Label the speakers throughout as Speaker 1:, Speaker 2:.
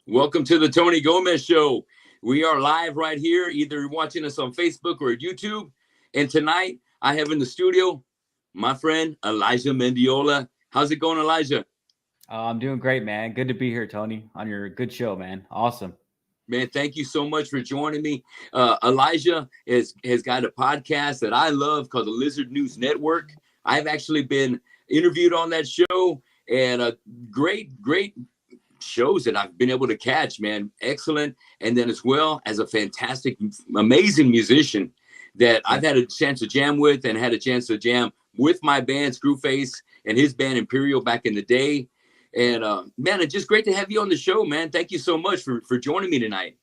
Speaker 1: Welcome to the Tony Gomez Show. We are live right here, either watching us on Facebook or YouTube. And tonight, I have in the studio my friend Elijah Mendiola. How's it going, Elijah?
Speaker 2: I'm doing great, man. Good to be here, Tony, on your good show, man. Awesome.
Speaker 1: Man, thank you so much for joining me. Elijah has got a podcast that I love called the Lizard News Network. I've actually been interviewed on that show, and great shows that I've been able to catch, man. Excellent. And then as well as a fantastic, amazing musician that I've had a chance to jam with and had a chance to jam with my band Screwface and his band Imperial back in the day. And man, it's just great to have you on the show, man. Thank you so much for joining me tonight.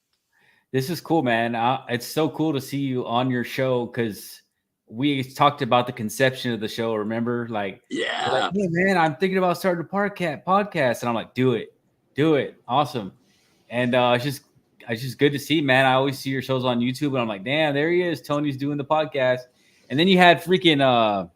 Speaker 2: This is cool, man. It's so cool to see you on your show because we talked about the conception of the show. Remember,
Speaker 1: Yeah,
Speaker 2: hey, man, I'm thinking about starting a podcast, and I'm like, do it, awesome. And it's just good to see, man. I always see your shows on YouTube, and I'm like, damn, there he is. Tony's doing the podcast, and then you had freaking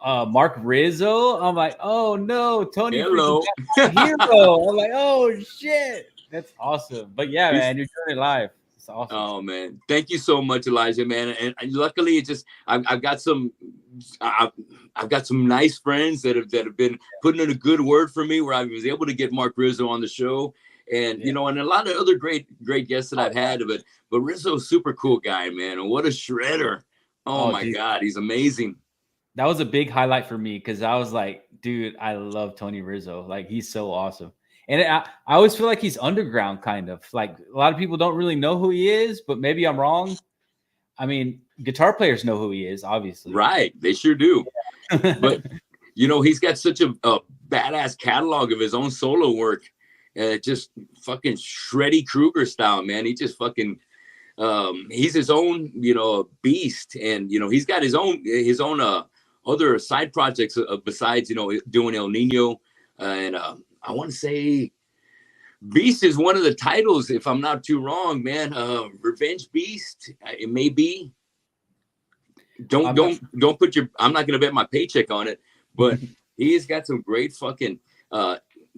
Speaker 2: Mark Rizzo. I'm like, oh no, Tony
Speaker 1: hello.
Speaker 2: freaking got my hero. I'm like, oh shit, that's awesome. But yeah, man, you're doing it live. It's awesome.
Speaker 1: Oh man, thank you so much, Elijah, man. And luckily, it just I've got some nice friends that have been putting in a good word for me, where I was able to get Mark Rizzo on the show, and you know, and a lot of other great guests that I've had. But Rizzo's super cool guy, man, and what a shredder! Oh my
Speaker 2: Dude,
Speaker 1: God, he's amazing.
Speaker 2: that was a big highlight for me because I was like, dude, I love Tony Rizzo. Like, he's so awesome. And I always feel like he's underground, kind of. Like, a lot of people don't really know who he is, but maybe I'm wrong. I mean, guitar players know who he is, obviously.
Speaker 1: Right, they sure do. But you know, he's got such a badass catalog of his own solo work. Just fucking Shreddy Krueger style, man. He just fucking he's his own, you know, beast. And you know, he's got his own other side projects besides, you know, doing El Nino. And I want to say Beast is one of the titles, if I'm not too wrong, man. Revenge Beast, it may be. Don't put your. I'm not gonna bet my paycheck on it, but he's got some great fucking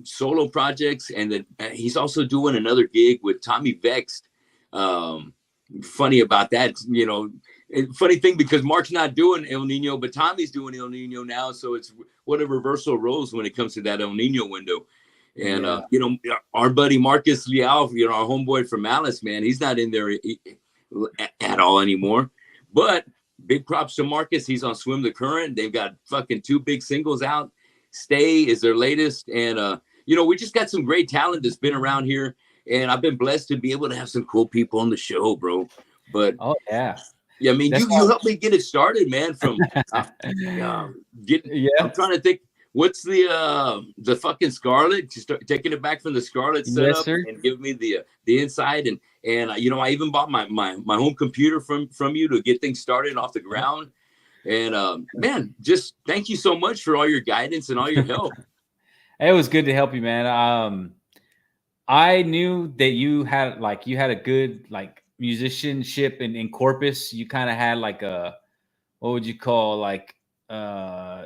Speaker 1: solo projects, and then he's also doing another gig with Tommy Vexed. Funny about that, you know. Funny thing, because Mark's not doing El Nino, but Tommy's doing El Nino now, so it's what a reversal roles when it comes to that El Nino window. And you know, our buddy Marcus Leal, you know, our homeboy from Malice, man, he's not in there at all anymore. But big props to Marcus. He's on Swim the Current. They've got fucking 2 big singles out. Stay is their latest. And, you know, we just got some great talent that's been around here. And I've been blessed to be able to have some cool people on the show, bro. But
Speaker 2: oh, yeah.
Speaker 1: I mean, you helped me get it started, man. From
Speaker 2: Yeah.
Speaker 1: I'm trying to think. What's the fucking Scarlet? Taking it back from the Scarlet setup,
Speaker 2: Yes, sir.
Speaker 1: and give me the inside, and you know, I even bought my home computer from you to get things started off the ground. And man, just thank you so much for all your guidance and all your help.
Speaker 2: It was good to help you, man. I knew that you had a good musicianship in Corpus. You kind of had like a, what would you call,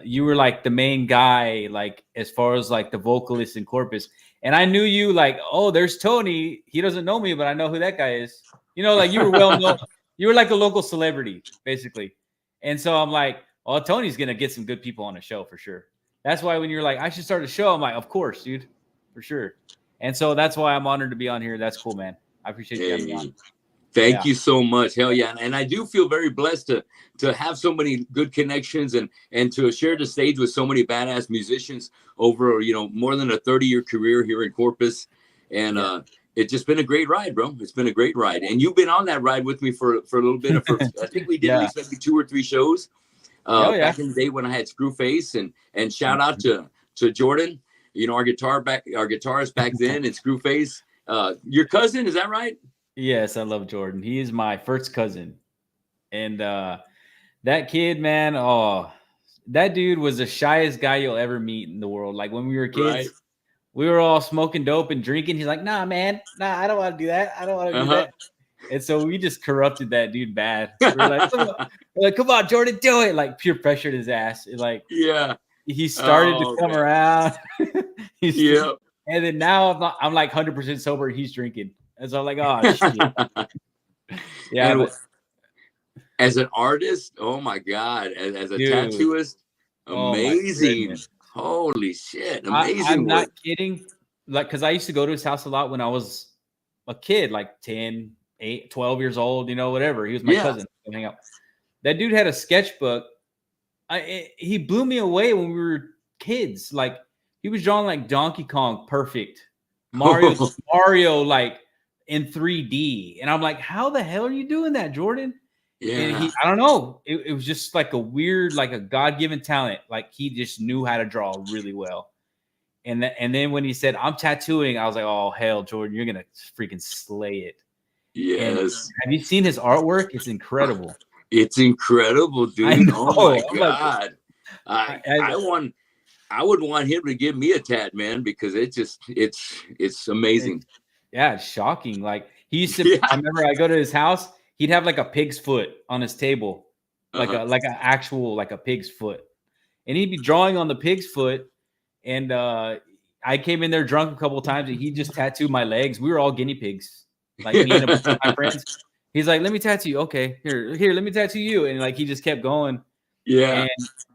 Speaker 2: you were like the main guy, like as far as like the vocalist in Corpus. And I knew you like, oh, there's Tony. He doesn't know me, but I know who that guy is. You know, like you were well known. You were like a local celebrity, basically. And so I'm like, oh, Tony's gonna get some good people on the show for sure. That's why when you're like, I should start a show, I'm like, of course, dude, for sure. And so that's why I'm honored to be on here. That's cool, man. I appreciate you having me on.
Speaker 1: Thank you so much. Hell yeah. And I do feel very blessed to have so many good connections and to share the stage with so many badass musicians over, you know, more than a 30-year career here in Corpus. And it's just been a great ride, bro. It's been a great ride. And you've been on that ride with me for a little bit. I think we did at least maybe 2 or 3 shows back in the day when I had Screwface. And shout out to Jordan, you know, our guitarist back then, and Screwface. Your cousin, is that right?
Speaker 2: Yes, I love Jordan. He is my first cousin. And that kid, man, oh, that dude was the shyest guy you'll ever meet in the world. Like when we were kids, we were all smoking dope and drinking. He's like, nah, man, nah, I don't want to do that. I don't want to do that. And so we just corrupted that dude bad. We're like, come on, Jordan, do it. Like peer pressured his ass. Like, he started to come around. And then now I'm like 100% sober. He's drinking. And so I'm like, oh shit. Yeah,
Speaker 1: And
Speaker 2: but
Speaker 1: as an artist, oh my God, as a
Speaker 2: dude,
Speaker 1: tattooist,
Speaker 2: oh my
Speaker 1: amazing.
Speaker 2: goodness.
Speaker 1: Holy shit,
Speaker 2: I'm
Speaker 1: amazing
Speaker 2: not
Speaker 1: work.
Speaker 2: kidding. Like, because I used to go to his house a lot when I was a kid, like 10, 8, 12 years old, whatever. He was my
Speaker 1: Yeah.
Speaker 2: cousin. We'd hang out. That dude had a sketchbook. He blew me away when we were kids. Like, he was drawing like Donkey Kong perfect, Mario like in 3D. And I'm like, how the hell are you doing that, Jordan? And
Speaker 1: Yeah.
Speaker 2: I don't know. It was just like a weird, like a God-given talent. Like, he just knew how to draw really well. And then when he said, I'm tattooing, I was like, oh, hell, Jordan, you're going to freaking slay it. And
Speaker 1: Yes.
Speaker 2: have you seen his artwork? It's incredible.
Speaker 1: It's incredible,
Speaker 2: I
Speaker 1: dude. Oh my
Speaker 2: know. I'm like,
Speaker 1: God. I would want him to give me a tat, man, because it's amazing.
Speaker 2: it's shocking. Like, he used to, I
Speaker 1: Yeah.
Speaker 2: remember I go to his house, he'd have like a pig's foot on his table, like
Speaker 1: Uh-huh.
Speaker 2: an actual, like a pig's foot. And he'd be drawing on the pig's foot. And I came in there drunk a couple of times, and he just tattooed my legs. We were all guinea pigs, like me and a bunch of my friends. He's like, "Let me tattoo you." Okay, here, let me tattoo you. And like, he just kept going,
Speaker 1: Yeah.
Speaker 2: and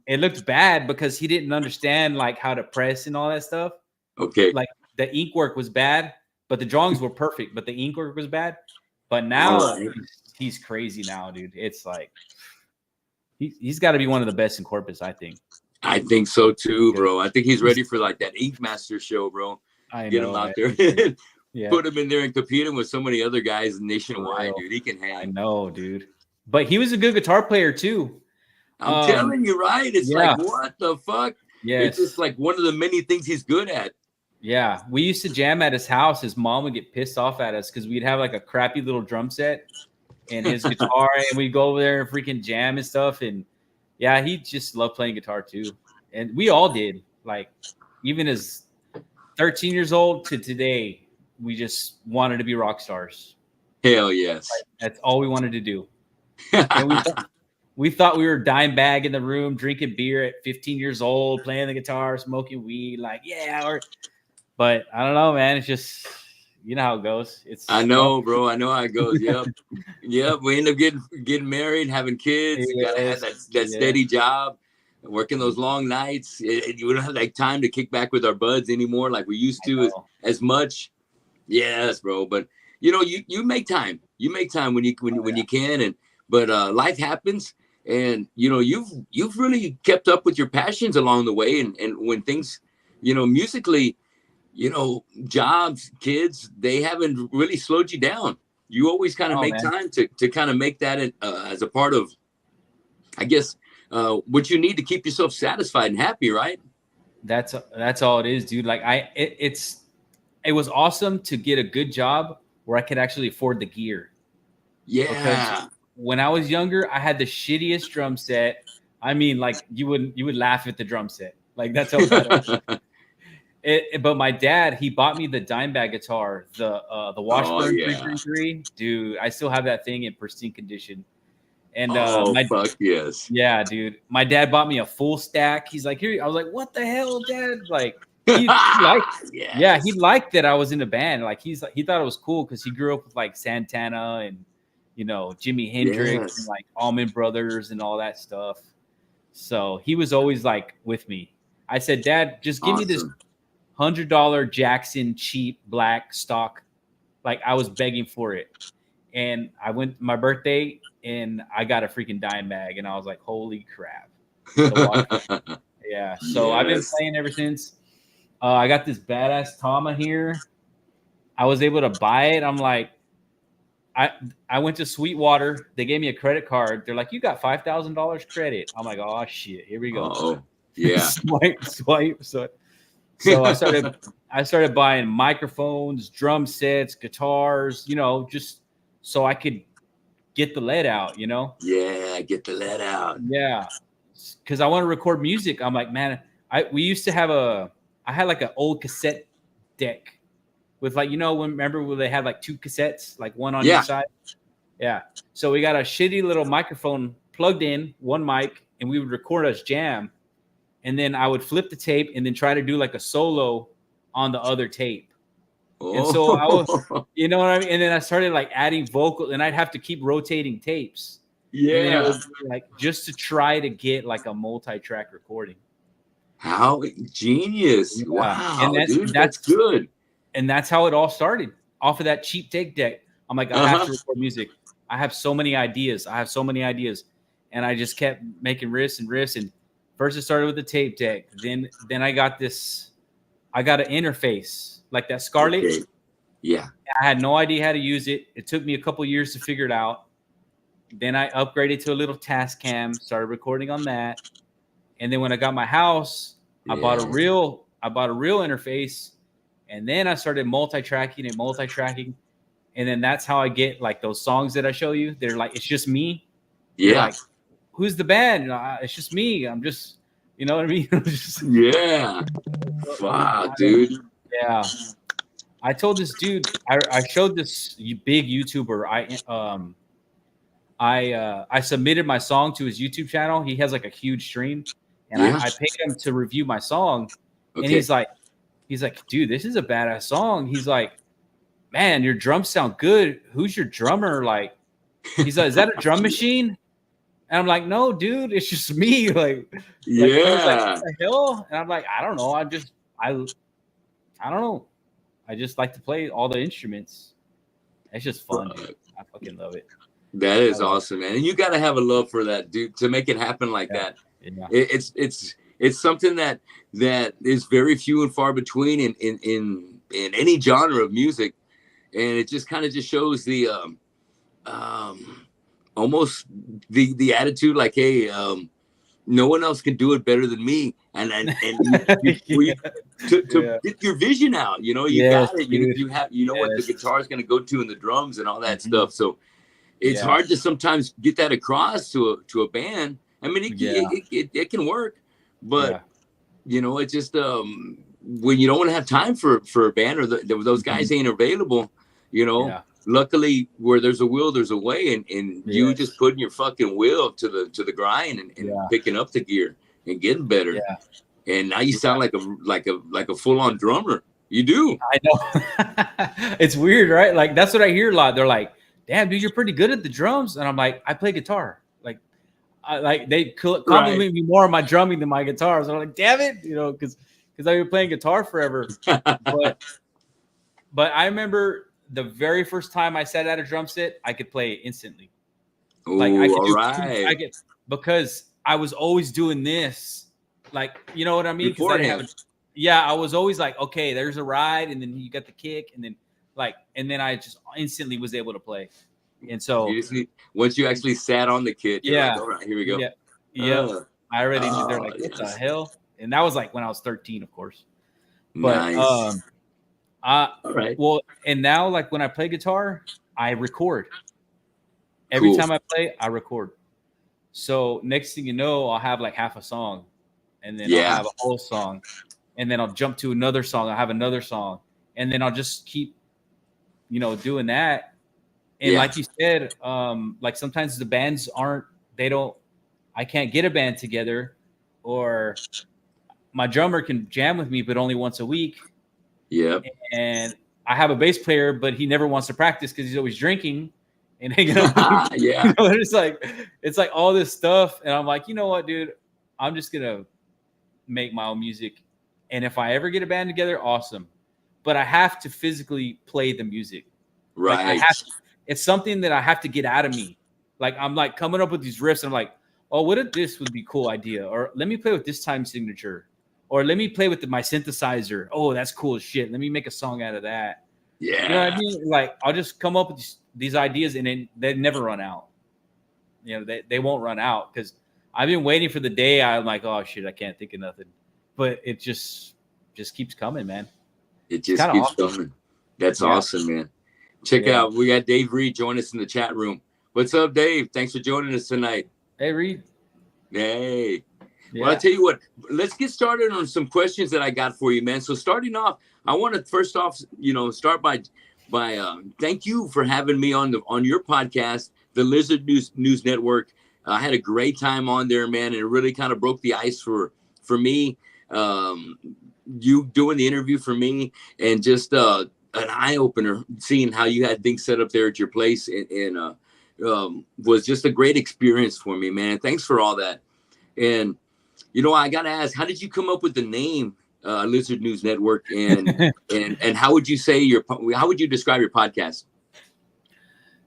Speaker 2: it looked bad because he didn't understand like how to press and all that stuff.
Speaker 1: Okay.
Speaker 2: Like, the ink work was bad, but the drawings were perfect. But the ink work was bad. But
Speaker 1: All
Speaker 2: now
Speaker 1: right.
Speaker 2: he's crazy now, dude. It's like he's got to be one of the best in Corpus, I think.
Speaker 1: I think so too,
Speaker 2: Because
Speaker 1: bro. I think he's ready for like that Ink Master show, bro.
Speaker 2: I
Speaker 1: Get him
Speaker 2: know,
Speaker 1: out
Speaker 2: man.
Speaker 1: there.
Speaker 2: Yeah.
Speaker 1: Put him in there and compete him with so many other guys
Speaker 2: For
Speaker 1: nationwide,
Speaker 2: real.
Speaker 1: dude. He can
Speaker 2: I
Speaker 1: hang.
Speaker 2: know, dude. But he was a good guitar player too.
Speaker 1: I'm telling you, right? It's like,
Speaker 2: Yeah.
Speaker 1: what the fuck? It's just
Speaker 2: Yes.
Speaker 1: like one of the many things he's good at.
Speaker 2: Yeah. We used to jam at his house. His mom would get pissed off at us because we'd have like a crappy little drum set and his guitar, and we'd go over there and freaking jam and stuff. And yeah, he just loved playing guitar too. And we all did. Like, even as 13 years old to today, we just wanted to be rock stars.
Speaker 1: Hell yes.
Speaker 2: That's all we wanted to do. And we thought we were dime bag in the room, drinking beer at 15 years old, playing the guitar, smoking weed. Like, yeah. But I don't know, man. It's just, you know how it goes.
Speaker 1: I
Speaker 2: It's
Speaker 1: know, bro. I know how it goes. Yep. Yep. We end up getting married, having kids. You gotta have
Speaker 2: yes,
Speaker 1: that steady job, working those long nights. We don't have like time to kick back with our buds anymore like we used
Speaker 2: I
Speaker 1: to
Speaker 2: know.
Speaker 1: as much. Yes, bro. But you make time. You make time when when you can. And but life happens, and you've really kept up with your passions along the way. And when things, musically, jobs, kids, they haven't really slowed you down. You always kind of
Speaker 2: Oh
Speaker 1: make
Speaker 2: man,
Speaker 1: time to kind of make that as a part of, I guess, what you need to keep yourself satisfied and happy, right?
Speaker 2: that's all it is, dude. Like, it was awesome to get a good job where I could actually afford the gear, because
Speaker 1: Yeah.
Speaker 2: when I was younger, I had the shittiest drum set. I mean, like, you would laugh at the drum set. Like, that's how bad it was. But my dad, he bought me the Dimebag guitar, the
Speaker 1: Oh
Speaker 2: Washburn
Speaker 1: yeah.
Speaker 2: 333. Dude, I still have that thing in pristine condition. And
Speaker 1: Oh
Speaker 2: my
Speaker 1: fuck yes.
Speaker 2: yeah, dude, my dad bought me a full stack. He's like, here. I was like, what the hell, Dad? Like, he liked, yeah, he
Speaker 1: Yes.
Speaker 2: liked that I was in a band. Like, he thought it was cool because he grew up with like Santana and Jimi Hendrix and
Speaker 1: Yes.
Speaker 2: like Allman Brothers and all that stuff. So he was always like with me. I said, Dad, just give me this
Speaker 1: Awesome.
Speaker 2: $100 Jackson cheap black stock. Like, I was begging for it. And I went my birthday and I got a freaking dime bag, and I was like, holy crap. The Washburn. Yeah. So I've been
Speaker 1: Yes.
Speaker 2: playing ever since. I got this badass Tama here. I was able to buy it. I'm like, I I went to Sweetwater. They gave me a credit card. They're like, you got $5,000 credit. I'm like, oh shit, here we go.
Speaker 1: Oh yeah.
Speaker 2: Swipe, swipe. So I started buying microphones, drum sets, guitars, just so I could get the lead out.
Speaker 1: Yeah. Get the lead out.
Speaker 2: Yeah. Because I want to record music. I'm like, man, we used to have I had like an old cassette deck with, like, remember when they had like two cassettes, like one on
Speaker 1: Yeah.
Speaker 2: each side? Yeah. So we got a shitty little microphone plugged in, one mic, and we would record us jam. And then I would flip the tape and then try to do like a solo on the other tape. And so I was,
Speaker 1: Oh,
Speaker 2: you know what I mean? And then I started like adding vocal, and I'd have to keep rotating tapes. And then it
Speaker 1: yeah.
Speaker 2: would be like just to try to get like a multi-track recording.
Speaker 1: How genius.
Speaker 2: Yeah.
Speaker 1: Wow,
Speaker 2: And that's
Speaker 1: dude, that's
Speaker 2: that's
Speaker 1: good.
Speaker 2: and that's how it all started. Off of that cheap tape deck. I'm like, I have
Speaker 1: Uh-huh.
Speaker 2: to record music. I have so many ideas. I have so many ideas. And I just kept making riffs and riffs. And first it started with the tape deck. Then I got I got an interface like that Scarlett.
Speaker 1: Okay. Yeah.
Speaker 2: I had no idea how to use it. It took me a couple years to figure it out. Then I upgraded to a little task cam, started recording on that. And then when I got my house,
Speaker 1: Yeah.
Speaker 2: I bought a real interface, and then I started multi-tracking and multi-tracking. And then that's how I get like those songs that I show you. They're like, it's just me. You're
Speaker 1: Yeah.
Speaker 2: like, who's the band? You know, it's just me. I'm just, you know what I mean? Just,
Speaker 1: Yeah. Wow, dude.
Speaker 2: yeah. I told this dude, I showed this big YouTuber. I submitted my song to his YouTube channel. He has like a huge stream, and
Speaker 1: Yeah.
Speaker 2: I paid him to review my song. And
Speaker 1: Okay.
Speaker 2: he's like, dude, this is a badass song. He's like, man, your drums sound good. Who's your drummer? Like, he's like, is that a drum machine? And I'm like, no, dude, it's just me. Like he was like,
Speaker 1: Yeah.
Speaker 2: what the hell? And I'm like, I don't know. I don't know. I just like to play all the instruments. It's just fun, dude. I fucking love it.
Speaker 1: That is awesome, man. And you got to have a love for that, dude, to make it happen like that.
Speaker 2: Yeah.
Speaker 1: It's something that is very few and far between in any genre of music, and it just kind of just shows the almost the attitude like, hey, no one else can do it better than me, and to get your vision out, you know, you got it. You have what the guitar is going to go to and the drums and all that stuff. So it's hard to sometimes get that across to a band. I mean, it can work, but you know, it's just when you don't want to have time for a band, or those guys ain't available, you know. Luckily, where there's a will, there's a way, and you just putting your fucking will to the grind and picking up the gear and getting better. And now you sound like a full on drummer. You do.
Speaker 2: I know. It's weird, right? Like that's what I hear a lot. They're like, "Damn, dude, you're pretty good at the drums," and I'm like, "I play guitar." Like they compliment me more on my drumming than my guitar. So I'm like, "Damn it," you know, because I've been playing guitar forever. But I remember the very first time I sat at a drum set, I could play instantly.
Speaker 1: Ooh,
Speaker 2: like I could
Speaker 1: all
Speaker 2: do,
Speaker 1: right.
Speaker 2: I could, because I was always doing this. Like, you know what I mean? Because I didn't have I was always like, okay, there's a ride, and then you got the kick, and then I just instantly was able to play. And so
Speaker 1: once you actually sat on the kit, you're like, all right, here we go.
Speaker 2: I already knew. They're like, what the hell? And that was like when I was 13, of course. But
Speaker 1: nice.
Speaker 2: all right. Well, and now like when I play guitar, I record. Every time I play, I record. So next thing you know, I'll have like half a song, and then I'll have a whole song, and then I'll jump to another song. I'll have another song, and then I'll just keep, doing that. And like you said, like sometimes the bands I can't get a band together, or my drummer can jam with me, but only once a week.
Speaker 1: Yep.
Speaker 2: And I have a bass player, but he never wants to practice because he's always drinking and hanging out. It's like all this stuff. And I'm like, you know what, dude? I'm just going to make my own music. And if I ever get a band together, awesome. But I have to physically play the music.
Speaker 1: Right.
Speaker 2: Like it's something that I have to get out of me. Like I'm like coming up with these riffs. And I'm like, oh, what if this would be a cool idea? Or let me play with this time signature. Or let me play with my synthesizer. Oh, that's cool as shit. Let me make a song out of that.
Speaker 1: Yeah.
Speaker 2: You know what I mean? Like I'll just come up with these ideas, and then they never run out. They won't run out, because I've been waiting for the day I'm like, oh shit, I can't think of nothing. But it just keeps coming, man.
Speaker 1: It just keeps coming. That's awesome, man. Check out, we got Dave Reed join us in the chat room. What's up, Dave? Thanks for joining us tonight.
Speaker 2: Hey, Reed.
Speaker 1: Hey. Well, I'll tell you what, let's get started on some questions that I got for you, man. So starting off, I want to first off, start by thank you for having me on your podcast, the Lizard News Network. I had a great time on there, man, and it really kind of broke the ice for me. you doing the interview for me, and just an eye opener, seeing how you had things set up there at your place, and was just a great experience for me, man. Thanks for all that. And I gotta ask, how did you come up with the name Lizard News Network, and how would you describe your podcast?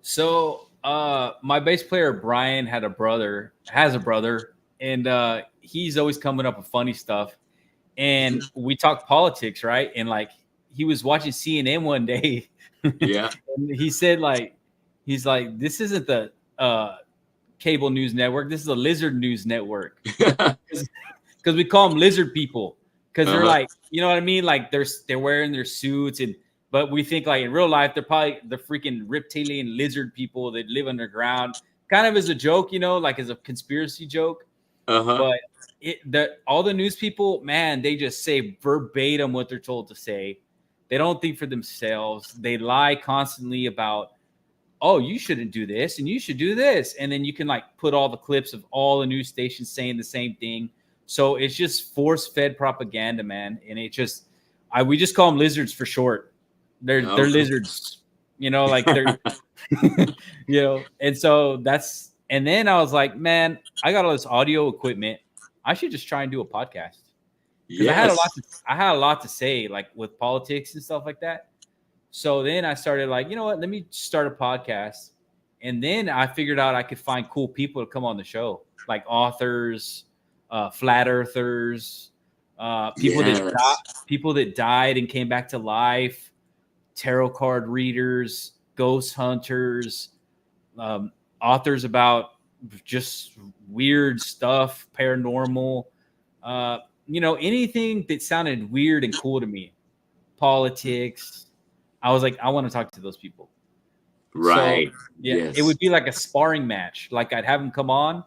Speaker 2: So my bass player Brian has a brother, and he's always coming up with funny stuff. And we talked politics, right? And like he was watching CNN one day.
Speaker 1: Yeah.
Speaker 2: And he said he's like, this isn't the cable news network, this is a lizard news network. Because we call them lizard people, because they're like, you know what I mean, like they're wearing their suits, but we think like in real life they're probably the freaking reptilian lizard people that live underground, kind of as a joke, like as a conspiracy joke. But all the news people, man, they just say verbatim what they're told to say. They don't think for themselves. They lie constantly about, oh, you shouldn't do this and you should do this, and then you can like put all the clips of all the news stations saying the same thing. So it's just force-fed propaganda, man. And we just call them lizards for short. They're lizards, like they're, And so and then I was like, man, I got all this audio equipment. I should just try and do a podcast. Because I had a lot to say, like with politics and stuff like that. So then I started like, you know what, let me start a podcast. And then I figured out I could find cool people to come on the show, like authors, flat earthers, people that died and came back to life, tarot card readers, ghost hunters, authors about just weird stuff, paranormal, anything that sounded weird and cool to me, politics. I was like, I want to talk to those people.
Speaker 1: Right.
Speaker 2: So, yeah, It would be like a sparring match. Like I'd have them come on,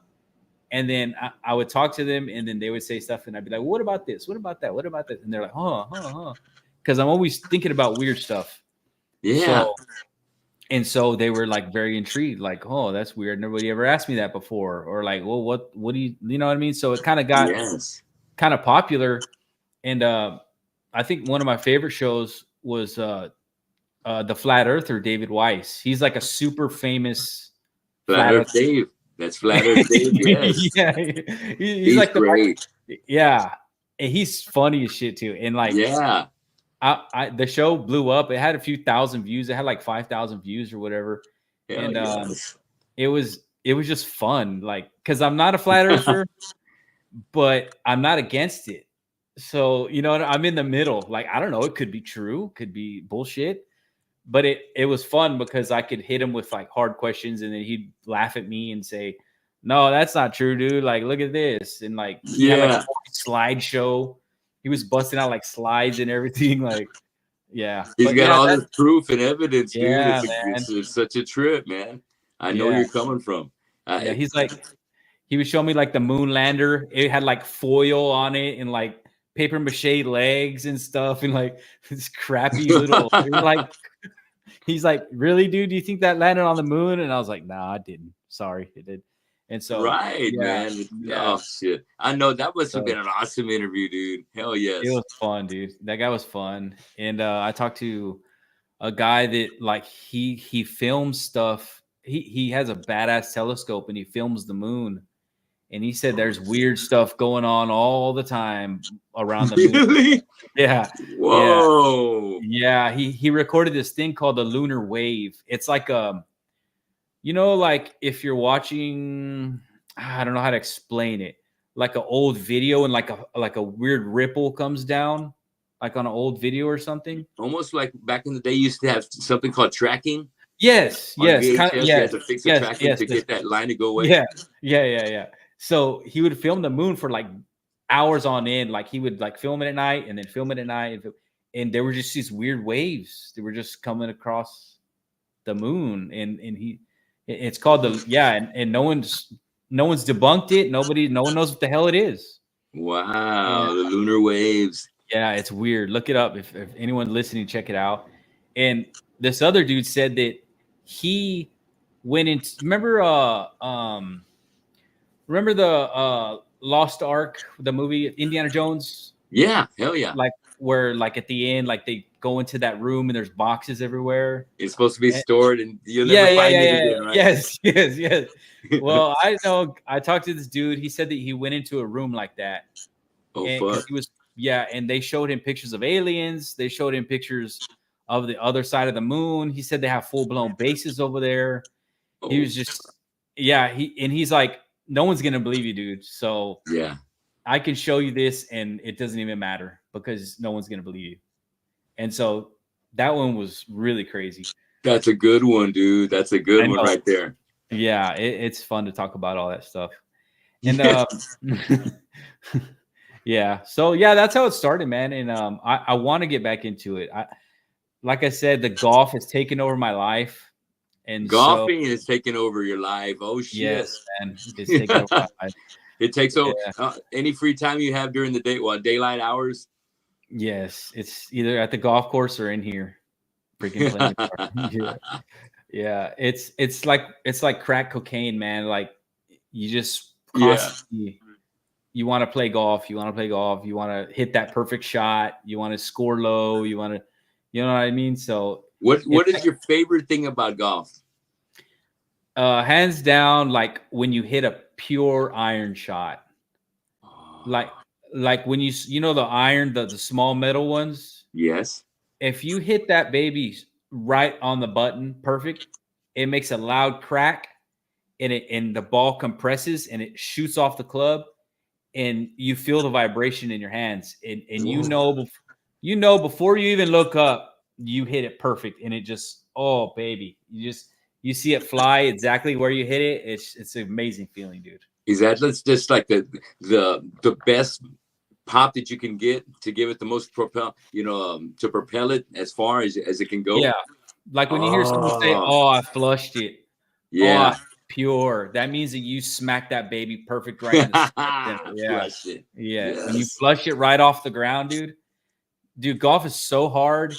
Speaker 2: and then I would talk to them, and then they would say stuff, and I'd be like, what about this? What about that? What about this? And they're like, huh. Because I'm always thinking about weird stuff.
Speaker 1: Yeah.
Speaker 2: So they were like very intrigued, like, oh, that's weird. Nobody ever asked me that before. Or like, well, what do you know what I mean? So it kind of got kind of popular. And I think one of my favorite shows was the Flat Earther, David Weiss. He's like a super famous
Speaker 1: Flat Earth Dave. That's Flat Earth Dave. Yes.
Speaker 2: Yeah, he's like
Speaker 1: great.
Speaker 2: Yeah, and he's funny as shit too. And like,
Speaker 1: yeah,
Speaker 2: the show blew up. It had a few thousand views. It had like 5,000 views or whatever.
Speaker 1: Hell
Speaker 2: and it was just fun. Like, because I'm not a flat earther, but I'm not against it. So I'm in the middle. Like, I don't know. It could be true. Could be bullshit. But it was fun because I could hit him with like hard questions, and then he'd laugh at me and say, "No, that's not true, dude. Like, look at this." And like, he had like a slideshow. He was busting out like slides and everything. Like, yeah,
Speaker 1: he's got all this proof and evidence, dude.
Speaker 2: Yeah,
Speaker 1: it's such a trip, man. I know where you're coming from.
Speaker 2: He's like, he was showing me like the moon lander. It had like foil on it and like paper mache legs and stuff, and like this crappy little like. He's like, really, dude? Do you think that landed on the moon? And I was like, nah, I didn't. Sorry, it did. And so,
Speaker 1: man. Yeah. Oh shit! I know that must have been an awesome interview, dude. Hell yes,
Speaker 2: it was fun, dude. That guy was fun. And I talked to a guy that like he films stuff. He has a badass telescope and he films the moon. And he said there's weird stuff going on all the time around the moon.
Speaker 1: Really?
Speaker 2: Yeah.
Speaker 1: Whoa.
Speaker 2: Yeah. He recorded this thing called the lunar wave. It's like like if you're watching, I don't know how to explain it, like an old video and like a weird ripple comes down, like on an old video or something.
Speaker 1: Almost like back in the day, you used to have something called tracking.
Speaker 2: Yes. Yes.
Speaker 1: You had to fix the tracking to get that line to go away.
Speaker 2: Yeah. So he would film the moon for like hours on end. Like he would like film it at night and then film it at night. And there were just these weird waves that were just coming across the moon. And it's called and no one's debunked it. No one knows what the hell it is.
Speaker 1: Wow. The lunar waves.
Speaker 2: Yeah, it's weird. Look it up. If anyone listening, check it out. And this other dude said that he went into, remember the Lost Ark, the movie Indiana Jones?
Speaker 1: Yeah, hell yeah.
Speaker 2: Like where like at the end, like they go into that room and there's boxes everywhere.
Speaker 1: It's supposed to be
Speaker 2: And,
Speaker 1: stored, and you'll
Speaker 2: yeah,
Speaker 1: never
Speaker 2: yeah,
Speaker 1: find
Speaker 2: yeah,
Speaker 1: it
Speaker 2: yeah.
Speaker 1: again, right?
Speaker 2: Yes, yes, yes. Well, I know I talked to this dude. He said that he went into a room like that.
Speaker 1: Oh
Speaker 2: And because
Speaker 1: fuck.
Speaker 2: he was, yeah, and they showed him pictures of aliens. They showed him pictures of the other side of the moon. He said they have full blown bases over there. He
Speaker 1: Oh
Speaker 2: was just, yeah, he's like, no one's gonna believe you, dude. So
Speaker 1: yeah.
Speaker 2: I can show you this, and it doesn't even matter because no one's gonna believe you. And so that one was really crazy.
Speaker 1: That's a good one, dude. That's a good
Speaker 2: I
Speaker 1: one
Speaker 2: know.
Speaker 1: right there.
Speaker 2: Yeah, it's fun to talk about all that stuff. And
Speaker 1: Yeah.
Speaker 2: yeah, so yeah, that's how it started, man. And I want to get back into it. Like I said, the golf has taken over my life, and so
Speaker 1: Golfing is taking over your life. Oh shit.
Speaker 2: yes, man, it's taken over my life.
Speaker 1: It takes over
Speaker 2: Yeah,
Speaker 1: any free time you have during the day. What, daylight hours?
Speaker 2: yes, it's either at the golf course or in here, freaking playing guitar. Yeah, yeah, it's like crack cocaine, man. Like you just
Speaker 1: Yeah.
Speaker 2: constantly you want to play golf, you want to play golf, you want to hit that perfect shot, you want to score low, you want to, you know what I mean? So
Speaker 1: What
Speaker 2: it's
Speaker 1: is your favorite thing about golf?
Speaker 2: hands down, like when you hit a pure iron shot, like
Speaker 1: Oh,
Speaker 2: like when you know the iron, the small metal ones.
Speaker 1: yes.
Speaker 2: If you hit that baby right on the button, perfect, it makes a loud crack, and the ball compresses and it shoots off the club, and you feel the vibration in your hands, and
Speaker 1: Whoa.
Speaker 2: you know before you even look up, you hit it perfect, and it just, oh baby, you see it fly exactly where you hit it. It's an amazing feeling, dude.
Speaker 1: Is that that's just like the best pop that you can get to give it the most propel, to propel it as far as it can
Speaker 2: Yeah,
Speaker 1: go?
Speaker 2: like when you hear someone say,
Speaker 1: Oh,
Speaker 2: "Oh, I flushed it," "Oh,
Speaker 1: yeah.
Speaker 2: pure," that means that you smacked that baby perfect right in the center. Yeah,
Speaker 1: Flush it.
Speaker 2: yeah. When you
Speaker 1: Yes.
Speaker 2: flush it right off the ground, dude, golf is so hard,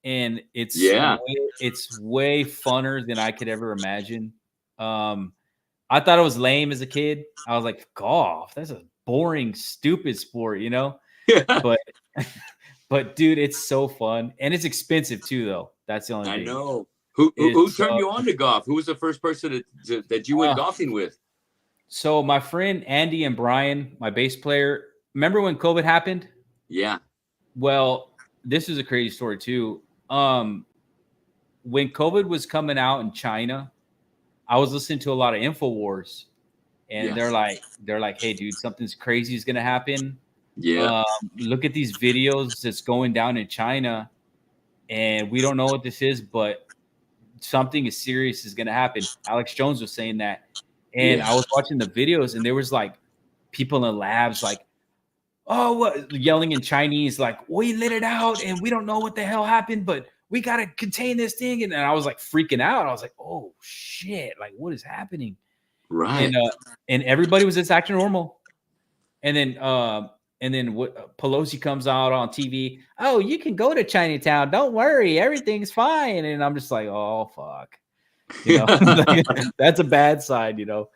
Speaker 2: and
Speaker 1: Yeah.
Speaker 2: it's way funner than I could ever imagine. Um, I thought it was lame as a kid. I was like, golf, that's a boring, stupid sport, you know? But but dude, it's so fun. And it's expensive too, though. That's the only
Speaker 1: I
Speaker 2: thing.
Speaker 1: know. Who
Speaker 2: It's
Speaker 1: turned you on to golf? Who was the first person that you went
Speaker 2: uh,
Speaker 1: golfing with?
Speaker 2: so my friend Andy and Brian, my bass player, remember when COVID happened?
Speaker 1: Yeah.
Speaker 2: Well, this is a crazy story too. When COVID was coming out in China, I was listening to a lot of InfoWars, and
Speaker 1: Yes.
Speaker 2: they're like, hey, dude, something's crazy is gonna happen.
Speaker 1: Yeah.
Speaker 2: Look at these videos that's going down in China, and we don't know what this is, but something is serious is gonna happen. Alex Jones was saying that, and
Speaker 1: Yeah.
Speaker 2: I was watching the videos, and there was like people in labs like, oh, what, yelling in Chinese, like, we lit it out and we don't know what the hell happened, but we got to contain this thing. And I was like freaking out. I was like, oh shit, like what is happening?
Speaker 1: Right.
Speaker 2: And everybody was just acting normal. And then what, Pelosi comes out on TV. Oh, you can go to Chinatown. Don't worry. Everything's fine. And I'm just like, oh, fuck. You know, that's a bad sign, you know?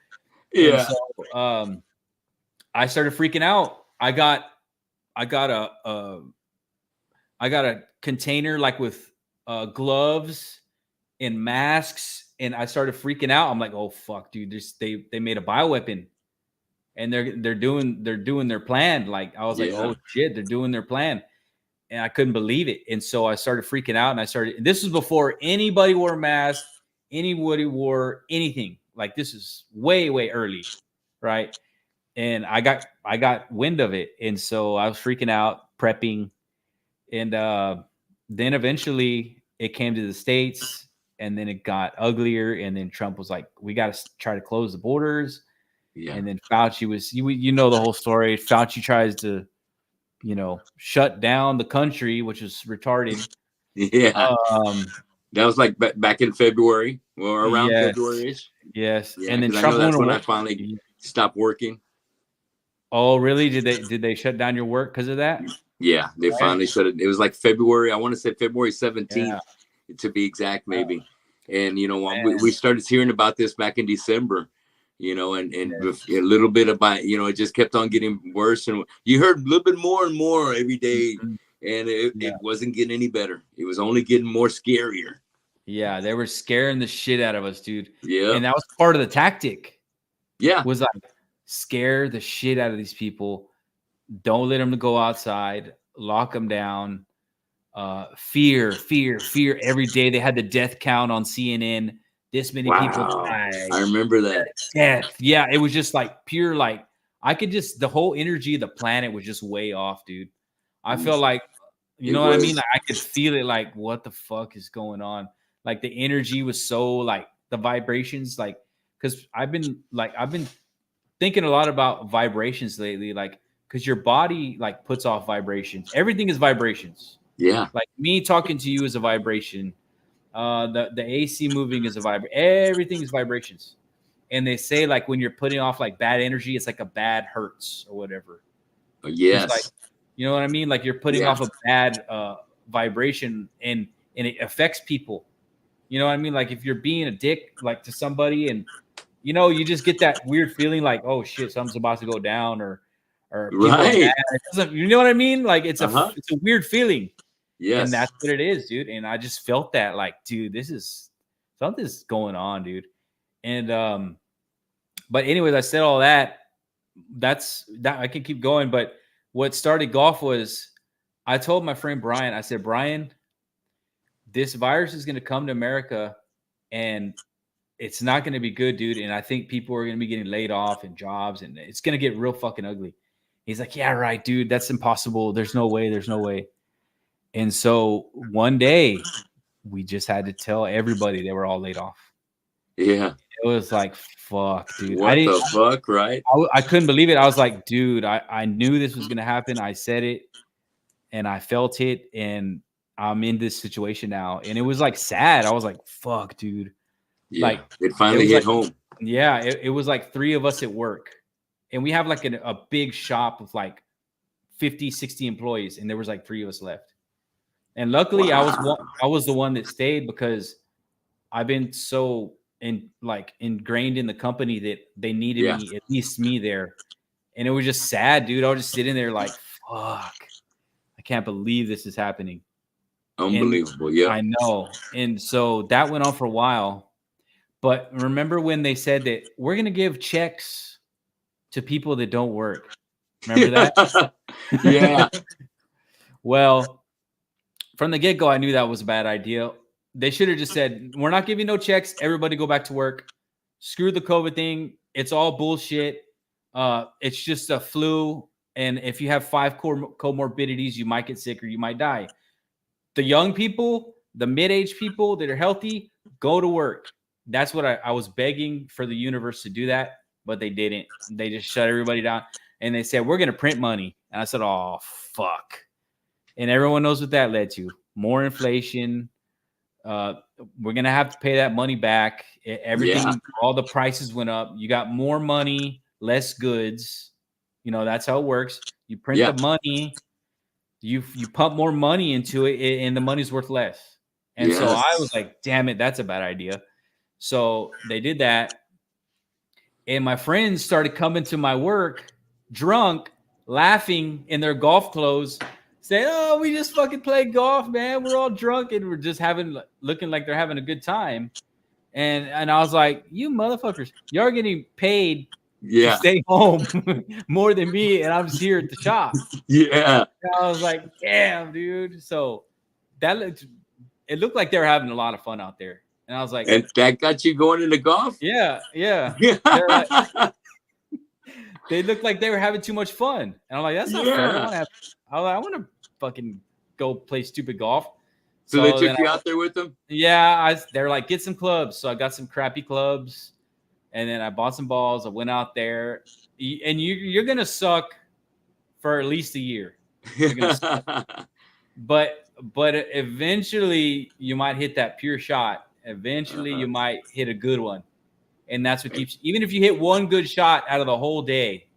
Speaker 2: And
Speaker 1: Yeah.
Speaker 2: so I started freaking out. I got a container like with gloves and masks, and I started freaking out. I'm like, oh fuck, dude! They made a bioweapon, and they're doing their plan. Like I was like,
Speaker 1: Yeah.
Speaker 2: oh shit, they're doing their plan, and I couldn't believe it. And so I started freaking out, and I started. This was before anybody wore a mask, anybody wore anything. Like this is way early, right? And I got wind of it, and so I was freaking out, prepping, and then eventually it came to the States, and then it got uglier, and then Trump was like, we got to try to close the borders.
Speaker 1: Yeah.
Speaker 2: And then Fauci was, you know the whole story. Fauci tries to, shut down the country, which is retarded.
Speaker 1: Yeah.
Speaker 2: Um,
Speaker 1: That was like back in February or around
Speaker 2: yes,
Speaker 1: February-ish.
Speaker 2: yes.
Speaker 1: Yeah,
Speaker 2: And then
Speaker 1: because I know
Speaker 2: Trump went
Speaker 1: that's
Speaker 2: to
Speaker 1: when I
Speaker 2: work.
Speaker 1: finally stopped working.
Speaker 2: Oh, really? Did they shut down your work because of that?
Speaker 1: Yeah, they
Speaker 2: Right?
Speaker 1: finally shut it. It was like February. I want to say February 17th
Speaker 2: Yeah.
Speaker 1: to be exact, maybe. And
Speaker 2: Man.
Speaker 1: we started hearing about this back in December. and a little bit about, it just kept on getting worse. And you heard a little bit more and more every day.
Speaker 2: Mhm.
Speaker 1: And
Speaker 2: Yeah.
Speaker 1: it wasn't getting any better. It was only getting more scarier.
Speaker 2: Yeah, they were scaring the shit out of us, dude.
Speaker 1: Yeah.
Speaker 2: And that was part of the tactic.
Speaker 1: Yeah.
Speaker 2: Was like scare the shit out of these people. Don't let them go outside. Lock them down. Fear. Every day they had the death count on CNN. This many people
Speaker 1: Wow.
Speaker 2: died.
Speaker 1: I remember that.
Speaker 2: Death. Yeah, it was just like pure, like I could just the whole energy of the planet was just way off, dude. I felt like, you know what I mean? Like I could feel it, like what the fuck is going on? Like the energy was so like the vibrations, like because I've been thinking a lot about vibrations lately, like because your body like puts off vibrations. Everything is vibrations.
Speaker 1: Yeah.
Speaker 2: Like me talking to you is a vibration. The AC moving is a vibration. Everything is vibrations. And they say like when you're putting off like bad energy, it's like a bad hurts or whatever.
Speaker 1: Yes.
Speaker 2: It's like, you know what I mean? Like you're putting off a bad vibration and it affects people. You know what I mean? Like if you're being a dick like to somebody and you just get that weird feeling like, oh shit, something's about to go down or people are
Speaker 1: Right.
Speaker 2: mad. You know what I mean? Like it's
Speaker 1: Uh-huh.
Speaker 2: a weird feeling.
Speaker 1: Yes.
Speaker 2: And that's what it is, dude. And I just felt that like, dude, this is something's going on, dude. And but anyways, I said all that. That's that I can keep going. But what started golf was I told my friend Brian, I said, Brian, this virus is going to come to America and it's not going to be good, dude. And I think people are going to be getting laid off and jobs and it's going to get real fucking ugly. He's like, yeah, right, dude. That's impossible. There's no way. There's no way. And so one day we just had to tell everybody they were all laid off.
Speaker 1: Yeah.
Speaker 2: It was like, fuck, dude.
Speaker 1: What the fuck, right?
Speaker 2: I couldn't believe it. I was like, dude, I knew this was going to happen. I said it and I felt it. And I'm in this situation now. And it was like sad. I was like, fuck, dude.
Speaker 1: Yeah.
Speaker 2: Like
Speaker 1: it finally hit
Speaker 2: like,
Speaker 1: home.
Speaker 2: Yeah. It was like 3 of us at work. And we have like a big shop with like 50, 60 employees. And there was like 3 of us left. And luckily I was the one that stayed because I've been so ingrained in the company that they needed me, at least me there. And it was just sad, dude. I was just sitting there like, fuck, I can't believe this is happening.
Speaker 1: Unbelievable.
Speaker 2: Yeah. I know. And so that went on for a while. But remember when they said that we're going to give checks to people that don't work? Remember that?
Speaker 1: Yeah.
Speaker 2: Well, from the get-go, I knew that was a bad idea. They should have just said, we're not giving no checks. Everybody go back to work. Screw the COVID thing. It's all bullshit. It's just a flu. And if you have 5 comorbidities, you might get sick or you might die. The young people, the mid-age people that are healthy, go to work. That's what I was begging for the universe to do that, but they didn't. They just shut everybody down. And they said, we're going to print money. And I said, oh, fuck. And everyone knows what that led to. More inflation. We're going to have to pay that money back. Everything, all the prices went up. You got more money, less goods. That's how it works. You print the money. You pump more money into it, and the money's worth less. And so I was like, damn it, that's a bad idea. So they did that. And my friends started coming to my work drunk, laughing in their golf clothes, saying, oh, we just fucking played golf, man. We're all drunk and we're just looking like they're having a good time. And I was like, you motherfuckers, y'all are getting paid to stay home more than me, and I'm just here at the shop.
Speaker 1: Yeah.
Speaker 2: And I was like, damn, dude. So it looked like they were having a lot of fun out there. And I was like,
Speaker 1: and that got you going into golf?
Speaker 2: Yeah. They looked like they were having too much fun. And I'm like, that's not fair. I want to fucking go play stupid golf.
Speaker 1: So they took you out there with them?
Speaker 2: Yeah. They're like, get some clubs. So I got some crappy clubs. And then I bought some balls. I went out there. And you're going to suck for at least a year. You're gonna suck. But eventually you might hit that pure shot. Eventually you might hit a good one. And that's what keeps, even if you hit one good shot out of the whole day,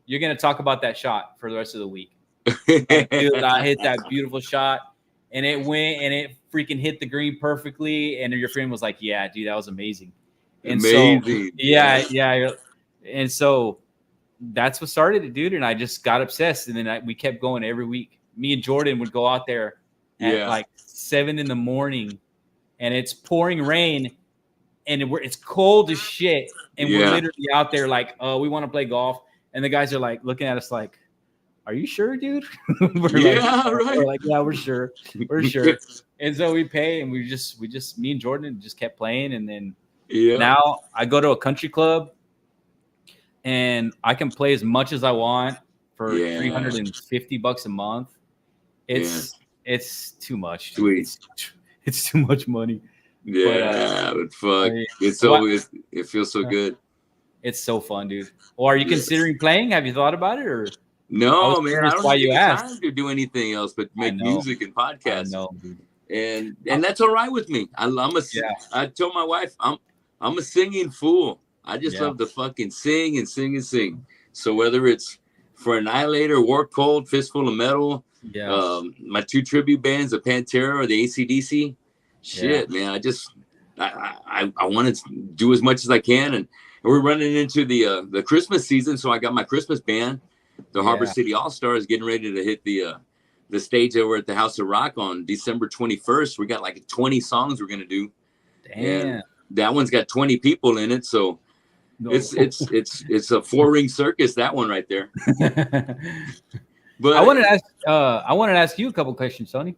Speaker 2: you're going to talk about that shot for the rest of the week. Like, dude, I hit that beautiful shot and it freaking hit the green perfectly. And your friend was like, yeah, dude, that was amazing. And so,
Speaker 1: Amazing.
Speaker 2: yeah. And so that's what started it, dude. And I just got obsessed. And then we kept going every week. Me and Jordan would go out there at
Speaker 1: Yeah.
Speaker 2: like 7 a.m. and it's pouring rain and it's cold as shit. And we're
Speaker 1: Yeah.
Speaker 2: literally out there like, oh, we want to play golf. And the guys are like looking at us like, are you sure, dude?
Speaker 1: Yeah, right.
Speaker 2: we're like, yeah, we're sure. We're sure. And so we pay and we just me and Jordan just kept playing. And then
Speaker 1: Yeah.
Speaker 2: now I go to a country club and I can play as much as I want for $350 a month. It's too much, dude.
Speaker 1: Sweet.
Speaker 2: It's too much money.
Speaker 1: Yeah, but fuck.
Speaker 2: I mean,
Speaker 1: It feels so good.
Speaker 2: It's so fun, dude. Or are you considering playing? Have you thought about it? Or I was
Speaker 1: No, man, I
Speaker 2: curious
Speaker 1: don't
Speaker 2: why
Speaker 1: have
Speaker 2: you
Speaker 1: any
Speaker 2: asked.
Speaker 1: time to do anything else but
Speaker 2: I
Speaker 1: make
Speaker 2: know.
Speaker 1: music and
Speaker 2: I
Speaker 1: podcasts.
Speaker 2: know, dude.
Speaker 1: And that's all right with me. I told my wife I'm a singing fool. I just love to fucking sing and sing and sing. So whether it's for Annihilator, War Cold, Fistful of Metal, my 2 tribute bands, the Pantera or the AC/DC, shit, man, I want to do as much as I can. And we're running into the Christmas season, so I got my Christmas band, the Harbor City All Stars, getting ready to hit the stage over at the House of Rock on December 21st. We got like 20 songs we're gonna do.
Speaker 2: Damn.
Speaker 1: And that one's got 20 people in it, so it's a 4-ring circus, that one right there. But
Speaker 2: I wanted to ask you a couple questions, Tony.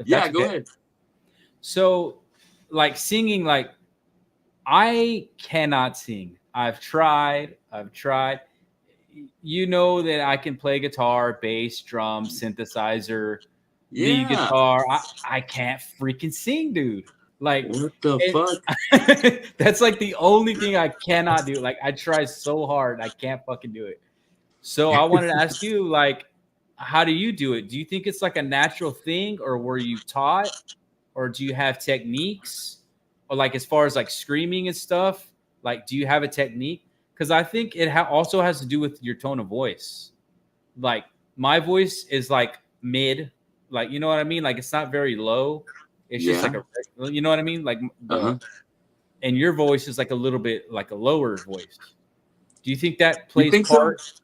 Speaker 1: Yeah, go ahead.
Speaker 2: So, like singing, like I cannot sing. I've tried. You know that I can play guitar, bass, drum, synthesizer, lead guitar. I can't freaking sing, dude. Like,
Speaker 1: what the fuck?
Speaker 2: That's like the only thing I cannot do. Like, I try so hard, I can't fucking do it. So I wanted to ask you, like, how do you do it? Do you think it's like a natural thing, or were you taught, or do you have techniques, or like as far as like screaming and stuff? Like, do you have a technique? Because I think it also has to do with your tone of voice. Like, my voice is like mid, like, you know what I mean? Like, it's not very low. It's just like you know what I mean? Like, and your voice is like a little bit like a lower voice. Do you think that plays part? So?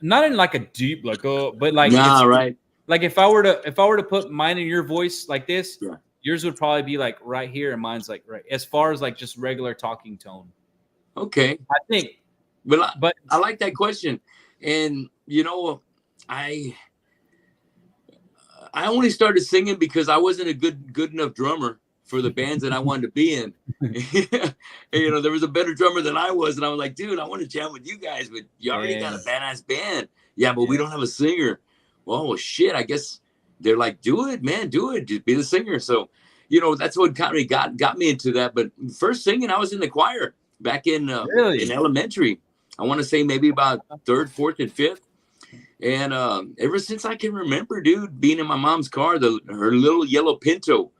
Speaker 2: Not in like a deep, like, but like,
Speaker 1: right.
Speaker 2: Like if I were to put mine in your voice like this, yours would probably be like right here, and mine's like right as far as like just regular talking tone.
Speaker 1: Okay,
Speaker 2: I think,
Speaker 1: but I like that question, and you know, I only started singing because I wasn't a good enough drummer for the bands that I wanted to be in. And, you know, there was a better drummer than I was, and I was like, dude, I want to jam with you guys, but you already got a badass band. Yeah, but we don't have a singer. Well, shit, I guess they're like, do it, man, do it, just be the singer. So, you know, that's what kind of got me into that. But first singing, I was in the choir back in elementary. I want to say maybe about 3rd, 4th, and 5th. And ever since I can remember, dude, being in my mom's car, her little yellow Pinto,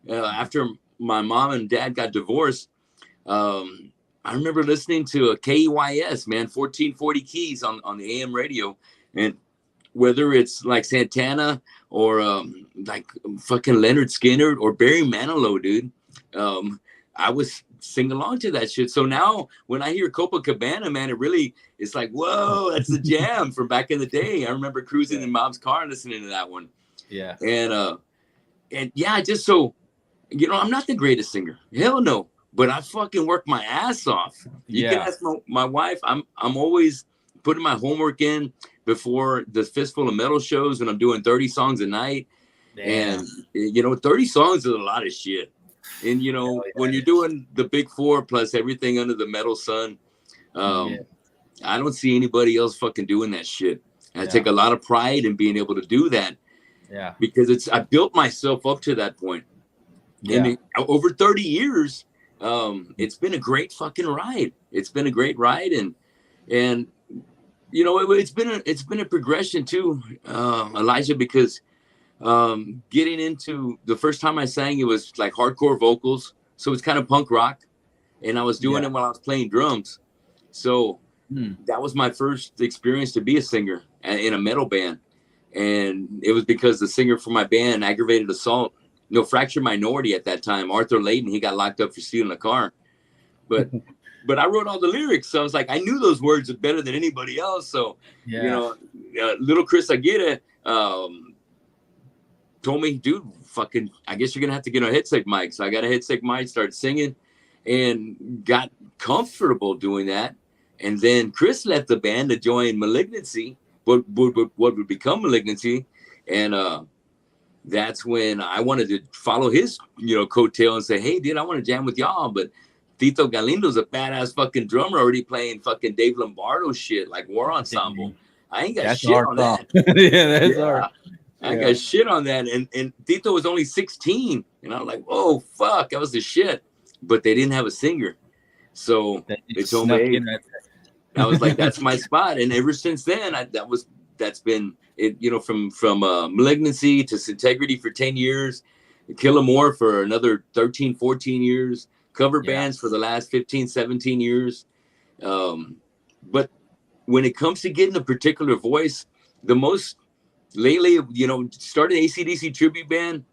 Speaker 1: after my mom and dad got divorced, I remember listening to a KEYS, man, 1440 keys on the AM radio. And whether it's like Santana or like fucking Leonard Skinner or Barry Manilow, dude, I was sing along to that shit. So now when I hear Copacabana, man, it's like, whoa, that's the jam from back in the day. I remember cruising in mom's car and listening to that one.
Speaker 2: Yeah.
Speaker 1: And yeah, just so, you know, I'm not the greatest singer. Hell no. But I fucking work my ass off. You can ask my wife. I'm always putting my homework in before the Fistful of Metal shows, and I'm doing 30 songs a night. Damn. And, you know, 30 songs is a lot of shit. And, you know, when you're doing the big 4 plus everything under the metal sun, I don't see anybody else fucking doing that shit. And I take a lot of pride in being able to do that.
Speaker 2: Yeah.
Speaker 1: Because I built myself up to that point. Yeah. And over 30 years, it's been a great fucking ride. It's been a great ride. And you know, it's been a progression too, Elijah, because getting into the first time I sang, it was like hardcore vocals, so it's kind of punk rock, and I was doing it while I was playing drums. So that was my first experience to be a singer in a metal band, and it was because the singer for my band, Aggravated Assault, Fractured Minority at that time, Arthur Layton, he got locked up for stealing a car, but I wrote all the lyrics, so I was like, I knew those words better than anybody else. So
Speaker 2: Yeah.
Speaker 1: little Chris Aguirre told me, dude, fucking, I guess you're gonna have to get a headset mic. So I got a headset mic, started singing, and got comfortable doing that. And then Chris left the band to join Malignancy, what would become Malignancy, and that's when I wanted to follow his, coattail and say, hey, dude, I want to jam with y'all. But Tito Galindo's a badass fucking drummer already playing fucking Dave Lombardo shit like War Ensemble. I ain't got
Speaker 2: That's
Speaker 1: shit
Speaker 2: hard
Speaker 1: on
Speaker 2: song.
Speaker 1: that.
Speaker 2: Yeah, that's hard.
Speaker 1: I got shit on that. And Tito was only 16. And I was like, oh, fuck, that was the shit. But they didn't have a singer. So they told me, hey, I was like, that's my spot. And ever since then, that's been it, from Malignancy to Integrity for 10 years, Kill 'Em More for another 13, 14 years, cover bands for the last 15, 17 years. But when it comes to getting a particular voice, the most lately, started AC/DC tribute band.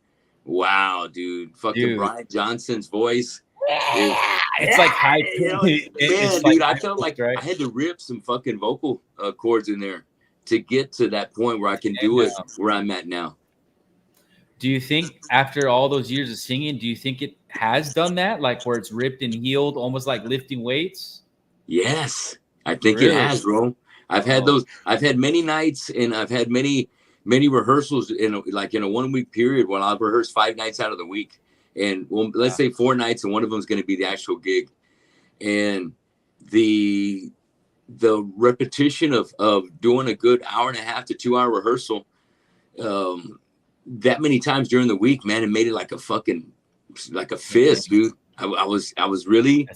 Speaker 1: Wow, dude. Fucking Brian Johnson's voice.
Speaker 2: It's like high pitch.
Speaker 1: Man, dude, I felt like I had to rip some fucking vocal chords in there to get to that point where I can do it where I'm at now.
Speaker 2: Do you think after all those years of singing, do you think it has done that? Like where it's ripped and healed, almost like lifting weights?
Speaker 1: Yes, I think it has, bro. I've had those. I've had many nights, and I've had many rehearsals in a 1 week period where I'll rehearse 5 nights out of the week. And let's say 4 nights, and one of them is going to be the actual gig. And the repetition of doing a good 1.5 to 2 hour rehearsal that many times during the week, man, it made it like a fist, dude. I was really,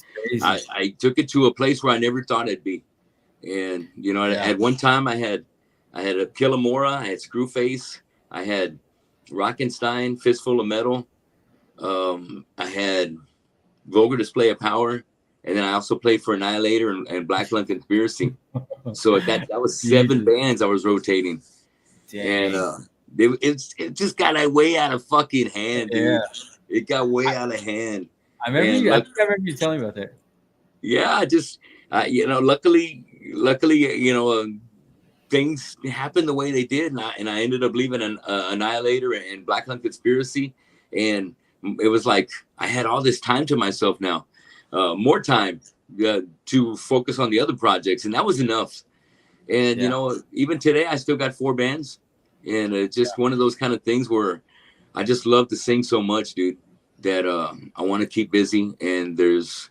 Speaker 1: I took it to a place where I never thought it'd be. And at one time I had a Killamora, I had Screwface, I had Rockenstein, Fistful of Metal, I had Vulgar Display of Power, and then I also played for Annihilator and Black Lung Conspiracy. So that was 7 bands I was rotating. Dang. And it just got way out of fucking hand, dude. It got way out of hand.
Speaker 2: I remember you telling me about that.
Speaker 1: Yeah, I just luckily, things happened the way they did, and I ended up leaving an Annihilator and Black Lung Conspiracy, and it was like I had all this time to myself now, more time to focus on the other projects, and that was enough. And even today, I still got 4 bands, and it's just one of those kind of things where I just love to sing so much, dude, that I want to keep busy. And there's,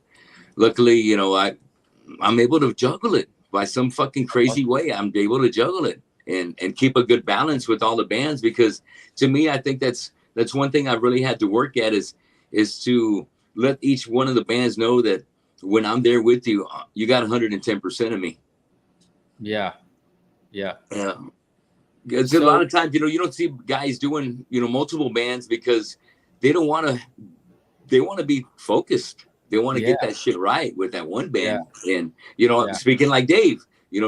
Speaker 1: luckily, I'm able to juggle it by some fucking crazy way. I'm able to juggle it and keep a good balance with all the bands, because to me, I think that's one thing I've really had to work at is to let each one of the bands know that when I'm there with you, you got 110% of me. Yeah. It's a lot of times, you don't see guys doing, multiple bands because they want to be focused. They want to get that shit right with that one band. And, speaking like Dave,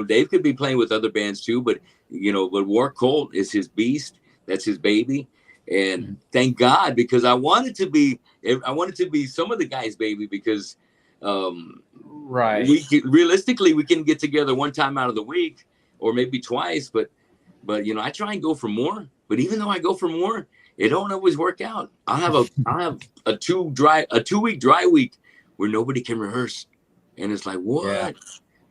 Speaker 1: Dave could be playing with other bands too, but War Cult is his beast. That's his baby. And thank God, because I wanted to be some of the guys' baby, because realistically, we can get together one time out of the week or maybe twice, but I try and go for more. But even though I go for more, it don't always work out. I'll have a 2-week dry week where nobody can rehearse, and it's like, what? Yeah.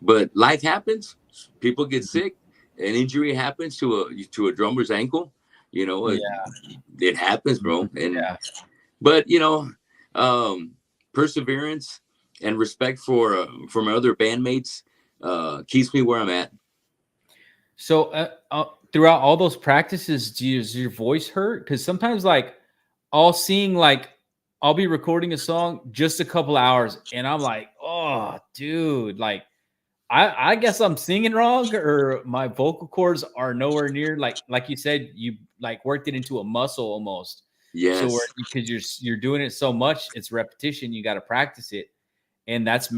Speaker 1: But life happens. People get sick. An injury happens to a drummer's ankle. It happens, bro. And but perseverance and respect for my other bandmates keeps me where I'm at.
Speaker 2: So throughout all those practices, does your voice hurt? Because sometimes, like, I'll be recording a song just a couple hours, and I'm like, oh, dude, like, I guess I'm singing wrong, or my vocal cords are nowhere near like you said, you like worked it into a muscle almost.
Speaker 1: Yes.
Speaker 2: So because you're doing it so much, it's repetition. You got to practice it, and that's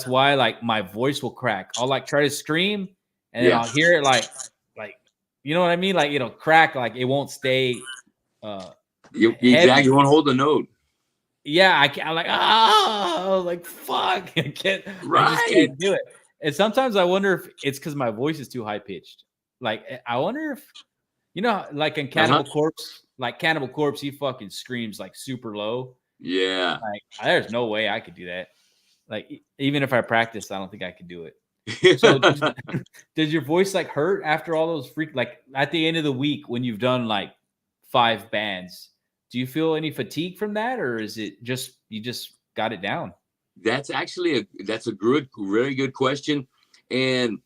Speaker 2: why like my voice will crack. I'll like try to scream, and then I'll hear it like you know what I mean, like it'll crack, like it won't stay.
Speaker 1: Exactly, you won't hold the note.
Speaker 2: yeah, I'm like, oh, like fuck, I just
Speaker 1: Right.
Speaker 2: can't do it. And sometimes I wonder if it's because my voice is too high pitched. Like, I wonder if like in
Speaker 1: Uh-huh.
Speaker 2: Cannibal Corpse, he fucking screams like super low.
Speaker 1: Yeah.
Speaker 2: Like, there's no way I could do that. Like, even if I practiced, I don't think I could do it. So, does your voice like hurt after all those like at the end of the week when you've done like 5 bands? Do you feel any fatigue from that, or is it just you just got it down?
Speaker 1: That's actually that's a good, very good question. And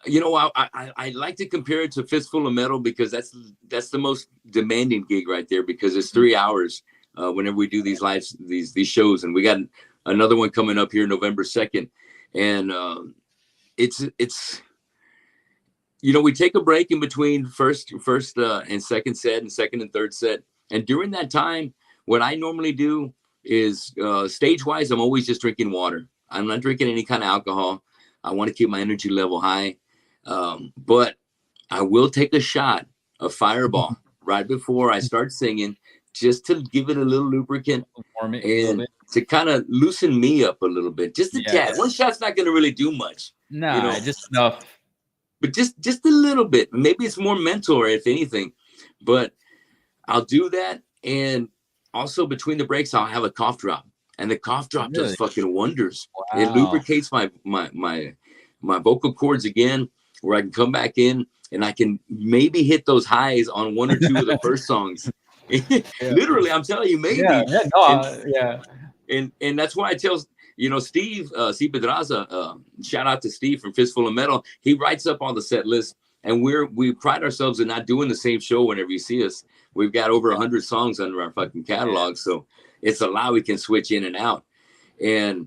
Speaker 1: you know, I like to compare it to Fistful of Metal because that's the most demanding gig right there because it's 3 hours whenever we do these lives these shows, and we got another one coming up here November 2nd, and it's you know, we take a break in between first and second set and second and third set, and during that time, what I normally do is stage wise, I'm always just drinking water. I'm not drinking any kind of alcohol. I want to keep my energy level high. But I will take a shot of Fireball right before I start singing, just to give it a little lubricant
Speaker 2: Warm it a little
Speaker 1: and
Speaker 2: bit.
Speaker 1: to kind of loosen me up a little bit, just a
Speaker 2: Yeah.
Speaker 1: tad. One shot's not going to really do much, you know,
Speaker 2: Nah, just enough.
Speaker 1: but just a little bit. Maybe it's more mental, or if anything. But I'll do that, and also between the breaks, I'll have a cough drop, and the cough drop does
Speaker 2: Really?
Speaker 1: fucking wonders. It
Speaker 2: Wow.
Speaker 1: lubricates my vocal cords again, where I can come back in and I can maybe hit those highs on one or two of the first songs.
Speaker 2: Yeah.
Speaker 1: Literally, I'm telling you,
Speaker 2: Yeah.
Speaker 1: maybe.
Speaker 2: Yeah. No.
Speaker 1: And
Speaker 2: Yeah.
Speaker 1: and that's why I tell Steve C. Pedraza, shout out to Steve from Fistful of Metal. He writes up all the set list, and we pride ourselves in not doing the same show whenever you see us. We've got over 100 songs under our fucking catalog, so it's a lot we can switch in and out. And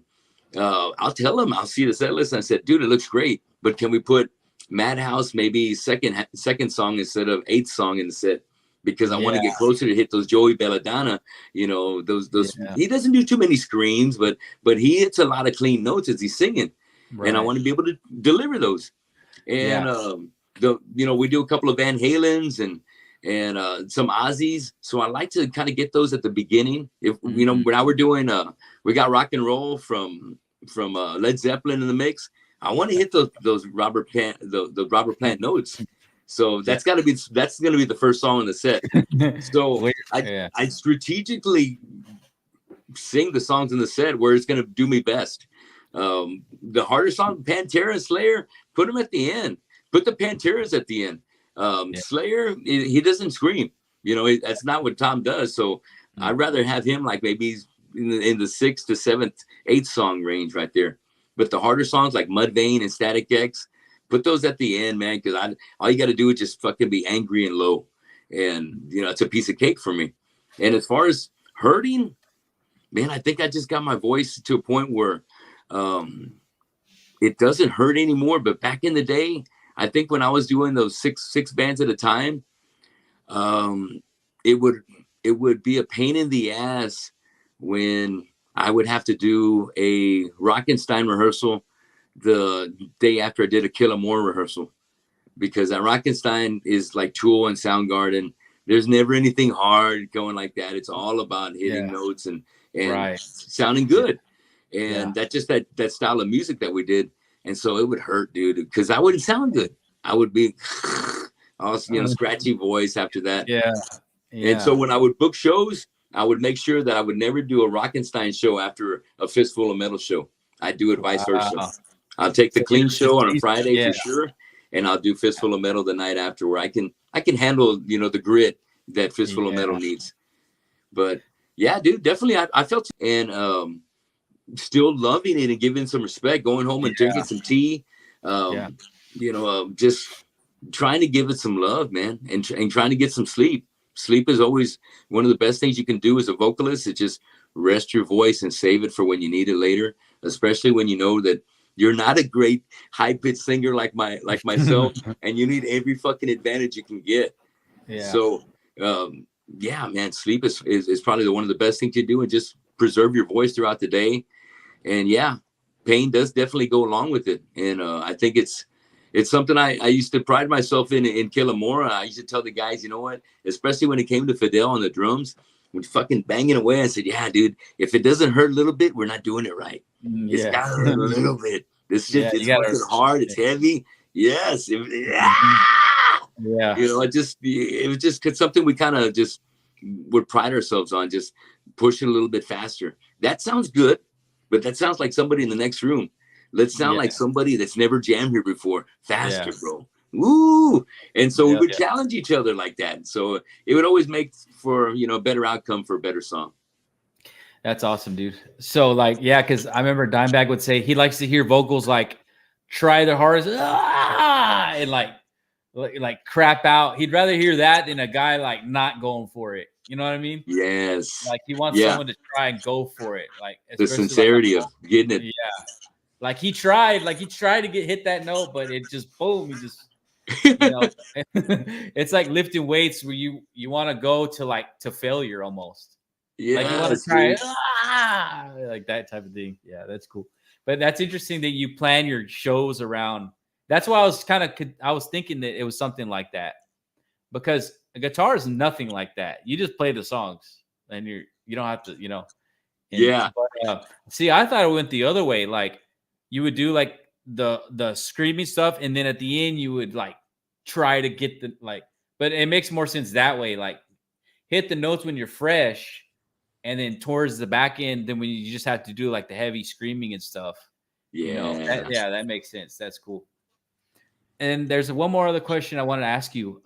Speaker 1: I'll tell him, I'll see the set list, and I said, dude, it looks great, but can we put Madhouse maybe second song instead of eighth song in the set? Because I want to
Speaker 2: Yeah.
Speaker 1: get closer to hit those Joey Belladonna, you know, those
Speaker 2: Yeah.
Speaker 1: he doesn't do too many screams, but he hits a lot of clean notes as he's singing, and I
Speaker 2: Right.
Speaker 1: want to be able to deliver those. And
Speaker 2: Yeah.
Speaker 1: we do a couple of Van Halens and some Ozzies, so I like to kind of get those at the beginning. If you know,
Speaker 2: Mhm.
Speaker 1: when we're doing we got rock and roll from Led Zeppelin in the mix. I want to hit those Robert Plant the Robert Plant notes. So
Speaker 2: Yeah.
Speaker 1: that's going to be the first song in the set. So
Speaker 2: Wait,
Speaker 1: I
Speaker 2: yeah.
Speaker 1: I strategically sing the songs in the set where it's going to do me best. The harder song, Pantera and Slayer, put them at the end. Put the Panteras at the end.
Speaker 2: Yeah.
Speaker 1: Slayer, he doesn't scream. You know, that's not what Tom does. So
Speaker 2: Mm.
Speaker 1: I'd rather have him like maybe in the sixth to seventh, eighth song range right there. But the harder songs like Mudvayne and Static X, put those at the end, man. Because all you got to do is just fucking be angry and low, and you know it's a piece of cake for me. And as far as hurting, man, I think I just got my voice to a point where um, it doesn't hurt anymore. But back in the day, I think when I was doing those six bands at a time, um, it would be a pain in the ass when I would have to do a Rockenstein rehearsal the day after I did a Kill 'Em More rehearsal, because at Rockenstein is like Tool and Soundgarden. There's never anything hard going like that. It's all about hitting
Speaker 2: Yeah.
Speaker 1: notes and
Speaker 2: Right.
Speaker 1: sounding
Speaker 2: Yeah.
Speaker 1: good.
Speaker 2: Yeah.
Speaker 1: And that's just that style of music that we did. And so it would hurt, dude, because I wouldn't sound good. I would be all scratchy voice after that.
Speaker 2: Yeah.
Speaker 1: And so
Speaker 2: Yeah.
Speaker 1: when I would book shows, I would make sure that I would never do a Rockenstein show after a Fistful of Metal show. I do it vice versa.
Speaker 2: Wow.
Speaker 1: I'll take the
Speaker 2: So you're
Speaker 1: clean show on a Friday
Speaker 2: yeah.
Speaker 1: for sure, and I'll do Fistful of Metal the night after, where I can handle the grit that Fistful of Metal
Speaker 2: Yeah.
Speaker 1: needs. But yeah, dude, definitely I felt and still loving it and giving some respect, going home and drinking some tea,
Speaker 2: Yeah.
Speaker 1: just trying to give it some love, man, and trying to get some sleep. Sleep is always one of the best things you can do as a vocalist. Is just rest your voice and save it for when you need it later, especially when you know that you're not a great high pitched singer like myself, and you need every fucking advantage you can get.
Speaker 2: Yeah.
Speaker 1: So, yeah, man, sleep is probably one of the best things you do, and just preserve your voice throughout the day. And yeah, pain does definitely go along with it. And I think it's something I used to pride myself in Killamora. I used to tell the guys, you know what, especially when it came to Fidel on the drums, we're fucking banging away. I said, yeah, dude, if it doesn't hurt a little bit, we're not doing it right. It's
Speaker 2: Yeah.
Speaker 1: got to hurt a little bit. This shit,
Speaker 2: Yeah,
Speaker 1: it's
Speaker 2: you gotta.
Speaker 1: fucking hard. It's heavy. Yes.
Speaker 2: Mhm. Yeah.
Speaker 1: You know, it was just something we kind of just would pride ourselves on, just pushing a little bit faster. That sounds good, but that sounds like somebody in the next room. Let's sound
Speaker 2: Yeah.
Speaker 1: like somebody that's never jammed here before. Faster,
Speaker 2: Yeah.
Speaker 1: bro. Woo! And so we
Speaker 2: Yeah.
Speaker 1: would challenge each other like that. So it would always make for, you know, a better outcome for a better song.
Speaker 2: That's awesome, dude. So like, yeah, because I remember Dimebag would say he likes to hear vocals like try their hardest and like crap out. He'd rather hear that than a guy like not going for it. You know what I mean?
Speaker 1: Yes.
Speaker 2: Like he wants
Speaker 1: Yeah.
Speaker 2: someone to try and go for it. Like
Speaker 1: The
Speaker 2: especially like
Speaker 1: sincerity of getting it.
Speaker 2: yeah. Like he tried to hit that note, but it just boom, he just you know it's like lifting weights where you want to go to failure almost. Like you want to
Speaker 1: Yes,
Speaker 2: try
Speaker 1: dude.
Speaker 2: like that type of thing. Yeah, that's cool. But that's interesting that you plan your shows around. That's why I was thinking that it was something like that because a guitar is nothing like that. You just play the songs and you don't have to, you know. And
Speaker 1: Yeah.
Speaker 2: but see, I thought it went the other way. Like you would do like the screaming stuff, and then at the end you would like try to get the like. But it makes more sense that way. Like hit the notes when you're fresh, and then towards the back end, then when you just have to do like the heavy screaming and stuff. You know,
Speaker 1: Yeah.
Speaker 2: that makes sense. That's cool. And there's one more other question I wanted to ask you.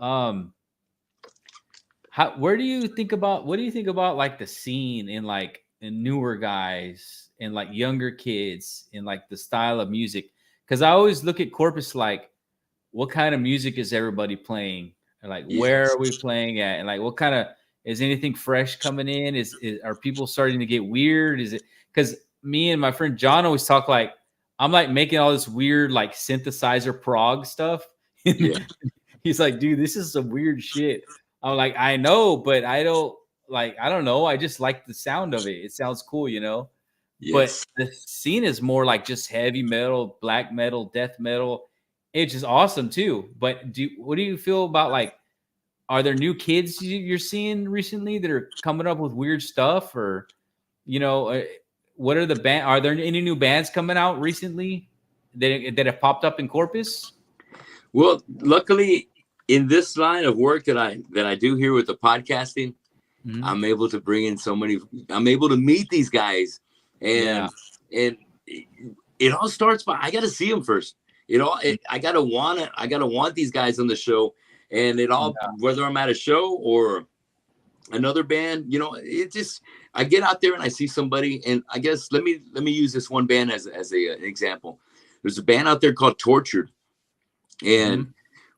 Speaker 2: What do you think about like the scene in like in newer guys and like younger kids and like the style of music? Because I always look at Corpus like, what kind of music is everybody playing? And like, where
Speaker 1: Yes.
Speaker 2: are we playing at? And like, what kind of is anything fresh coming in? Are people starting to get weird? Is it because me and my friend John always talk like I'm like making all this weird like synthesizer prog stuff.
Speaker 1: Yeah.
Speaker 2: He's like, dude, this is some weird shit. I'm like, I know, but I don't know. I just like the sound of it. It sounds cool, you know. But
Speaker 1: Yes.
Speaker 2: the scene is more like just heavy metal, black metal, death metal. It's just awesome too. But what do you feel about like? Are there new kids you're seeing recently that are coming up with weird stuff, or you know, what are the band? Are there any new bands coming out recently that have popped up in Corpus?
Speaker 1: Well, luckily in this line of work that I do here with the podcasting,
Speaker 2: Mhm.
Speaker 1: I'm able to bring in so many. I'm able to meet these guys,
Speaker 2: Yeah.
Speaker 1: and it all starts by I got to see them first. I gotta want these guys on the show, and it all
Speaker 2: Yeah.
Speaker 1: whether I'm at a show or another band, you know, it just I get out there and I see somebody, and I guess let me use this one band as an example. There's a band out there called Tortured, and
Speaker 2: Mhm.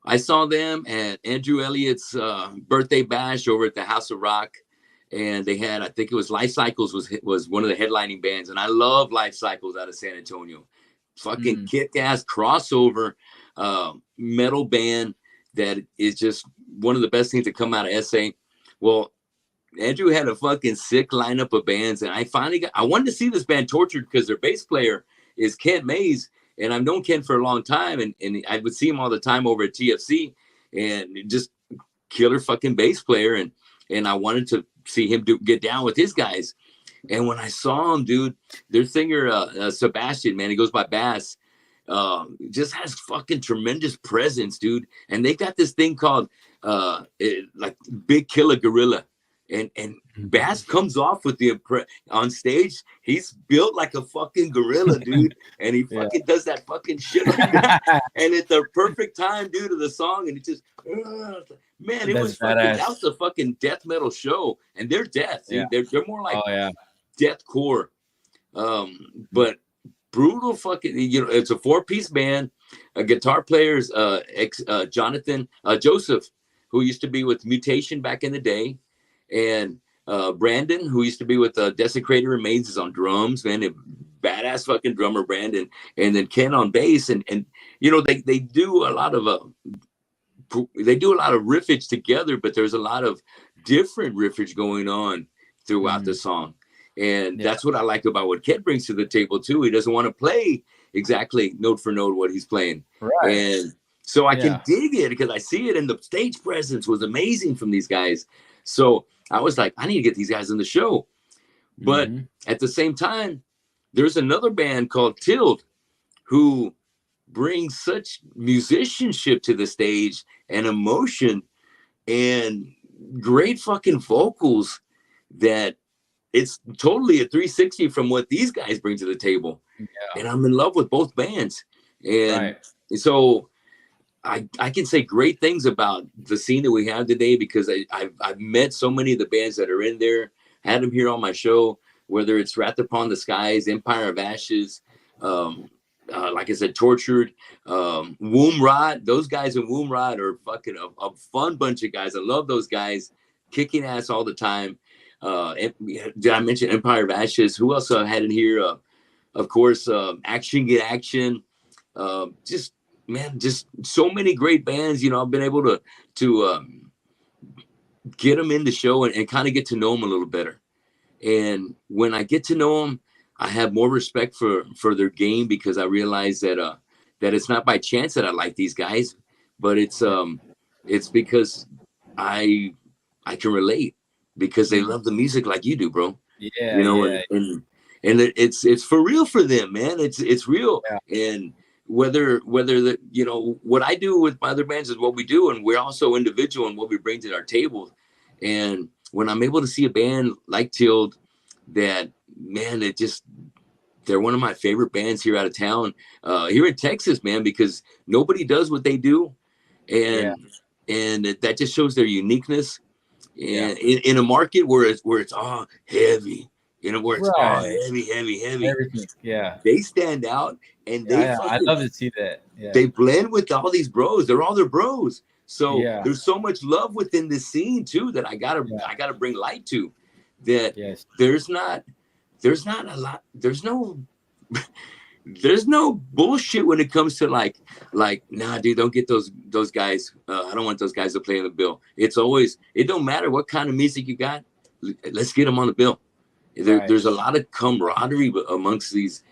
Speaker 1: I saw them at Andrew Elliott's birthday bash over at the House of Rock, and they had, I think it was Life Cycles was one of the headlining bands, and I love Life Cycles out of San Antonio. Fucking
Speaker 2: Mm.
Speaker 1: kick-ass crossover metal band that is just one of the best things to come out of SA. Well, Andrew had a fucking sick lineup of bands, and I wanted to see this band Tortured because their bass player is Kent Mays, and I've known Kent for a long time, and I would see him all the time over at TFC, and just killer fucking bass player, and I wanted to see him get down with his guys. And when I saw him, dude, their singer Sebastian, man, he goes by Bass, just has fucking tremendous presence, dude. And they got this thing called like Big Killer Gorilla. And Bass comes off with on stage. He's built like a fucking gorilla, dude, and he
Speaker 2: Yeah.
Speaker 1: fucking does that fucking shit like that. And it's the perfect time, dude, of the song, and it just man, it
Speaker 2: That's
Speaker 1: was fucking
Speaker 2: badass.
Speaker 1: that was a fucking death metal show, and they're death,
Speaker 2: Yeah.
Speaker 1: dude. They're more like
Speaker 2: Oh yeah.
Speaker 1: deathcore, but brutal fucking. You know, it's a 4-piece band. A guitar player's Jonathan Joseph, who used to be with Mutation back in the day, and Brandon, who used to be with Desecrated Remains, is on drums, man. A badass fucking drummer, Brandon, and then Ken on bass, and you know they do a lot of riffage together, but there's a lot of different riffage going on throughout the song, and
Speaker 2: Yeah.
Speaker 1: that's what I like about what Ken brings to the table too. He doesn't want to play exactly note for note what he's playing,
Speaker 2: Right.
Speaker 1: and so I can
Speaker 2: Yeah.
Speaker 1: dig it because I see it, and the stage presence was amazing from these guys. So I was like, I need to get these guys on the show. But
Speaker 2: Mm-hmm.
Speaker 1: at the same time, there's another band called Tild who brings such musicianship to the stage and emotion and great fucking vocals that it's totally a 360 from what these guys bring to the table.
Speaker 2: Yeah.
Speaker 1: And I'm in love with both bands. And
Speaker 2: Right.
Speaker 1: so I can say great things about the scene that we have today because I've met so many of the bands that are in there, had them here on my show, whether it's Wrath Upon the Skies, Empire of Ashes, like I said, Tortured, Womb Rot. Those guys in Womb Rot are fucking a fun bunch of guys. I love those guys, kicking ass all the time. Did I mention Empire of Ashes? Who else I had in here? Of course, Action Get Action. Just man, just so many great bands. You know, I've been able to get them in the show and kind of get to know them a little better. And when I get to know them, I have more respect for their game because I realize that it's not by chance that I like these guys, but it's because I I can relate because they love the music like you do, bro.
Speaker 2: Yeah,
Speaker 1: You know,
Speaker 2: yeah,
Speaker 1: and it's for real for them, man. It's real.
Speaker 2: yeah.
Speaker 1: And whether the you know what I do with my other bands is what we do, and we're also individual in what we bring to our table. And when I'm able to see a band like Tild, that man, they're one of my favorite bands here out of town, here in Texas, man, because nobody does what they do,
Speaker 2: Yeah,
Speaker 1: and that just shows their uniqueness
Speaker 2: yeah.
Speaker 1: and in a market where it's all heavy, you know, where it's all
Speaker 2: Right.
Speaker 1: heavy,
Speaker 2: Everything. Yeah.
Speaker 1: they stand out and
Speaker 2: Yeah, yeah. I love to see that. Yeah.
Speaker 1: they blend with all these bros. They're all their bros. So
Speaker 2: Yeah.
Speaker 1: there's so much love within this scene too that
Speaker 2: Yeah.
Speaker 1: I gotta bring light to. That
Speaker 2: Yes.
Speaker 1: there's not there's not a lot. There's no bullshit when it comes to like nah, dude, don't get those guys. I don't want those guys to play on the bill. It's always, it don't matter what kind of music you got. Let's get them on the bill.
Speaker 2: Right.
Speaker 1: There's a lot of camaraderie amongst this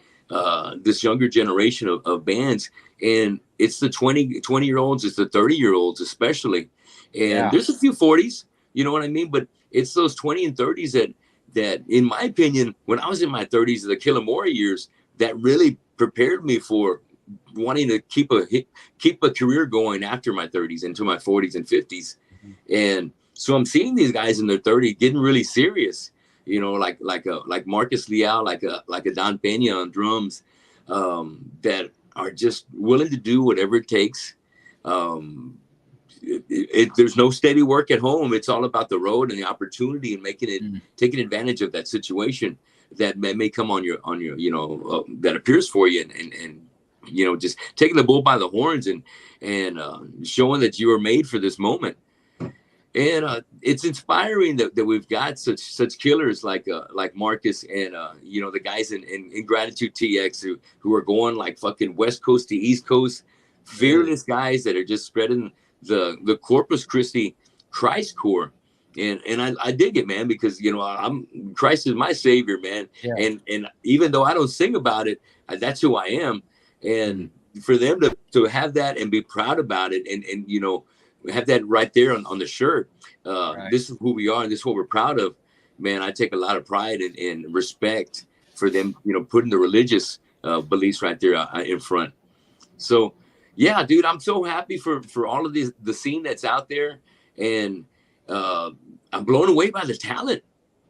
Speaker 1: younger generation of bands, and it's the 20 year olds, it's the 30-year-olds especially, and
Speaker 2: Yeah.
Speaker 1: there's a few 40s, you know what I mean, but it's those 20 and 30s that in my opinion, when I was in my 30s, the Killamora years, that really prepared me for wanting to keep a career going after my 30s into my 40s and 50s.
Speaker 2: Mhm.
Speaker 1: And so I'm seeing these guys in their 30s getting really serious, you know, like Marcus Leal, like a Don Pena on drums, that are just willing to do whatever it takes. Um, there's no steady work at home. It's all about the road and the opportunity and
Speaker 2: Mm.
Speaker 1: taking advantage of that situation that may come on your that appears for you, and you know, just taking the bull by the horns and showing that you were made for this moment. And it's inspiring that we've got such killers like Marcus and you know, the guys in Gratitude TX who are going like fucking West Coast to East Coast,
Speaker 2: Hey.
Speaker 1: fearless guys that are just spreading the Corpus Christi Christ core. And I dig it, man, because you know, I'm Christ is my savior, man.
Speaker 2: Yeah.
Speaker 1: And even though I don't sing about it, that's who I am.
Speaker 2: Mm.
Speaker 1: And for them to have that and be proud about it, and you know, have that right there on the shirt.
Speaker 2: Right.
Speaker 1: This is who we are, and this is what we're proud of. Man, I take a lot of pride and respect for them, you know, putting the religious beliefs right there in front. So, yeah, dude, I'm so happy for all of the scene that's out there, and uh, I'm blown away by the talent.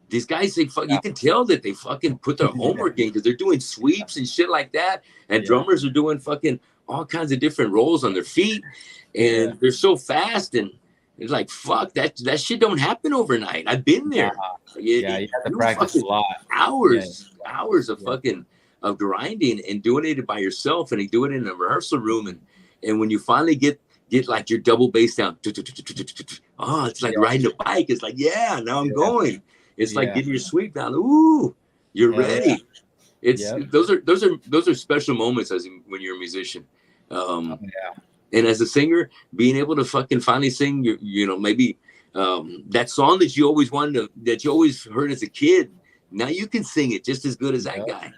Speaker 1: These guys, you
Speaker 2: Yeah.
Speaker 1: can tell that they fucking put their homework in because they're doing sweeps and shit like that, and
Speaker 2: Yeah.
Speaker 1: drummers are doing fucking all kinds of different rolls on their feet,
Speaker 2: Yeah.
Speaker 1: and they're so fast, and it's like fuck that shit don't happen overnight. I've been
Speaker 2: Nah.
Speaker 1: there.
Speaker 2: Yeah. You have to
Speaker 1: You
Speaker 2: practice a
Speaker 1: fucking
Speaker 2: lot. Yeah.
Speaker 1: hours of
Speaker 2: Yeah.
Speaker 1: fucking of grinding and doing it by yourself, and you do it in a rehearsal room, and when you finally get like your double bass down, oh, it's like
Speaker 2: Yeah.
Speaker 1: riding a bike. It's like, yeah, now I'm
Speaker 2: Yeah.
Speaker 1: going. It's like
Speaker 2: Yeah.
Speaker 1: getting your sweep down. Ooh, you're
Speaker 2: Hell yeah.
Speaker 1: ready. It's
Speaker 2: Yep.
Speaker 1: those are special moments when you're a musician.
Speaker 2: Oh,
Speaker 1: Um,
Speaker 2: yeah.
Speaker 1: and as a singer, being able to fucking finally sing, you know, maybe that song that you always that you always heard as a kid. Now you can sing it just as good as that
Speaker 2: Yep.
Speaker 1: guy.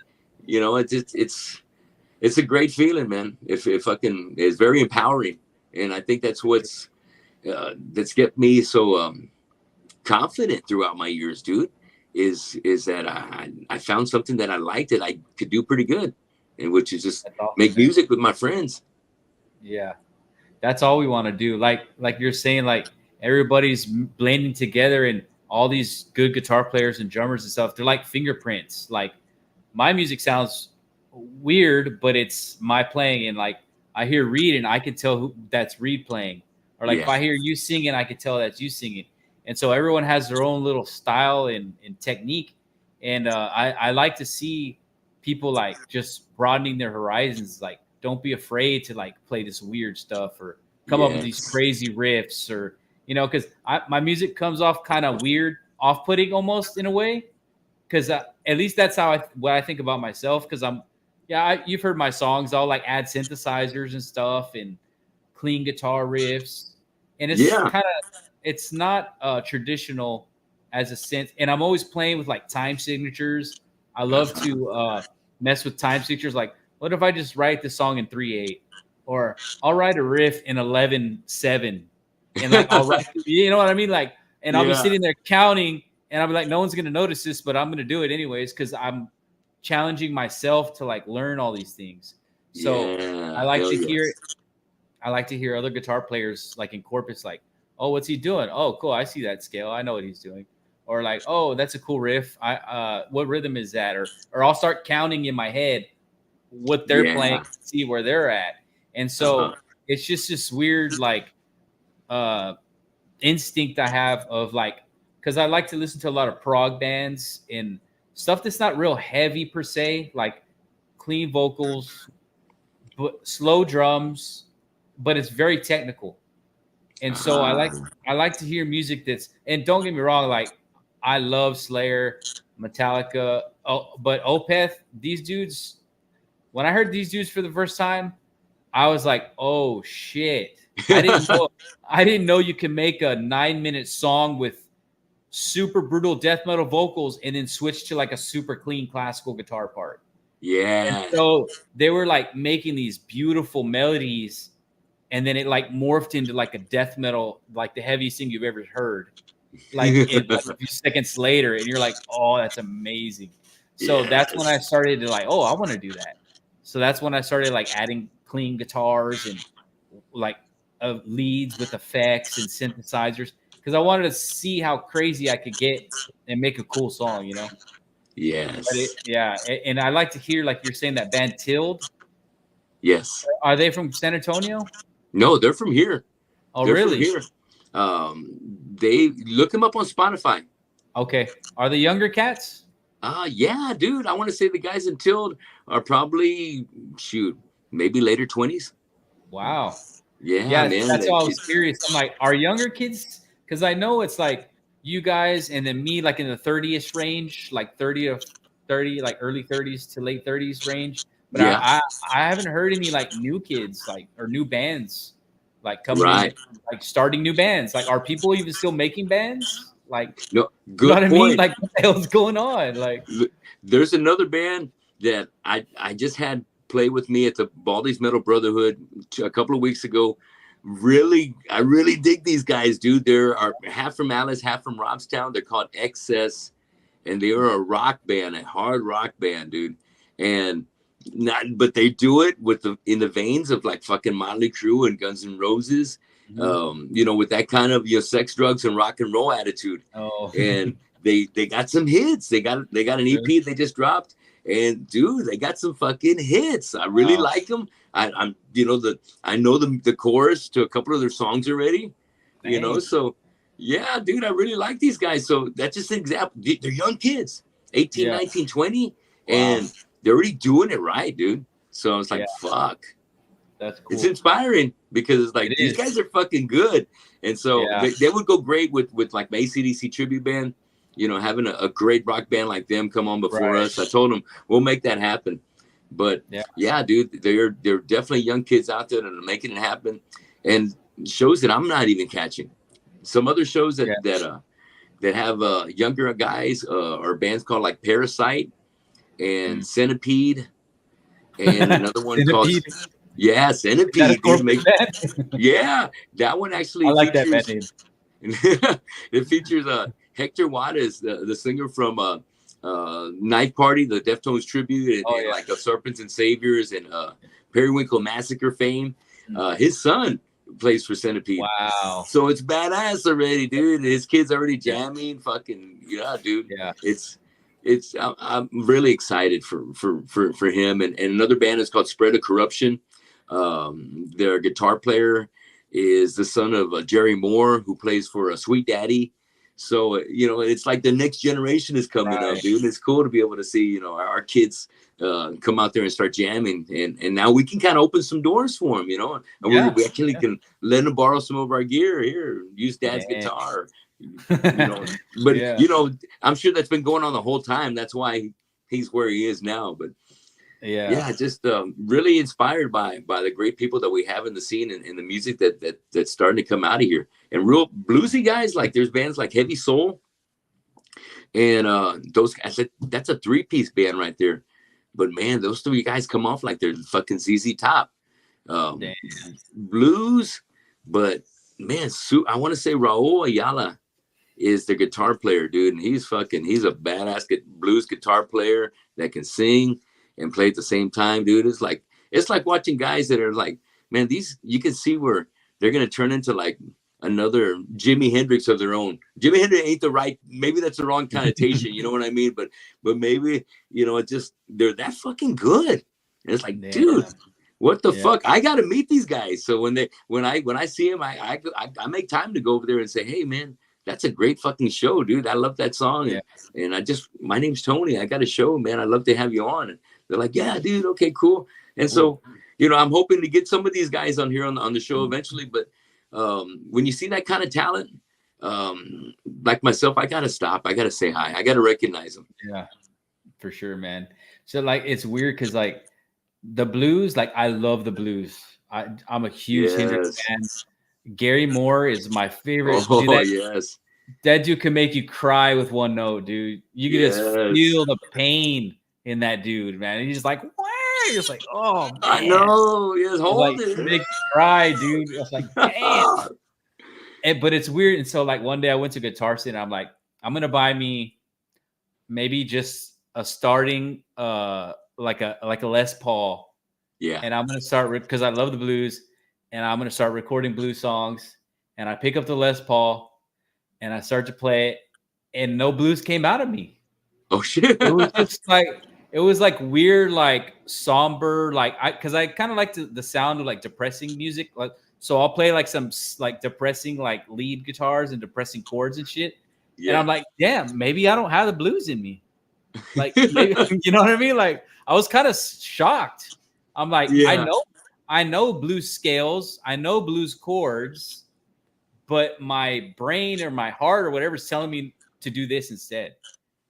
Speaker 1: You know, it's a great feeling, man. If fucking, it's very empowering, and I think that's what's that's kept me so confident throughout my years, dude, is that I found something that I liked that I could do pretty good, and which is just
Speaker 2: That's awesome,
Speaker 1: make
Speaker 2: man.
Speaker 1: music with my friends.
Speaker 2: Yeah. That's all we want to do. Like you're saying, like everybody's blending together, and all these good guitar players and drummers and stuff. They're like fingerprints. Like my music sounds weird, but it's my playing. And like I hear Reed, and I can tell who that's Reed playing. Or like if
Speaker 1: Yeah,
Speaker 2: I hear you singing, I can tell that's you singing. And so everyone has their own little style and technique. And I like to see people like just broadening their horizons. Like don't be afraid to like play this weird stuff or come up with these
Speaker 1: yes,
Speaker 2: crazy riffs, or because my music comes off kind of weird, off-putting almost in a way, because at least that's how what I think about myself. Because you've heard my songs. I'll like add synthesizers and stuff and clean guitar riffs, and it's
Speaker 1: yeah,
Speaker 2: kind of it's not traditional as a sense. And I'm always playing with like time signatures. I love to mess with time signatures. Like, what if I just write the song in 3/8, or I'll write a riff in 11/7, and like I'll write, you know what I mean? Like, and I'll be
Speaker 1: yeah,
Speaker 2: sitting there counting, and I'll be like, no one's gonna notice this, but I'm gonna do it anyways because I'm challenging myself to like learn all these things. So I
Speaker 1: yeah,
Speaker 2: like
Speaker 1: hell
Speaker 2: to hear
Speaker 1: yes,
Speaker 2: I like to hear other guitar players like in Corpus, like, oh, what's he doing? Oh, cool, I see that scale. I know what he's doing. Or like, oh, that's a cool riff. What rhythm is that? Or I'll start counting in my head what they're playing,
Speaker 1: yeah,
Speaker 2: see where they're at. And
Speaker 1: uh-huh.
Speaker 2: so it's just this weird like uh instinct I have of like, because I like to listen to a lot of prog bands and stuff that's not real heavy per se, like clean vocals, but slow drums, but it's very technical. And so
Speaker 1: Ah,
Speaker 2: I like to hear music that's, and don't get me wrong, like I love Slayer, Metallica, but Opeth, these dudes, when I heard these dudes for the first time, I was like, oh shit. I didn't know you can make a 9-minute song with super brutal death metal vocals and then switch to like a super clean classical guitar part. And
Speaker 1: yeah,
Speaker 2: so they were like making these beautiful melodies, and then it like morphed into like a death metal, like the heaviest thing you've ever heard, like in like a few seconds later, and you're like, oh, that's amazing. So that's when I
Speaker 1: yes,
Speaker 2: started to like, oh, I want to do that. So that's when I started like adding clean guitars and like leads with effects and synthesizers, because I wanted to see how crazy I could get and make a cool song. But
Speaker 1: yes,
Speaker 2: yeah, and I like to hear like you're saying that band Tilled.
Speaker 1: yes.
Speaker 2: Are they from San Antonio?
Speaker 1: No, they're from here.
Speaker 2: Oh,
Speaker 1: They're from
Speaker 2: really?
Speaker 1: here. They look them up on Spotify.
Speaker 2: Okay. Are the younger cats?
Speaker 1: Yeah, dude. I want to say the guys in Tild are probably shoot, maybe later 20s.
Speaker 2: Wow.
Speaker 1: Yeah,
Speaker 2: Yeah,
Speaker 1: man.
Speaker 2: that's why I was curious. I'm like, are younger kids? Because I know it's like you guys and then me, like in the 30ish range, like 30, like early 30s to late 30s range. But
Speaker 1: Yeah,
Speaker 2: I haven't heard any like new kids, like, or new bands like coming in,
Speaker 1: right.
Speaker 2: like starting new bands. Like, are people even still making bands? Like,
Speaker 1: No,
Speaker 2: you know what
Speaker 1: good
Speaker 2: I mean?
Speaker 1: point.
Speaker 2: Like, what the hell's going on? Like,
Speaker 1: There's another band that I just had play with me at the Baldy's Metal Brotherhood a couple of weeks ago. I really dig these guys, dude. They're are half from Alice, half from Robstown. They're called Excess, and they are a rock band, a hard rock band, dude. And not, but they do it with the in the veins of like fucking Motley Crue and Guns N' Roses,
Speaker 2: mhm.
Speaker 1: with that kind of sex, drugs, and rock and roll attitude.
Speaker 2: Oh,
Speaker 1: And they got some hits. They got an
Speaker 2: really?
Speaker 1: EP they just dropped, and dude, they got some fucking hits. I really
Speaker 2: Wow.
Speaker 1: like them. I'm I know the chorus to a couple of their songs already.
Speaker 2: Dang.
Speaker 1: So yeah, dude, I really like these guys. So that's just an example. They're young kids, 18,
Speaker 2: Yeah.
Speaker 1: 19, 20,
Speaker 2: Wow.
Speaker 1: and they're already doing it right, dude. So it's
Speaker 2: Yeah.
Speaker 1: like, fuck.
Speaker 2: That's
Speaker 1: It's
Speaker 2: cool.
Speaker 1: inspiring because it's
Speaker 2: It
Speaker 1: like these guys
Speaker 2: is.
Speaker 1: are fucking good. And so
Speaker 2: Yeah.
Speaker 1: they would go great with like my ACDC tribute band, having a great rock band like them come on before
Speaker 2: Right.
Speaker 1: us. I told them we'll make that happen. But
Speaker 2: Yeah.
Speaker 1: yeah, dude, they're definitely young kids out there that are making it happen. And shows that I'm not even catching. Some other shows
Speaker 2: Yeah.
Speaker 1: that have younger guys or bands called like Parasite and
Speaker 2: Mm.
Speaker 1: Centipede, and another one called
Speaker 2: Centipede.
Speaker 1: yeah,
Speaker 2: Is that a
Speaker 1: Centipede, dude.
Speaker 2: corporate band?
Speaker 1: Yeah, that one
Speaker 2: I
Speaker 1: actually
Speaker 2: like that band
Speaker 1: features
Speaker 2: name.
Speaker 1: It features Hector Juarez, the singer from Knife Party, the Deftones tribute,
Speaker 2: Oh
Speaker 1: and
Speaker 2: yeah.
Speaker 1: like Serpents and Saviors and Periwinkle Massacre fame.
Speaker 2: Mm.
Speaker 1: His son plays for Centipede.
Speaker 2: Wow.
Speaker 1: So it's badass already, dude. His kid's already
Speaker 2: Yeah.
Speaker 1: jamming. Fucking yeah, dude.
Speaker 2: Yeah.
Speaker 1: It's I'm really excited for him. And another band is called Spread of Corruption. Their guitar player is the son of Jerry Moore, who plays for Sweet Daddy. So it's like the next generation is coming up,
Speaker 2: Right.
Speaker 1: dude. It's cool to be able to see our kids come out there and start jamming, and now we can kind of open some doors for them, and
Speaker 2: Yeah.
Speaker 1: we actually
Speaker 2: Yeah.
Speaker 1: can let them borrow some of our gear here, use Dad's
Speaker 2: Man.
Speaker 1: guitar, But
Speaker 2: Yeah.
Speaker 1: I'm sure that's been going on the whole time. That's why he's where he is now. But
Speaker 2: Yeah.
Speaker 1: yeah, just really inspired by the great people that we have in the scene and the music that's starting to come out of here. And real bluesy guys, like there's bands like Heavy Soul, and those guys. That's a 3-piece band right there. But man, those 3 guys come off like they're fucking ZZ Top.
Speaker 2: Damn.
Speaker 1: Blues, but man, I want to say Raul Ayala is the guitar player, dude, and he's a badass blues guitar player that can sing and play at the same time, dude. It's like watching guys that are like, man, these you can see where they're gonna turn into like another Jimi Hendrix of their own. Jimi Hendrix ain't maybe that's the wrong connotation, you know what I mean? But maybe it just they're that fucking good. And it's like,
Speaker 2: Damn.
Speaker 1: dude, what the
Speaker 2: Yeah.
Speaker 1: fuck? I got to meet these guys. So when I see them, I make time to go over there and say, hey man, that's a great fucking show, dude. I love that song.
Speaker 2: Yeah.
Speaker 1: And my name's Tony. I got a show, man. I'd love to have you on. And they're like, yeah, dude. Okay, cool. And so, I'm hoping to get some of these guys on here on the show eventually. But when you see that kind of talent, like myself, I got to stop. I got to say hi. I got to recognize them.
Speaker 2: Yeah, for sure, man. So like, it's weird because like the blues, like I love the blues. I'm a huge Hendrix fan. Gary Moore is my favorite.
Speaker 1: Oh,
Speaker 2: Dude,
Speaker 1: yes.
Speaker 2: That dude can make you cry with one note, dude. You can just feel the pain in that dude, man. And he's just like, what? You're just like, oh, man.
Speaker 1: I know. Yes, hold it.
Speaker 2: Make you cry, dude. I was like, damn. But it's weird. And so, like, one day I went to Guitar Center. I'm like, I'm going to buy me maybe just a starting, like a Les Paul.
Speaker 1: Yeah.
Speaker 2: And I'm going to start, because I love the blues. And I'm going to start recording blues songs. And I pick up the Les Paul. And I start to play it, and no blues came out of me.
Speaker 1: Oh shit!
Speaker 2: It was just like weird, like somber, because I kind of like the sound of like depressing music. Like, so I'll play like some like depressing like lead guitars and depressing chords and shit. Yeah. And I'm like, damn, maybe I don't have the blues in me. Like, maybe, you know what I mean? Like, I was kind of shocked. I'm like, I know blues scales, I know blues chords. But my brain or my heart or whatever is telling me to do this instead.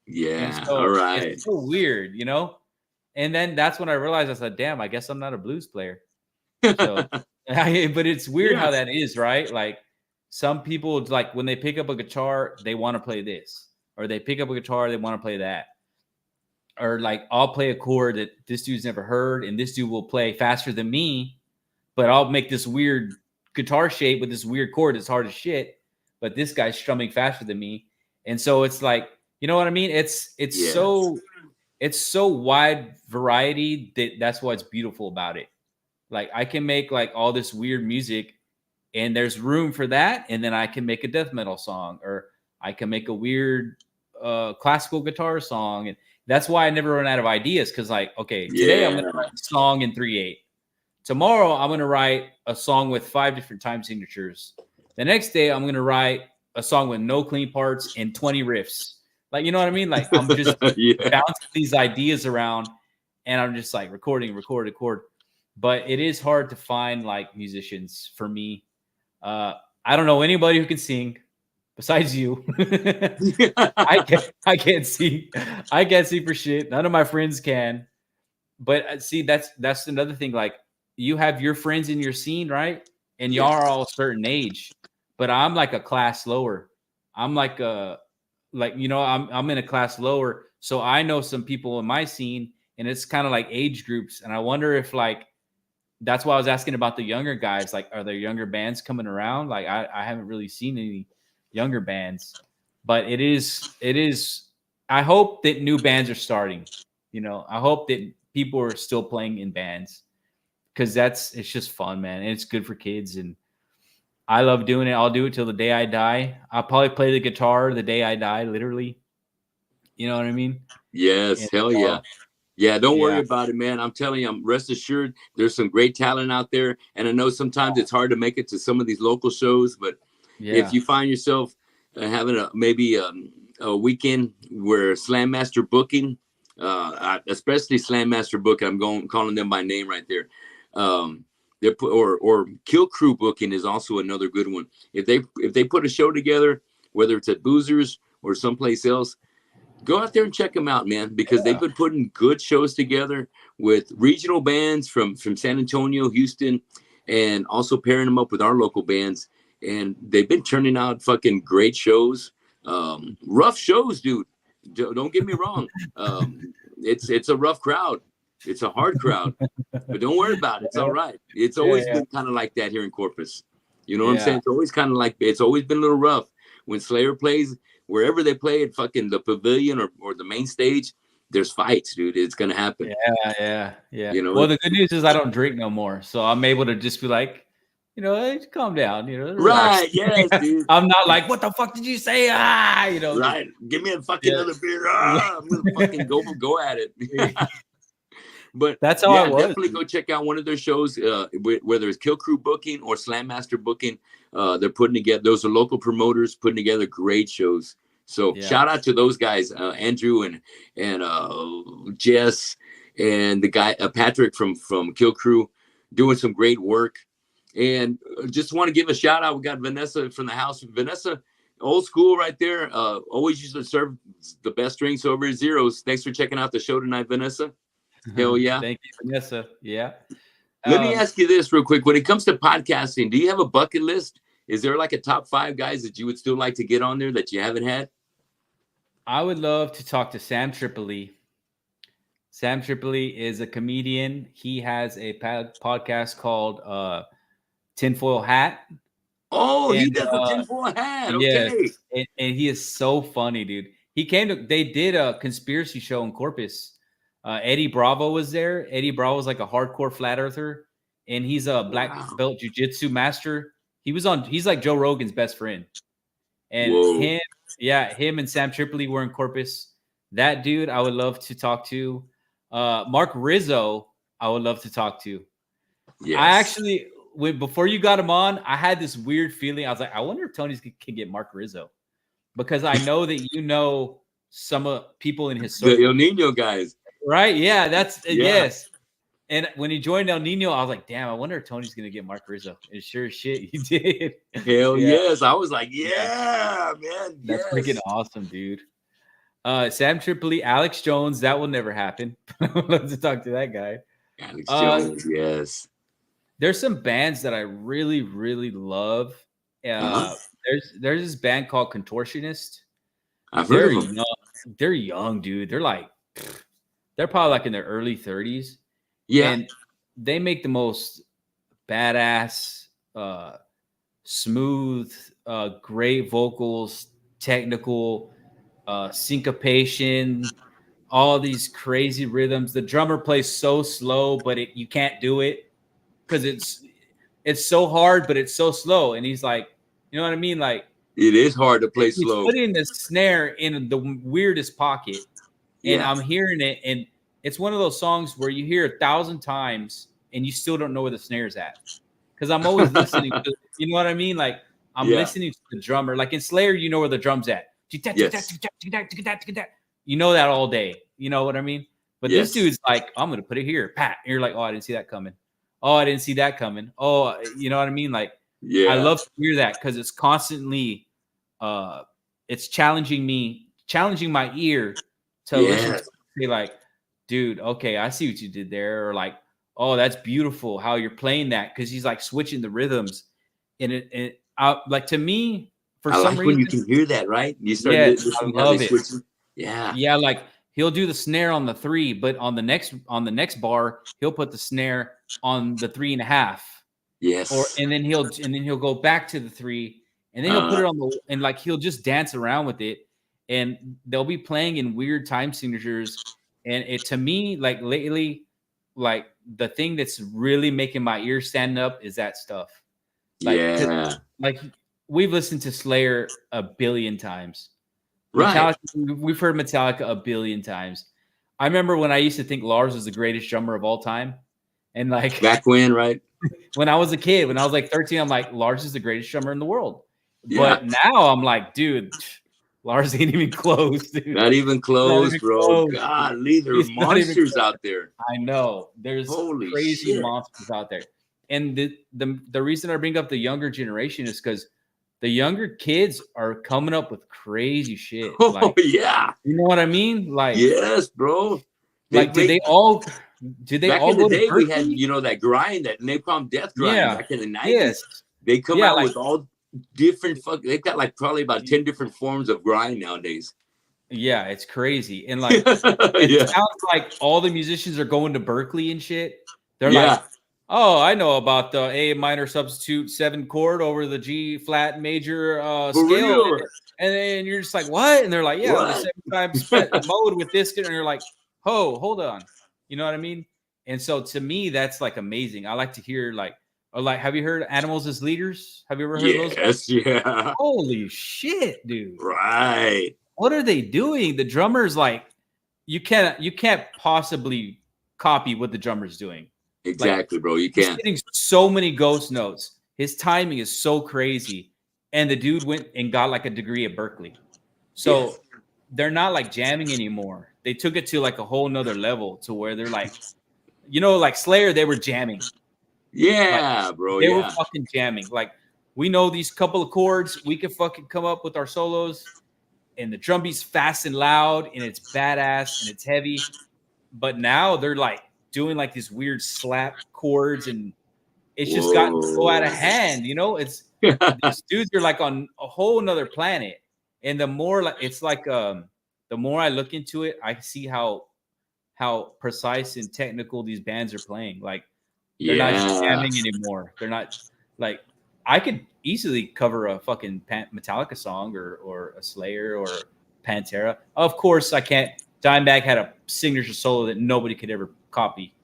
Speaker 1: Yeah.
Speaker 2: So
Speaker 1: all right.
Speaker 2: It's so weird, And then that's when I realized, I said, damn, I guess I'm not a blues player. So, but it's weird how that is, right? Like some people, like when they pick up a guitar, they want to play this, or they pick up a guitar, they want to play that. Or like I'll play a chord that this dude's never heard, and this dude will play faster than me, but I'll make this weird guitar shape with this weird chord that's hard as shit, but this guy's strumming faster than me. And so it's like, you know what I mean? It's so wide variety that's what's beautiful about it. Like I can make like all this weird music and there's room for that. And then I can make a death metal song, or I can make a weird classical guitar song. And that's why I never run out of ideas. Cause like, okay, today I'm going to write a song in 3/8. Tomorrow, I'm going to write a song with 5 different time signatures. The next day, I'm going to write a song with no clean parts and 20 riffs. Like, you know what I mean? Like, I'm just bouncing these ideas around, and I'm just like record. But it is hard to find like musicians for me. I don't know anybody who can sing besides you. I can't see. I can't see for shit. None of my friends can. But see, that's another thing. Like, you have your friends in your scene, right? And y'all are all a certain age, but I'm like a class lower. I'm like I'm in a class lower. So I know some people in my scene, and it's kind of like age groups. And I wonder if like, that's why I was asking about the younger guys. Like, are there younger bands coming around? Like I haven't really seen any, younger bands. But it is. I hope that new bands are starting. I hope that people are still playing in bands because it's just fun, man, and it's good for kids. And I love doing it. I'll do it till the day I die. I'll probably play the guitar the day I die, literally. You know what I mean?
Speaker 1: Yes,
Speaker 2: And,
Speaker 1: hell yeah. Yeah, don't worry
Speaker 2: yeah,
Speaker 1: about it, man. I'm telling you, I'm rest assured there's some great talent out there. And I know sometimes it's hard to make it to some of these local shows, but if
Speaker 2: yeah,
Speaker 1: you find yourself having a weekend where Slam Master Booking, especially Slam Master Booking, calling them by name right there. Or Kill Crew Booking is also another good one. If they put a show together, whether it's at Boozers or someplace else, go out there and check them out, man, because they've
Speaker 2: yeah,
Speaker 1: been putting good shows together with regional bands from San Antonio, Houston, and also pairing them up with our local bands. And they've been turning out fucking great shows. Rough shows, dude. Don't get me wrong. It's a rough crowd. It's a hard crowd, but don't worry about it. It's all right. It's
Speaker 2: yeah,
Speaker 1: always
Speaker 2: yeah,
Speaker 1: been kind of like that here in Corpus. You know what I'm
Speaker 2: yeah.
Speaker 1: saying? It's always kind of like, it's always been a little rough. When Slayer plays, wherever they play at fucking the pavilion or the main stage, there's fights, dude. It's gonna happen.
Speaker 2: Yeah.
Speaker 1: You know,
Speaker 2: Well, the good news is I don't drink no more, so I'm able to just be like, hey, calm down, relax.
Speaker 1: right? Yes, dude.
Speaker 2: I'm not like, what the fuck did you say?
Speaker 1: Right. Give me a fucking
Speaker 2: Yeah.
Speaker 1: another beer. I'm gonna fucking go at it. But
Speaker 2: That's how I
Speaker 1: yeah,
Speaker 2: was.
Speaker 1: definitely go check out one of their shows, whether it's Kill Crew Booking or Slam Master Booking. They're putting together, those are local promoters putting together great shows. So
Speaker 2: Yeah.
Speaker 1: shout out to those guys, Andrew and Jess and the guy Patrick from Kill Crew, doing some great work. And just want to give a shout out. We got Vanessa from the house. Vanessa, old school right there. Always used to serve the best drinks over at Zeros. Thanks for checking out the show tonight, Vanessa. Hell yeah.
Speaker 2: Thank you, Vanessa. Yeah.
Speaker 1: Let me ask you this real quick. When it comes to podcasting, do you have a bucket list? Is there like a top 5 guys that you would still like to get on there that you haven't had?
Speaker 2: I would love to talk to Sam Tripoli. Sam Tripoli is a comedian. He has a podcast called Tinfoil Hat.
Speaker 1: Oh, he
Speaker 2: And
Speaker 1: does the tinfoil hat.
Speaker 2: yes,
Speaker 1: Okay.
Speaker 2: and he is so funny, dude. They did a conspiracy show in Corpus. Eddie Bravo was there. Eddie Bravo was like a hardcore flat earther, and he's a black
Speaker 1: Wow.
Speaker 2: belt jiu-jitsu master. He's like Joe Rogan's best friend. And
Speaker 1: Whoa.
Speaker 2: him and Sam Tripoli were in Corpus. That dude, I would love to talk to. Mark Rizzo, I would love to talk to.
Speaker 1: Yes.
Speaker 2: I actually, before you got him on, I had this weird feeling. I was like, I wonder if Tony's can get Mark Rizzo, because I know that some people in his circle.
Speaker 1: The El Nino guys.
Speaker 2: Right? Yeah, that's
Speaker 1: Yeah.
Speaker 2: yes. And when he joined El Nino, I was like, damn, I wonder if Tony's gonna get Mark Rizzo. And sure as shit, he did.
Speaker 1: Hell
Speaker 2: Yeah.
Speaker 1: yes. I was like, yeah, man.
Speaker 2: That's
Speaker 1: Yes.
Speaker 2: freaking awesome, dude. Sam Tripoli, Alex Jones, that will never happen. I'd love to talk to that guy.
Speaker 1: Alex Jones, yes.
Speaker 2: There's some bands that I really, really love. There's this band called Contortionist.
Speaker 1: I've heard of them.
Speaker 2: Young. They're young, dude. They're probably like in their early 30s.
Speaker 1: Yeah.
Speaker 2: And they make the most badass, smooth, great vocals, technical, syncopation, all these crazy rhythms. The drummer plays so slow, but you can't do it because it's so hard, but it's so slow. And he's like, you know what I mean? Like,
Speaker 1: it is hard to play
Speaker 2: he's
Speaker 1: slow.
Speaker 2: putting the snare in the weirdest pocket, and
Speaker 1: Yeah.
Speaker 2: I'm hearing it, and it's one of those songs where you hear 1,000 times and you still don't know where the snare's at. Because I'm always listening to, you know what I mean? Like, I'm listening to the drummer. Like in Slayer, you know where the drum's at.
Speaker 1: Yes.
Speaker 2: You know that all day. You know what I mean? But
Speaker 1: Yes.
Speaker 2: this dude's like, I'm going to put it here. Pat. And you're like, oh, I didn't see that coming. Oh, I didn't see that coming. Oh, you know what I mean? Like,
Speaker 1: Yeah.
Speaker 2: I love to hear that because it's constantly, it's challenging my ear to listen to say like, dude, okay, I see what you did there. Or like, oh, that's beautiful how you're playing that. Cause he's like switching the rhythms. And like to me, for
Speaker 1: I
Speaker 2: some
Speaker 1: like
Speaker 2: reason,
Speaker 1: when you can hear that, right? You start listening
Speaker 2: I
Speaker 1: how
Speaker 2: love
Speaker 1: they
Speaker 2: it.
Speaker 1: switch. Yeah.
Speaker 2: Yeah, like he'll do the snare on the 3, but on the next bar, he'll put the snare on the 3.5.
Speaker 1: Yes.
Speaker 2: And then he'll go back to the 3, and then he'll put it on the and like he'll just dance around with it, and they'll be playing in weird time signatures. And it to me, like lately, like the thing that's really making my ears stand up is that stuff. Like, 'cause,
Speaker 1: Yeah.
Speaker 2: like we've listened to Slayer a billion times.
Speaker 1: Right.
Speaker 2: Metallica, we've heard Metallica a billion times. I remember when I used to think Lars was the greatest drummer of all time. And like
Speaker 1: Back when, right?
Speaker 2: when I was a kid, when I was like 13, I'm like, Lars is the greatest drummer in the world.
Speaker 1: Yeah.
Speaker 2: But now I'm like, dude, Lars ain't even close, dude.
Speaker 1: Not even
Speaker 2: Not
Speaker 1: close,
Speaker 2: even
Speaker 1: bro.
Speaker 2: close.
Speaker 1: Golly, there are
Speaker 2: He's not even
Speaker 1: monsters
Speaker 2: close.
Speaker 1: out there.
Speaker 2: I know. There's
Speaker 1: Holy
Speaker 2: crazy
Speaker 1: shit.
Speaker 2: monsters out there. And the reason I bring up the younger generation is because the younger kids are coming up with crazy shit.
Speaker 1: Oh
Speaker 2: Like,
Speaker 1: yeah.
Speaker 2: you know what I mean? Like,
Speaker 1: Yes, bro.
Speaker 2: like did they all
Speaker 1: back in the
Speaker 2: go to
Speaker 1: day we had,
Speaker 2: Berkeley?
Speaker 1: that grind, that napalm death grind
Speaker 2: Yeah.
Speaker 1: back in the 90s.
Speaker 2: Yes.
Speaker 1: They come
Speaker 2: Yeah,
Speaker 1: out
Speaker 2: like
Speaker 1: with all different they've got like probably about 10 different forms of grind nowadays.
Speaker 2: yeah, it's crazy. And like it
Speaker 1: Yeah.
Speaker 2: sounds like all the musicians are going to Berkeley and shit. They're
Speaker 1: Yeah.
Speaker 2: like, oh, I know about the A minor substitute 7 chord over the G flat major
Speaker 1: For
Speaker 2: scale.
Speaker 1: real.
Speaker 2: And then you're just like, what? And they're like, yeah, the
Speaker 1: What?
Speaker 2: 7 times mode with this. And you're like, oh, hold on. You know what I mean? And so to me, that's like amazing. I like to hear like, have you heard Animals as Leaders? Have you ever heard those?
Speaker 1: Yes, yeah.
Speaker 2: Holy shit, dude.
Speaker 1: Right.
Speaker 2: What are they doing? The drummer's like, you can't possibly copy what the drummer's doing.
Speaker 1: Exactly,
Speaker 2: Like,
Speaker 1: bro. You
Speaker 2: he's
Speaker 1: can't.
Speaker 2: hitting so many ghost notes. His timing is so crazy. And the dude went and got like a degree at Berkeley. So
Speaker 1: Yes.
Speaker 2: they're not like jamming anymore. They took it to like a whole nother level to where they're like, like Slayer, they were jamming.
Speaker 1: Yeah,
Speaker 2: Like,
Speaker 1: bro.
Speaker 2: they were
Speaker 1: Yeah.
Speaker 2: fucking jamming. Like, we know these couple of chords. We can fucking come up with our solos. And the drum beat's fast and loud. And it's badass. And it's heavy. But now they're like doing like these weird slap chords. And it's just gotten so out of hand. It's these dudes are like on a whole nother planet. And the more like it's like the more I look into it, I see how precise and technical these bands are playing. Like, they're not just
Speaker 1: Yeah.
Speaker 2: jamming anymore. They're not like I could easily cover a fucking Metallica song or a Slayer or Pantera. Of course, I can't. Dimebag had a signature solo that nobody could ever copy.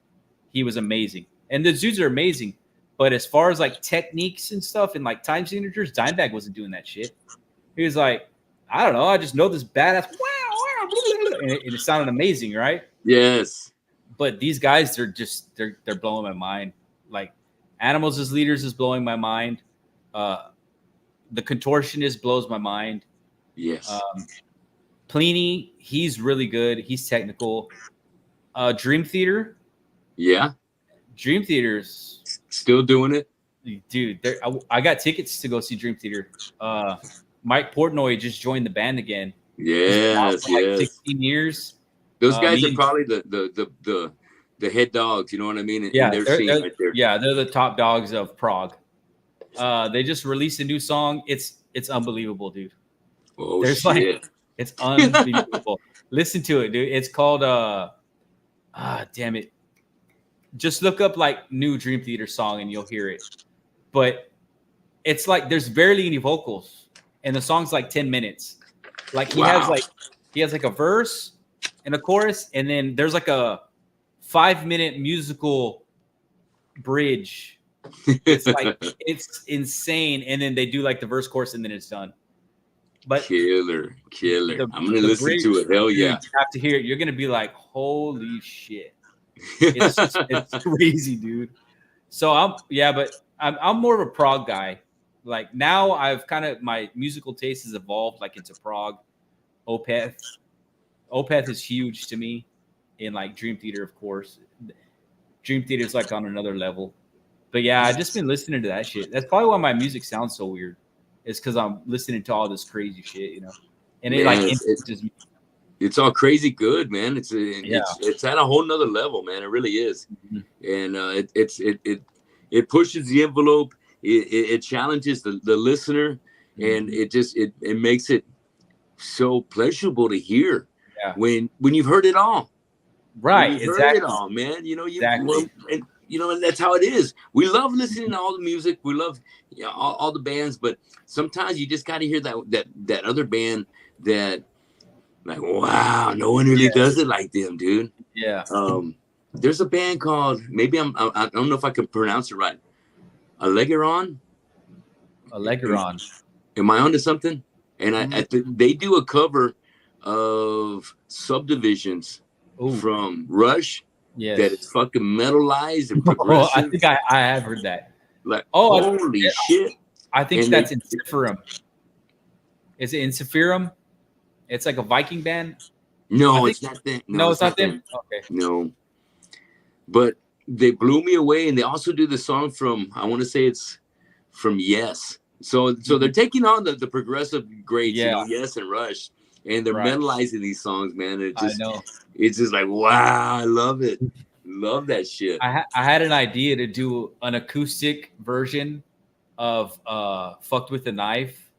Speaker 2: He was amazing, and the dudes are amazing. But as far as like techniques and stuff and like time signatures, Dimebag wasn't doing that shit. He was like, I don't know. I just know this badass. And it sounded amazing, right?
Speaker 1: Yes.
Speaker 2: But these guys, they're blowing my mind. Like, Animals as Leaders is blowing my mind. The Contortionist blows my mind.
Speaker 1: Yes.
Speaker 2: Pliny, he's really good. He's technical. Dream Theater.
Speaker 1: Yeah.
Speaker 2: Dream Theater's
Speaker 1: Still doing it.
Speaker 2: dude. I got tickets to go see Dream Theater. Mike Portnoy just joined the band again.
Speaker 1: Yes.
Speaker 2: For like
Speaker 1: Yes.
Speaker 2: 16 years.
Speaker 1: Those guys are probably the head dogs. You know what I mean?
Speaker 2: Yeah,
Speaker 1: in their scene right there.
Speaker 2: Yeah, they're the top dogs of Prague. They just released a new song. It's unbelievable, dude.
Speaker 1: Oh
Speaker 2: There's
Speaker 1: shit!
Speaker 2: it's unbelievable. Listen to it, dude. It's called damn it. Just look up like new Dream Theater song and you'll hear it. But it's like there's barely any vocals, and the song's like 10 minutes. Like he has like a verse and a chorus, and then there's like a 5-minute musical bridge. It's like it's insane, and then they do like the verse, chorus, and then it's done. But
Speaker 1: killer. I'm gonna listen
Speaker 2: bridge,
Speaker 1: to it. Hell
Speaker 2: dude,
Speaker 1: yeah!
Speaker 2: you have to hear it. You're gonna be like, holy shit! It's crazy, dude. So I'm more of a prog guy. Like, now I've kind of my musical taste has evolved like into prog. Opeth is huge to me. In like Dream Theater, of course. Dream Theater is like on another level. But yeah, I've just been listening to that shit. That's probably why my music sounds so weird. It's because I'm listening to all this crazy shit, and it influences me.
Speaker 1: It's all crazy good, man. It's at a whole nother level, man. It really is. Mm-hmm. And it pushes the envelope. It challenges the listener, and it makes it so pleasurable to hear when you've heard it all.
Speaker 2: Right,
Speaker 1: You've heard it all, man. you know, that's how it is. We love listening to all the music. We love, you know, all the bands, but sometimes you just got to hear that other band that, like, wow, no one really does it like them, dude.
Speaker 2: Yeah.
Speaker 1: There's a band called, maybe I don't know if I can pronounce it right. Allegeron.
Speaker 2: Allegeron.
Speaker 1: Am I onto something? And they do a cover of Subdivisions from Rush.
Speaker 2: Yes.
Speaker 1: That it's fucking metalized and
Speaker 2: Oh,
Speaker 1: progressive.
Speaker 2: I think I have heard that.
Speaker 1: Like, holy shit.
Speaker 2: I think that's in Sephirum. Is it in Sephirum? It's like a Viking band.
Speaker 1: No, it's not them.
Speaker 2: No, it's not them.
Speaker 1: Okay. No. But they blew me away, and they also do the song from, I want to say it's from Yes. So they're taking on the progressive greats, you know, Yes and Rush, and they're metalizing these songs, man. It's just like, wow, I love it. Love that shit.
Speaker 2: I had an idea to do an acoustic version of Fucked with a Knife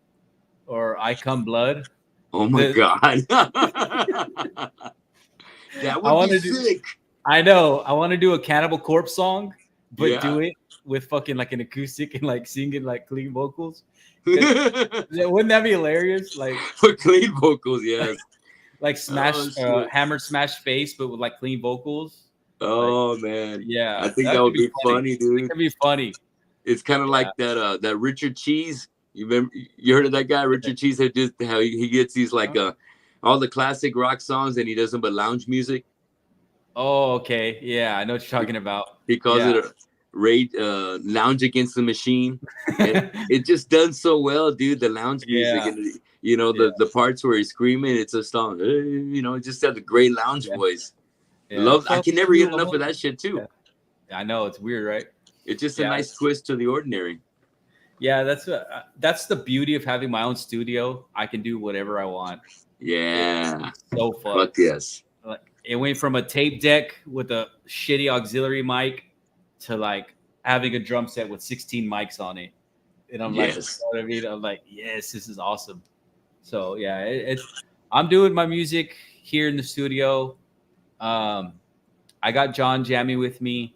Speaker 2: or I Come Blood.
Speaker 1: Oh my God. That would be sick.
Speaker 2: I know. I want to do a Cannibal Corpse song, but do it with fucking like an acoustic and like singing like clean vocals. Wouldn't that be hilarious? Like
Speaker 1: with clean vocals, yes.
Speaker 2: Like hammer smash face, but with like clean vocals.
Speaker 1: Oh man,
Speaker 2: yeah.
Speaker 1: I think that would be funny, dude.
Speaker 2: That'd be funny.
Speaker 1: It's kind of like that Richard Cheese. You remember? You heard of that guy, Richard Cheese? How he gets these like all the classic rock songs, and he does them but lounge music.
Speaker 2: Oh, okay. Yeah, I know what you're talking about.
Speaker 1: He calls it a Lounge Against the Machine. And it just done so well, dude. The lounge music, and you know the parts where he's screaming. It's a song, you know. It just has a great lounge voice. Love. I can never get enough of that shit too.
Speaker 2: Yeah. I know, it's weird, right?
Speaker 1: It's just a nice twist to the ordinary.
Speaker 2: Yeah, that's the beauty of having my own studio. I can do whatever I want.
Speaker 1: Yeah,
Speaker 2: it's so fun.
Speaker 1: Fuck yes.
Speaker 2: It went from a tape deck with a shitty auxiliary mic to like having a drum set with 16 mics on it. And I'm like, you know what I mean? I'm like, yes, this is awesome. So yeah, I'm doing my music here in the studio. I got John jamming with me.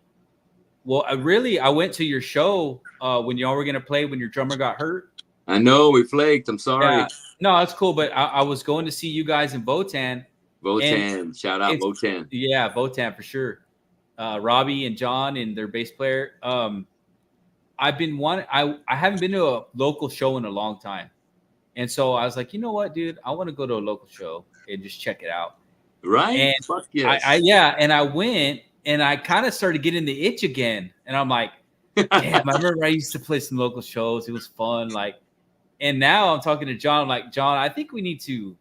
Speaker 2: Well, I went to your show when y'all were gonna play when your drummer got hurt.
Speaker 1: I know we flaked. I'm sorry.
Speaker 2: Yeah. No, that's cool. But I was going to see you guys in Votan.
Speaker 1: Votan, shout out Votan.
Speaker 2: Yeah, Votan for sure. Robbie and John and their bass player. I haven't been to a local show in a long time. And so I was like, you know what, dude? I want to go to a local show and just check it out.
Speaker 1: Right?
Speaker 2: And
Speaker 1: fuck yes.
Speaker 2: And I went and I kind of started getting the itch again. And I'm like, damn, I remember I used to play some local shows. It was fun. Like, and now I'm talking to John. I'm like, John, I think we need to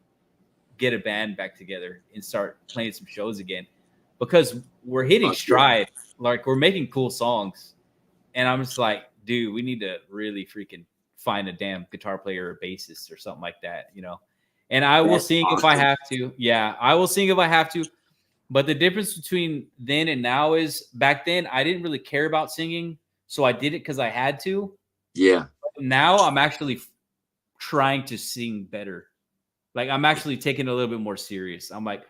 Speaker 2: get a band back together and start playing some shows again, because we're hitting stride. Like, we're making cool songs. And I'm just like, dude, we need to really freaking find a damn guitar player or bassist or something like that, you know? And I will sing if I have to. Yeah, I will sing if I have to. But the difference between then and now is back then I didn't really care about singing. So I did it because I had to.
Speaker 1: Yeah.
Speaker 2: But now I'm actually trying to sing better. Like, I'm actually taking it a little bit more serious. I'm like,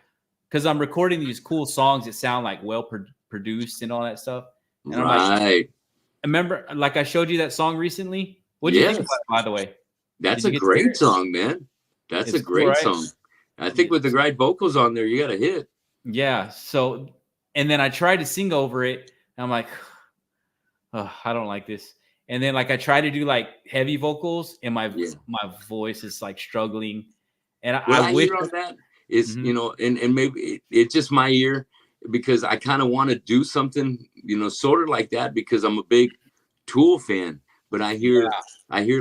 Speaker 2: because I'm recording these cool songs that sound like well produced and all that stuff. And I'm like, remember, like I showed you that song recently. What do you think about it, by the way?
Speaker 1: That's a great song, man. That's a great song. I think with the right vocals on there, you got a hit.
Speaker 2: Yeah. So, and then I tried to sing over it. And I'm like, oh, I don't like this. And then like I try to do like heavy vocals, and my voice is like struggling. And I wish
Speaker 1: hear on that is, you know, and maybe it's just my ear, because I kind of want to do something, you know, sort of like that, because I'm a big Tool fan. But I hear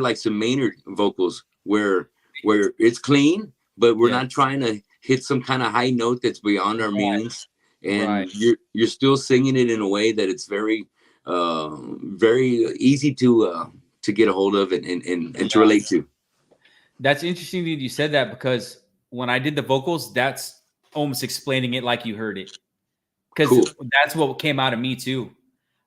Speaker 1: like some Maynard vocals where it's clean, but we're not trying to hit some kind of high note that's beyond our means, and you're still singing it in a way that it's very very easy to get a hold of and to relate to.
Speaker 2: That's interesting that you said that, because when I did the vocals, that's almost explaining it like you heard it, because that's what came out of me too.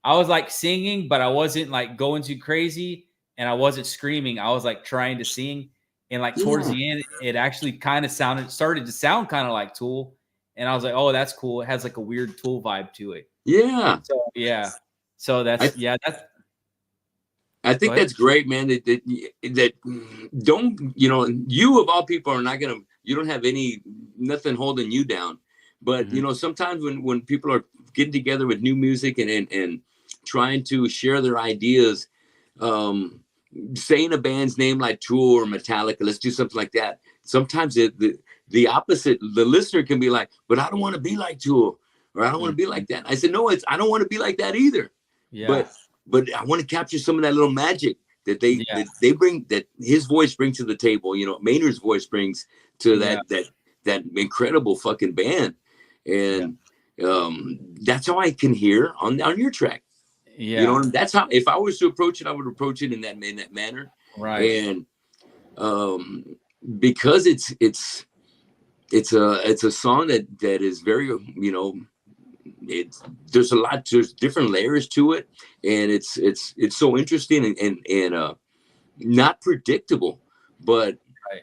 Speaker 2: I was like singing, but I wasn't like going too crazy, and I wasn't screaming. I was like trying to sing, and like towards the end, it actually kind of started to sound kind of like Tool, and I was like, oh, that's cool. It has like a weird Tool vibe to it.
Speaker 1: Yeah.
Speaker 2: So yeah. So
Speaker 1: I
Speaker 2: that's
Speaker 1: I
Speaker 2: go
Speaker 1: think
Speaker 2: ahead.
Speaker 1: that's great, man. That don't, you of all people are not gonna. You don't have nothing holding you down. But
Speaker 2: Mhm.
Speaker 1: sometimes when people are getting together with new music and trying to share their ideas, um, saying a band's name like Tool or Metallica, let's do something like that. Sometimes the opposite, the listener can be like, but I don't want to be like Tool, or I don't want to be
Speaker 2: Mhm.
Speaker 1: like that. I said, no, I don't want to be like that either.
Speaker 2: Yeah.
Speaker 1: But I want to capture some of that little magic
Speaker 2: Yeah.
Speaker 1: that they bring, that his voice brings to the table. Maynard's voice brings to
Speaker 2: Yeah.
Speaker 1: that incredible fucking band,
Speaker 2: Yeah.
Speaker 1: and that's how I can hear on your track.
Speaker 2: Yeah.
Speaker 1: That's how, if I was to approach it, I would approach it in that manner,
Speaker 2: Right.
Speaker 1: and um, because it's a song that is very it's there's different layers to it, and it's so interesting and not predictable, but
Speaker 2: Right.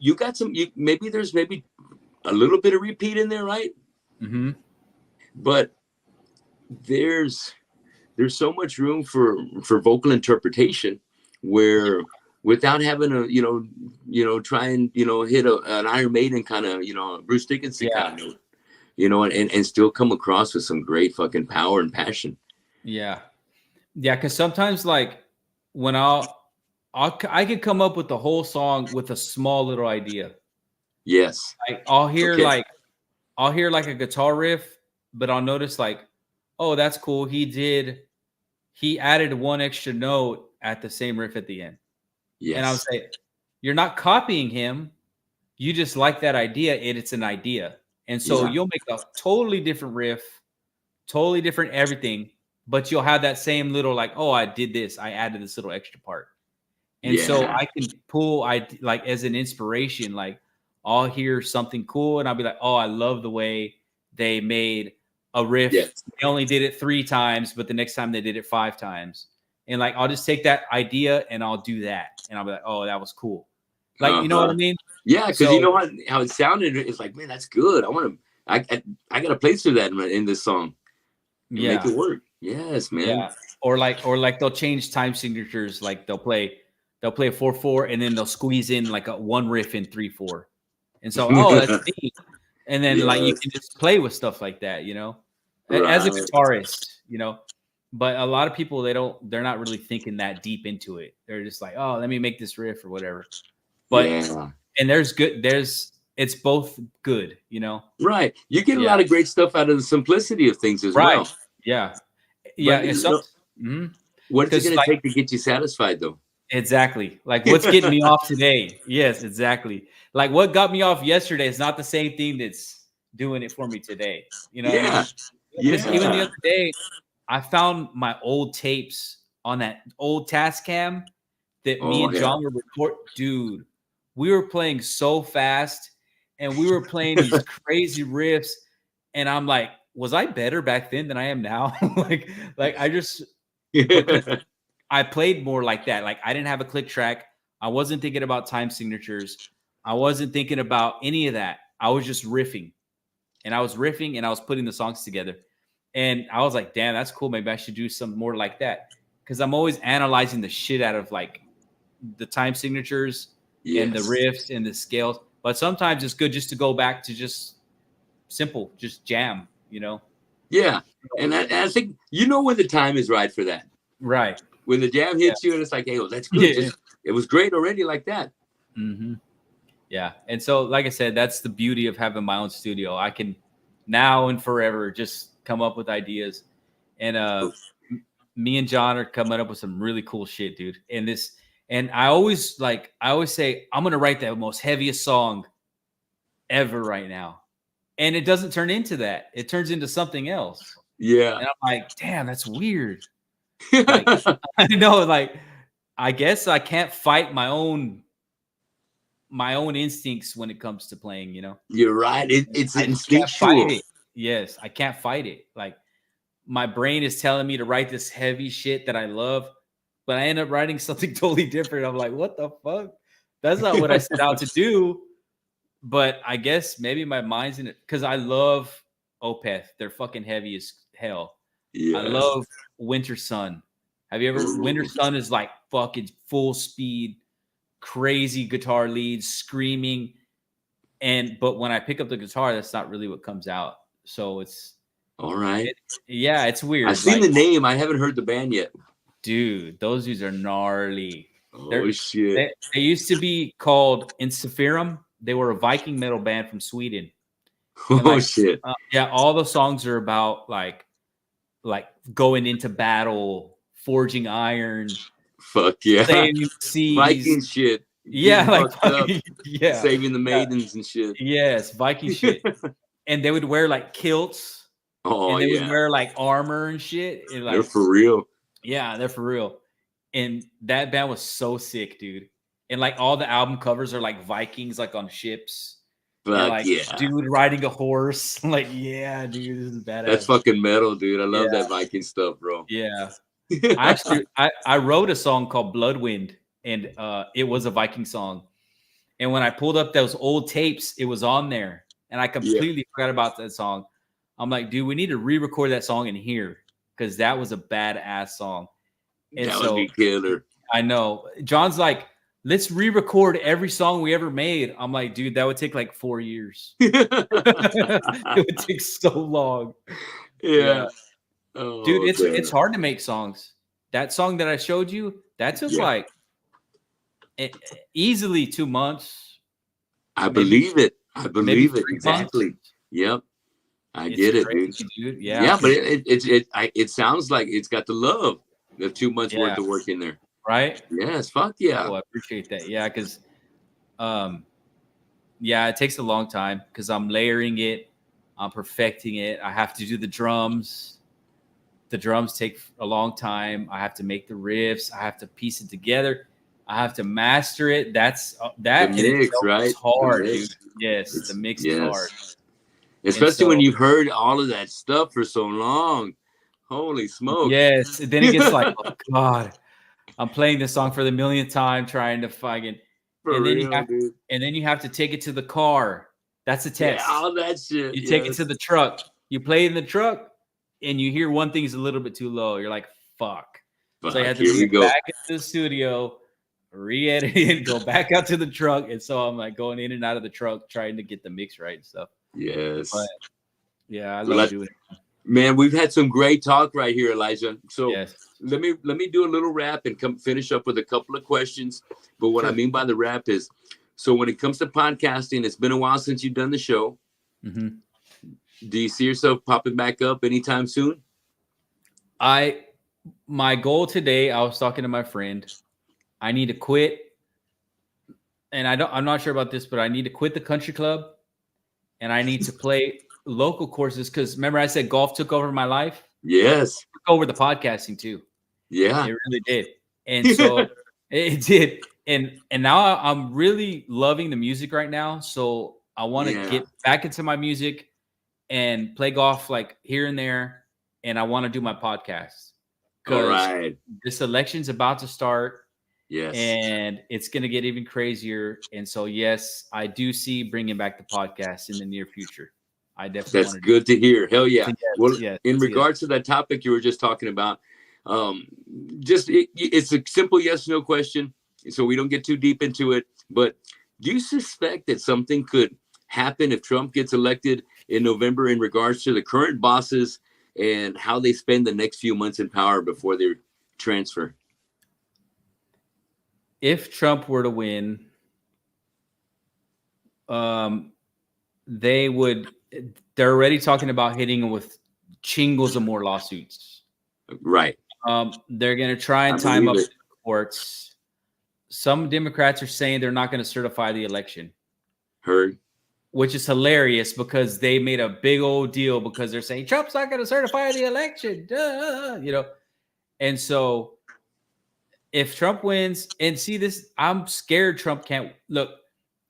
Speaker 1: you got maybe there's maybe a little bit of repeat in there, right?
Speaker 2: Mhm.
Speaker 1: But there's there's so much room for vocal interpretation
Speaker 2: Yeah.
Speaker 1: where without having to try and hit an Iron Maiden kind of Bruce Dickinson kind
Speaker 2: Yeah.
Speaker 1: of note, and still come across with some great fucking power and passion.
Speaker 2: Yeah. Yeah, because sometimes like when I could come up with the whole song with a small little idea.
Speaker 1: Yes.
Speaker 2: Like
Speaker 1: Okay.
Speaker 2: I'll hear like a guitar riff, but I'll notice like, oh, that's cool. He added one extra note at the same riff at the end. And I would
Speaker 1: Yes.
Speaker 2: say, you're not copying him. You just like that idea. It's an idea. And so
Speaker 1: Yeah.
Speaker 2: you'll make a totally different riff, totally different everything, but you'll have that same little like, oh, I did this. I added this little extra part. And so
Speaker 1: Yeah.
Speaker 2: I can pull I like as an inspiration, like I'll hear something cool and I'll be like, oh, I love the way they made a riff.
Speaker 1: Yes.
Speaker 2: They only did it 3 times, but the next time they did it 5 times. And like I'll just take that idea and I'll do that. And I'll be like, oh, that was cool. Like, you know what I
Speaker 1: Uh-huh.
Speaker 2: mean?
Speaker 1: Yeah, because you
Speaker 2: So
Speaker 1: know how it sounded. It's like, man, that's good. I got to place through that in this song and make
Speaker 2: yeah.
Speaker 1: it work. Yes, man.
Speaker 2: Yeah. Or like they'll change time signatures. Like they'll play a 4/4 and then they'll squeeze in like a one riff in 3/4. And so, oh, that's neat. And then like you
Speaker 1: Yes.
Speaker 2: can just play with stuff like that, you know, as a
Speaker 1: Right.
Speaker 2: guitarist, you know. But a lot of people they're not really thinking that deep into it. They're just like, oh, let me make this riff or whatever. But
Speaker 1: Yeah.
Speaker 2: and there's it's both good, you know.
Speaker 1: Right. You get a
Speaker 2: Yeah.
Speaker 1: lot of great stuff out of the simplicity of things as
Speaker 2: Right.
Speaker 1: well.
Speaker 2: Yeah. Yeah.
Speaker 1: But
Speaker 2: And some
Speaker 1: what's it
Speaker 2: because
Speaker 1: going to
Speaker 2: like
Speaker 1: take to get you satisfied, though?
Speaker 2: exactly. Like what's getting me off today? Yes, exactly. Like what got me off yesterday is not the same thing that's doing it for me today. You know what I
Speaker 1: Yeah.
Speaker 2: mean? Because even the
Speaker 1: Yeah.
Speaker 2: other day, I found my old tapes on that old Tascam that me
Speaker 1: Oh,
Speaker 2: and
Speaker 1: hell.
Speaker 2: John were record. Dude, we were playing so fast and we were playing these crazy riffs. And I'm like, was I better back then than I am now? like I just because I played more like that. Like I didn't have a click track. I wasn't thinking about time signatures. I wasn't thinking about any of that. I was just riffing and I was putting the songs together. And I was like, damn, that's cool. Maybe I should do something more like that. Cause I'm always analyzing the shit out of like the time signatures and the
Speaker 1: Yes.
Speaker 2: riffs and the scales. But sometimes it's good just to go back to just simple, just jam, you know?
Speaker 1: Yeah. And I think when the time is right for that.
Speaker 2: Right.
Speaker 1: When the jam
Speaker 2: Yeah.
Speaker 1: hits you and it's like, hey, well, that's good.
Speaker 2: Yeah.
Speaker 1: Just it was great already like that.
Speaker 2: hmm Yeah. And so, like I said, that's the beauty of having my own studio. I can now and forever just come up with ideas. And me and John are coming up with some really cool shit, dude. And I always say, I'm gonna write the most heaviest song ever right now. And it doesn't turn into that. It turns into something else.
Speaker 1: Yeah.
Speaker 2: And I'm like, damn, that's weird. Like, I know, like, I guess I can't fight my own instincts when it comes to playing, you know.
Speaker 1: You're right. It's
Speaker 2: I just can't fight
Speaker 1: instinctual.
Speaker 2: it. Yes, I can't fight it. Like my brain is telling me to write this heavy shit that I love, but I end up writing something totally different. I'm like, what the fuck? That's not what I set out to do. But I guess maybe my mind's in it because I love Opeth. They're fucking heavy as hell. I
Speaker 1: Yes.
Speaker 2: love Winter Sun. Have you ever? Winter
Speaker 1: Ooh.
Speaker 2: Sun is like fucking full speed, crazy guitar leads, screaming, but when I pick up the guitar, that's not really what comes out. So
Speaker 1: All right.
Speaker 2: yeah, it's
Speaker 1: I've
Speaker 2: weird.
Speaker 1: seen
Speaker 2: Like,
Speaker 1: the name. I haven't heard the band yet.
Speaker 2: dude, those dudes are gnarly.
Speaker 1: Oh
Speaker 2: They're
Speaker 1: shit.
Speaker 2: they used to be called Insiferum. They were a Viking metal band from Sweden, and
Speaker 1: Oh
Speaker 2: like,
Speaker 1: shit.
Speaker 2: yeah, all the songs are about like going into battle, forging iron,
Speaker 1: Fuck yeah.
Speaker 2: saving seas.
Speaker 1: Viking shit.
Speaker 2: Yeah,
Speaker 1: Getting
Speaker 2: like
Speaker 1: fucked up.
Speaker 2: fucking, yeah,
Speaker 1: Saving the
Speaker 2: yeah,
Speaker 1: maidens and shit.
Speaker 2: yes, Viking shit. And they would wear like kilts,
Speaker 1: Oh
Speaker 2: and they would
Speaker 1: yeah.
Speaker 2: wear like armor and shit, and
Speaker 1: They're
Speaker 2: like,
Speaker 1: for real.
Speaker 2: yeah, they're for real. And that band was so sick, dude. And like all the album covers are like Vikings, like on ships, and
Speaker 1: Fuck
Speaker 2: like
Speaker 1: yeah.
Speaker 2: dude riding a horse. Like, yeah, dude, this is
Speaker 1: That's
Speaker 2: badass.
Speaker 1: fucking metal, dude. I
Speaker 2: Yeah,
Speaker 1: love that Viking stuff, bro.
Speaker 2: yeah. I wrote a song called Bloodwind, and it was a Viking song. And when I pulled up those old tapes, it was on there, and I
Speaker 1: Yeah.
Speaker 2: completely forgot about that song. I'm like, dude, we need to re-record that song in here because that was a badass song. And
Speaker 1: That would
Speaker 2: so
Speaker 1: be killer.
Speaker 2: I know John's like, let's re-record every song we ever made. I'm like, dude, that would take like 4 years. It would take so long. Yeah,
Speaker 1: Yeah.
Speaker 2: dude,
Speaker 1: Oh,
Speaker 2: it's
Speaker 1: damn.
Speaker 2: hard to make songs. That song that I showed you, that took
Speaker 1: Yeah.
Speaker 2: like easily 2 months,
Speaker 1: I
Speaker 2: maybe
Speaker 1: believe it. I
Speaker 2: maybe
Speaker 1: believe it.
Speaker 2: 3 months.
Speaker 1: Exactly. Yep. I
Speaker 2: It's
Speaker 1: get it, dude.
Speaker 2: crazy, dude. Yeah,
Speaker 1: Yeah, but
Speaker 2: 'cause
Speaker 1: it sounds like it's got the love. The 2 months
Speaker 2: yeah,
Speaker 1: worth of work in there.
Speaker 2: right?
Speaker 1: Yes, fuck yeah.
Speaker 2: Cool, I appreciate that. Yeah, because um, yeah, it takes a long time because I'm layering it, I'm perfecting it. I have to do the drums. The drums take a long time. I have to make the riffs. I have to piece it together. I have to master it.
Speaker 1: The
Speaker 2: That in
Speaker 1: mix,
Speaker 2: itself
Speaker 1: right?
Speaker 2: is
Speaker 1: The
Speaker 2: hard, dude.
Speaker 1: mix.
Speaker 2: Yes, the
Speaker 1: It's
Speaker 2: mix is hard.
Speaker 1: yes.
Speaker 2: And
Speaker 1: Especially when
Speaker 2: so,
Speaker 1: you've heard all of that stuff for so long. Holy smokes.
Speaker 2: yes, then it gets like, oh God, I'm playing this song for the millionth time, trying to fucking,
Speaker 1: For
Speaker 2: and then
Speaker 1: real, dude.
Speaker 2: you have to take it to the car. That's a
Speaker 1: Yeah,
Speaker 2: test.
Speaker 1: all that shit.
Speaker 2: You take it to
Speaker 1: Yes.
Speaker 2: the truck. You play it in the truck, and you hear one thing's a little bit too low. You're like, fuck. So you
Speaker 1: Fuck,
Speaker 2: have to
Speaker 1: here
Speaker 2: bring
Speaker 1: we
Speaker 2: it
Speaker 1: go.
Speaker 2: back into the studio, re-edit it, go back out to the truck. And so I'm like going in and out of the truck trying to get the mix right and stuff. But
Speaker 1: Yes.
Speaker 2: yeah, I
Speaker 1: Well,
Speaker 2: love doing it.
Speaker 1: man, we've had some great talk right here, Elijah. So
Speaker 2: Yes.
Speaker 1: let me do a little wrap and come finish up with a couple of questions. But what I
Speaker 2: Sure.
Speaker 1: mean by the wrap is, so when it comes to podcasting, it's been a while since you've done the show.
Speaker 2: Mm-hmm.
Speaker 1: Do you see yourself popping back up anytime soon?
Speaker 2: My goal today, I was talking to my friend. I need to quit, and I'm not sure about this, but I need to quit the country club, and I need to play local courses because remember I said golf took over my life,
Speaker 1: Yes.
Speaker 2: took over the podcasting too.
Speaker 1: Yeah.
Speaker 2: It really did, and so it did, and now I'm really loving the music right now. So I want to
Speaker 1: Yeah.
Speaker 2: get back into my music and play golf like here and there, and I want to do my podcast
Speaker 1: All
Speaker 2: because
Speaker 1: right.
Speaker 2: this election's about to start.
Speaker 1: Yes.
Speaker 2: And it's going to get even crazier. And so, yes, I do see bringing back the podcast in the near future. I definitely
Speaker 1: That's
Speaker 2: want to
Speaker 1: good to hear. Hell yeah.
Speaker 2: do it.
Speaker 1: Well,
Speaker 2: Yes,
Speaker 1: in
Speaker 2: yes.
Speaker 1: regards to that topic you were just talking about, it's a simple yes no question, so we don't get too deep into it. But do you suspect that something could happen if Trump gets elected in November in regards to the current bosses and how they spend the next few months in power before they transfer?
Speaker 2: If Trump were to win, they're already talking about hitting him with chingles of more lawsuits.
Speaker 1: Right.
Speaker 2: They're going to try and time up the courts. Some Democrats are saying they're not going to certify the election.
Speaker 1: Heard.
Speaker 2: Which is hilarious because they made a big old deal because they're saying Trump's not going to certify the election, and so if Trump wins, and see this, I'm scared Trump can't look.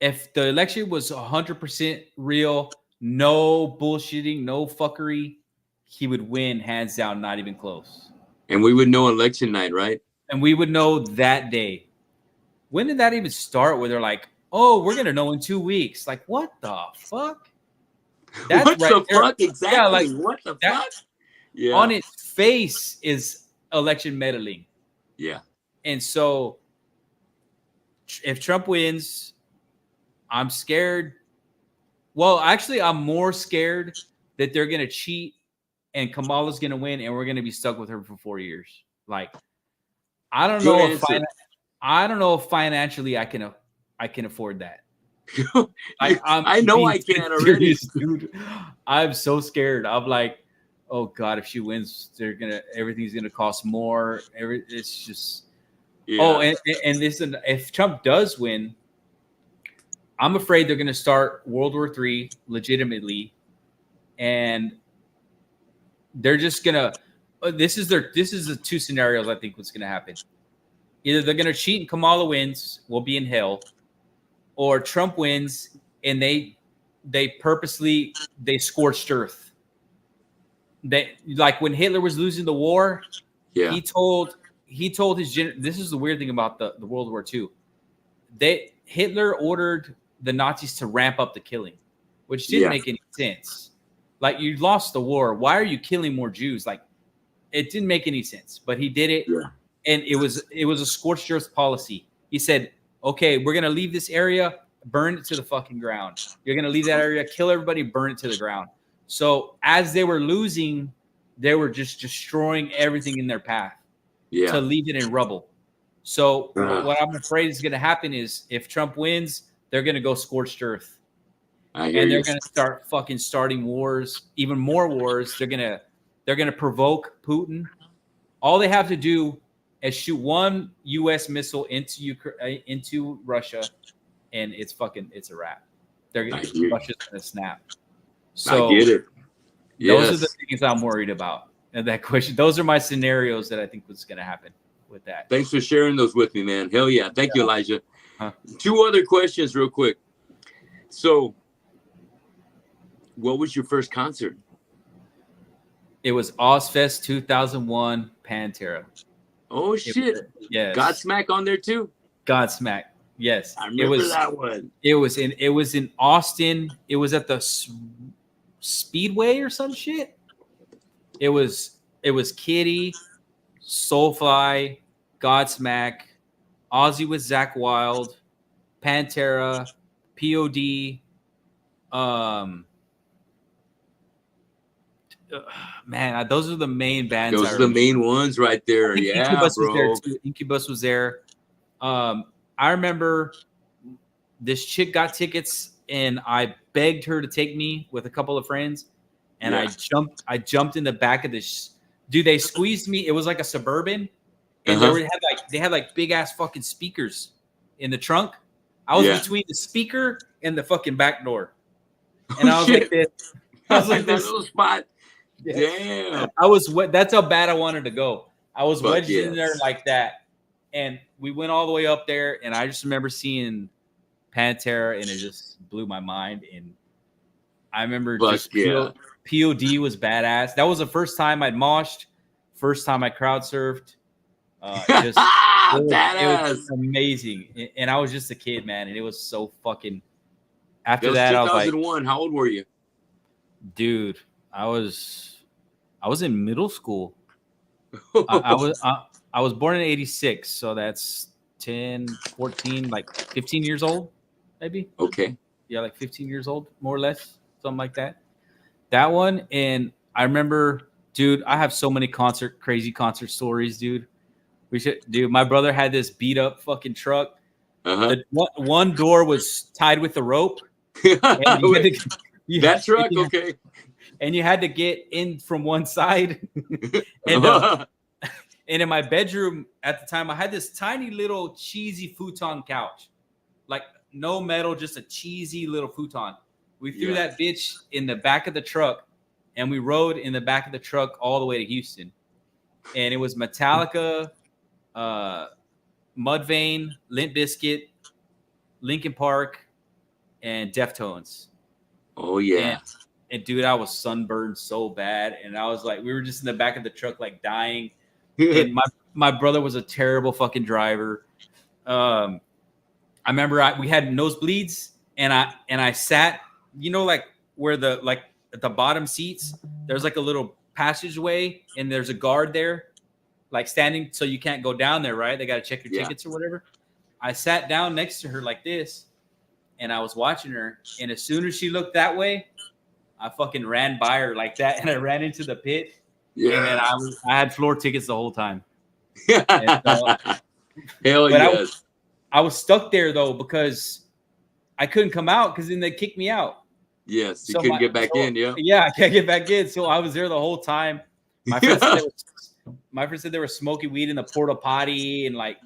Speaker 2: If the election was 100% real, no bullshitting, no fuckery, he would win hands down, not even close.
Speaker 1: And we would know election night, right?
Speaker 2: And we would know that day. When did that even start? Where they're like, "Oh, we're gonna know in 2 weeks." Like, what the fuck?
Speaker 1: What
Speaker 2: That's right
Speaker 1: the
Speaker 2: there.
Speaker 1: fuck exactly?
Speaker 2: Yeah, like
Speaker 1: what the
Speaker 2: that.
Speaker 1: fuck? Yeah.
Speaker 2: on its face is election meddling.
Speaker 1: Yeah.
Speaker 2: And so if Trump wins, I'm scared. Well, actually, I'm more scared that they're going to cheat and Kamala's going to win and we're going to be stuck with her for 4 years. Like, I don't
Speaker 1: Good
Speaker 2: know if
Speaker 1: answer.
Speaker 2: I don't know if financially I can afford that. Like, I'm
Speaker 1: I know
Speaker 2: being
Speaker 1: I can already.
Speaker 2: serious, dude. I'm so scared. I'm like, oh God, if she wins, everything's gonna cost more. It's just
Speaker 1: Yeah.
Speaker 2: and listen, if Trump does win, I'm afraid they're gonna start World War III legitimately, and they're just gonna. This is the two scenarios I think what's gonna happen. Either they're gonna cheat and Kamala wins, we'll be in hell, or Trump wins and they purposely they scorched earth. They like when Hitler was losing the war,
Speaker 1: Yeah.
Speaker 2: he told his this is the weird thing about the World War II. Hitler ordered the Nazis to ramp up the killing, which didn't
Speaker 1: Yeah.
Speaker 2: make any sense. Like, you lost the war. Why are you killing more Jews? Like, it didn't make any sense. But he did it,
Speaker 1: Yeah.
Speaker 2: and it was a scorched earth policy. He said, "Okay, we're gonna leave this area, burn it to the fucking ground. You're gonna leave that area, kill everybody, burn it to the ground." So as they were losing, they were just destroying everything in their path
Speaker 1: Yeah.
Speaker 2: to leave it in rubble. So
Speaker 1: Uh,
Speaker 2: what I'm afraid is going to happen is if Trump wins, they're going to go scorched earth,
Speaker 1: I hear
Speaker 2: and they're
Speaker 1: you.
Speaker 2: going to start fucking starting wars, even more wars. They're gonna provoke Putin. All they have to do is shoot one U.S. missile into Russia, and it's a wrap.
Speaker 1: I hear.
Speaker 2: Russia's going to snap.
Speaker 1: I
Speaker 2: So
Speaker 1: get it.
Speaker 2: those are the
Speaker 1: Yes.
Speaker 2: things I'm worried about. And that question, those are my scenarios that I think what's going to happen with that.
Speaker 1: Thanks for sharing those with me, man. Hell yeah. Thank you, Elijah.
Speaker 2: Huh.
Speaker 1: 2 other questions real quick. So, what was your first concert?
Speaker 2: It was Ozfest 2001 Pantera.
Speaker 1: Oh shit.
Speaker 2: Yes.
Speaker 1: Godsmack on there too?
Speaker 2: Godsmack. Yes.
Speaker 1: I remember that one.
Speaker 2: It was in Austin. It was at the Speedway or some shit. It was Kitty, Soulfly, Godsmack, Ozzy with Zach Wilde, Pantera, POD, man, those are the main bands.
Speaker 1: Those are the main ones right there. Yeah,
Speaker 2: Incubus
Speaker 1: bro.
Speaker 2: was there too. Incubus was there. I remember this chick got tickets, and I begged her to take me with a couple of friends, and
Speaker 1: Yeah.
Speaker 2: I jumped in the back of this. Dude, they squeezed me. It was like a Suburban, and they had like big ass fucking speakers in the trunk. I was between the speaker and the fucking back door, and I was like this. I was like this
Speaker 1: little spot.
Speaker 2: Yes.
Speaker 1: Damn.
Speaker 2: I was that's how bad I wanted to go. I was
Speaker 1: Fuck
Speaker 2: wedged in
Speaker 1: yes.
Speaker 2: there like that. And we went all the way up there, and I just remember seeing Pantera, and it just blew my mind. And I remember
Speaker 1: Fuck yeah.
Speaker 2: POD was badass. That was the first time I'd moshed, first time I crowd surfed. It was amazing. And I was just a kid, man. And it was so fucking. After that, I was like,
Speaker 1: 2001. How old were you?
Speaker 2: dude, I was in middle school. I was born in 86, so that's 10, 14, like 15 years old, maybe.
Speaker 1: Okay.
Speaker 2: Yeah, like 15 years old, more or less, something like that. That one, and I remember, dude, I have so many crazy concert stories, dude. My brother had this beat up fucking truck.
Speaker 1: Uh-huh.
Speaker 2: One door was tied with a rope. And
Speaker 1: that truck, okay.
Speaker 2: And you had to get in from one side. And in my bedroom at the time, I had this tiny little cheesy futon couch. Like, no metal, just a cheesy little futon. We threw that bitch in the back of the truck, and we rode in the back of the truck all the way to Houston. And it was Metallica, Mudvayne, Limp Bizkit, Linkin Park, and Deftones.
Speaker 1: Oh, yeah.
Speaker 2: And dude, I was sunburned so bad. And I was like, we were just in the back of the truck, like dying. And my brother was a terrible fucking driver. I remember we had nosebleeds, and I sat, like where at the bottom seats, there's like a little passageway, and there's a guard there, like standing, so you can't go down there, right? They got to check your tickets or whatever. I sat down next to her like this, and I was watching her, and as soon as she looked that way, I fucking ran by her like that, and I ran into the pit. Yeah. And then I had floor tickets the whole time. So,
Speaker 1: hell yes.
Speaker 2: I was stuck there though because I couldn't come out because then they kicked me out.
Speaker 1: Yes, you couldn't get back in.
Speaker 2: Yeah, I can't get back in. So I was there the whole time. My friend said they were smoking weed in the porta potty and like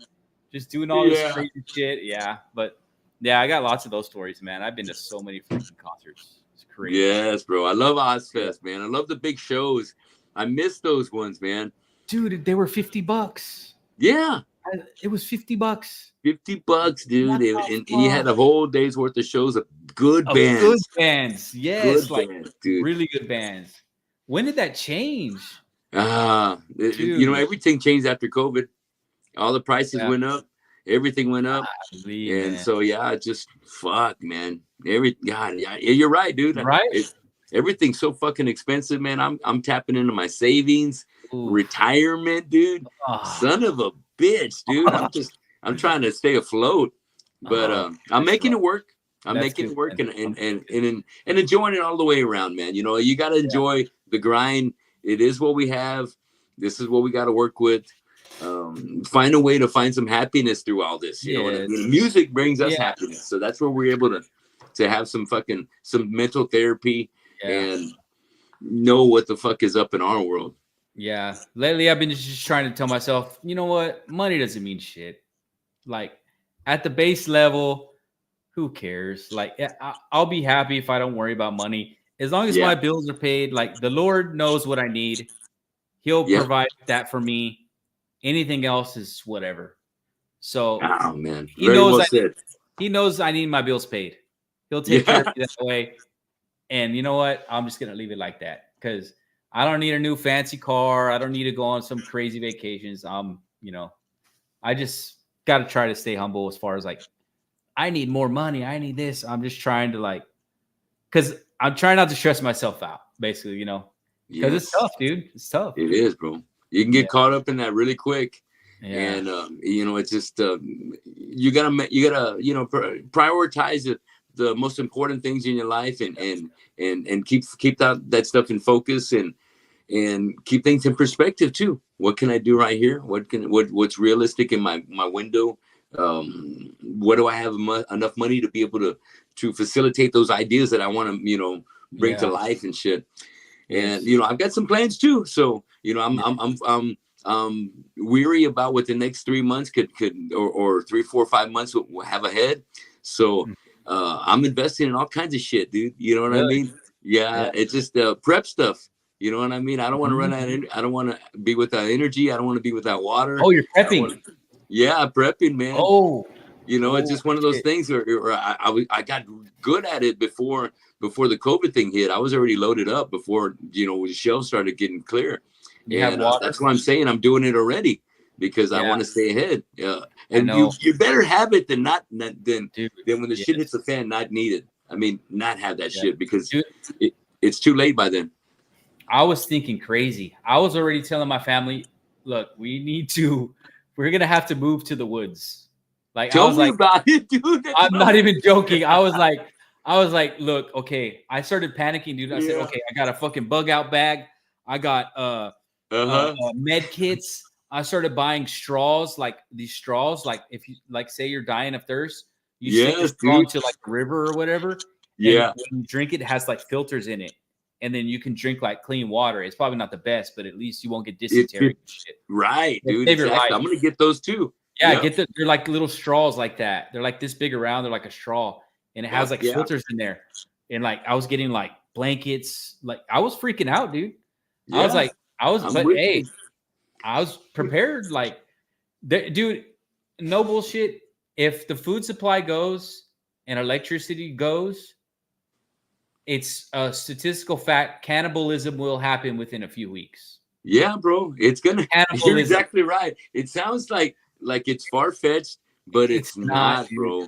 Speaker 2: just doing all this crazy shit. Yeah, but yeah, I got lots of those stories, man. I've been to so many freaking concerts. It's crazy.
Speaker 1: Yes, bro. I love Ozfest, man. I love the big shows. I miss those ones, man.
Speaker 2: Dude, they were $50.
Speaker 1: Yeah.
Speaker 2: It was $50.
Speaker 1: $50, dude. And you had a whole day's worth of shows of good bands.
Speaker 2: Good bands. Yes.
Speaker 1: Good bands, dude.
Speaker 2: Really good bands. When did that change?
Speaker 1: Everything changed after COVID. All the prices went up. Everything went up. And so, just fuck, man. You're right, dude.
Speaker 2: Right?
Speaker 1: Everything's so fucking expensive, man. I'm tapping into my savings. Retirement, dude. Son of a bitch, dude. I'm trying to stay afloat, but I'm making it work. I'm making it work and enjoying it all the way around, man. You know, you got to enjoy the grind. It is what we have. This is what we got to work with. Find a way to find some happiness through all this. You know what I mean? Music brings us happiness, so that's where we're able to have some mental therapy and know what the fuck is up in our world.
Speaker 2: Yeah. Lately, I've been just trying to tell myself, you know what? Money doesn't mean shit. Like, at the base level, who cares? Like, I'll be happy if I don't worry about money. As long as my bills are paid, like, the Lord knows what I need. He'll provide that for me. Anything else is whatever. So,
Speaker 1: man.
Speaker 2: He knows I need my bills paid. He'll take care of me that way. And you know what? I'm just going to leave it like that because I don't need a new fancy car. I don't need to go on some crazy vacations. I just got to try to stay humble as far as like, I need more money. I need this. I'm just trying to because I'm trying not to stress myself out, basically, because it's tough, dude. It's tough.
Speaker 1: It is, bro. You can get caught up in that really quick. Yeah. And, it's just, you gotta prioritize the most important things in your life and keep that stuff in focus and keep things in perspective too. What can I do right here? What's realistic in my window? What do I have enough money to be able to facilitate those ideas that I want to, bring to life and shit. And, I've got some plans too. So, I'm weary about what the next 3 months could or 3, 4, 5 months will have ahead. So, I'm investing in all kinds of shit, dude. You know what I mean? Yeah. It's just prep stuff. You know what I mean? I don't want to run out of I don't want to be without energy. I don't want to be without water.
Speaker 2: Oh, you're prepping.
Speaker 1: Prepping, man.
Speaker 2: Oh.
Speaker 1: It's just one of those things where I got good at it before the COVID thing hit. I was already loaded up before, the shelves started getting clear. And that's why I'm saying I'm doing it already because I want to stay ahead. And you better have it than when the shit hits the fan, not needed. I mean, not have that shit because it's too late by then.
Speaker 2: I was thinking crazy. I was already telling my family, look, we're going to have to move to the woods. Like,
Speaker 1: Tell me about it, dude.
Speaker 2: I'm not even joking. I was like, look, okay. I started panicking, dude. I said, okay, I got a fucking bug out bag. I got med kits. I started buying straws, like these straws. Like if you say you're dying of thirst, you stick the straw into like a river or whatever.
Speaker 1: Yeah.
Speaker 2: When you drink it has like filters in it. And then you can drink like clean water. It's probably not the best, but at least you won't get dysentery and shit.
Speaker 1: Right, dude. Exactly. I'm gonna get those too.
Speaker 2: Yeah, they're like little straws like that. They're like this big around. They're like a straw, and it has like filters in there. And like I was getting like blankets. Like I was freaking out, dude. Yeah. I was prepared. Like, dude, no bullshit. If the food supply goes and electricity goes, it's a statistical fact. Cannibalism will happen within a few weeks.
Speaker 1: Yeah, bro. It's gonna. You're exactly right. It sounds like it's far-fetched, but it's not, bro.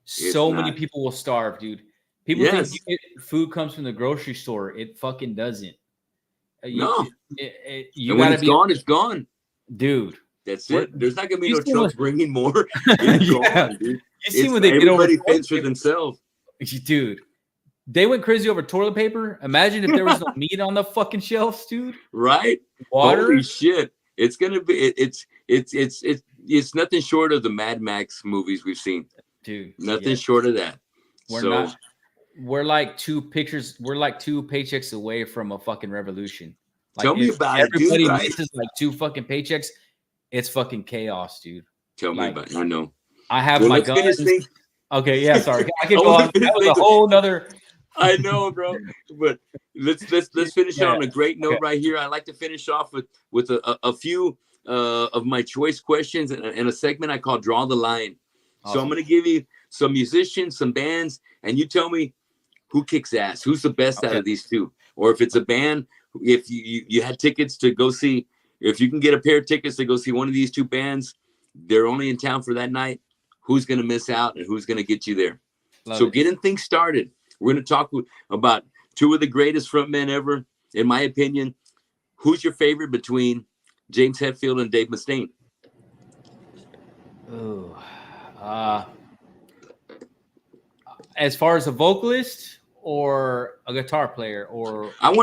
Speaker 2: So many people will starve, dude. People think food comes from the grocery store. It fucking doesn't.
Speaker 1: No.
Speaker 2: You
Speaker 1: And when
Speaker 2: gotta
Speaker 1: it's
Speaker 2: be,
Speaker 1: gone, it's gone.
Speaker 2: dude.
Speaker 1: That's it. There's not gonna be
Speaker 2: You
Speaker 1: no
Speaker 2: see
Speaker 1: trucks
Speaker 2: what,
Speaker 1: bringing more. It's
Speaker 2: yeah.
Speaker 1: gone, dude.
Speaker 2: You see
Speaker 1: It's
Speaker 2: when they did over
Speaker 1: everybody
Speaker 2: toilet
Speaker 1: fends for
Speaker 2: paper,
Speaker 1: themselves,
Speaker 2: dude. They went crazy over toilet paper. Imagine if there was no meat on the fucking shelves, dude.
Speaker 1: right?
Speaker 2: Water.
Speaker 1: Holy shit! It's gonna be. It's nothing short of the Mad Max movies we've seen.
Speaker 2: Dude.
Speaker 1: Nothing
Speaker 2: Yeah.
Speaker 1: short of that.
Speaker 2: We're
Speaker 1: So
Speaker 2: not. We're like two paychecks away from a fucking revolution. Like
Speaker 1: tell me
Speaker 2: if
Speaker 1: about it, dude.
Speaker 2: everybody
Speaker 1: Right?
Speaker 2: misses like two fucking paychecks, it's fucking chaos, dude.
Speaker 1: Tell me
Speaker 2: Like
Speaker 1: about it. I know.
Speaker 2: I have
Speaker 1: Well,
Speaker 2: my
Speaker 1: let's finish
Speaker 2: guns.
Speaker 1: things.
Speaker 2: Okay, yeah, sorry. I
Speaker 1: I
Speaker 2: could go
Speaker 1: want
Speaker 2: on.
Speaker 1: to finish
Speaker 2: That was a
Speaker 1: things.
Speaker 2: whole nother.
Speaker 1: I know, bro. But let's finish
Speaker 2: Yeah.
Speaker 1: on a great note
Speaker 2: Okay.
Speaker 1: right here. I like to finish off with a few of my choice questions and a segment I call Draw the Line. So I'm
Speaker 2: Awesome.
Speaker 1: going to give you some musicians, some bands, and you tell me who kicks ass, who's the best out
Speaker 2: Okay.
Speaker 1: of these two. Or if it's a band, if you had tickets to go see, if you can get a pair of tickets to go see one of these two bands, they're only in town for that night, who's going to miss out and who's going to get you there?
Speaker 2: Love
Speaker 1: So
Speaker 2: it.
Speaker 1: getting things started. We're going to talk about two of the greatest frontmen ever, in my opinion. Who's your favorite between James Hetfield and Dave Mustaine?
Speaker 2: Ooh. As far as a vocalist or a guitar player, or
Speaker 1: I'm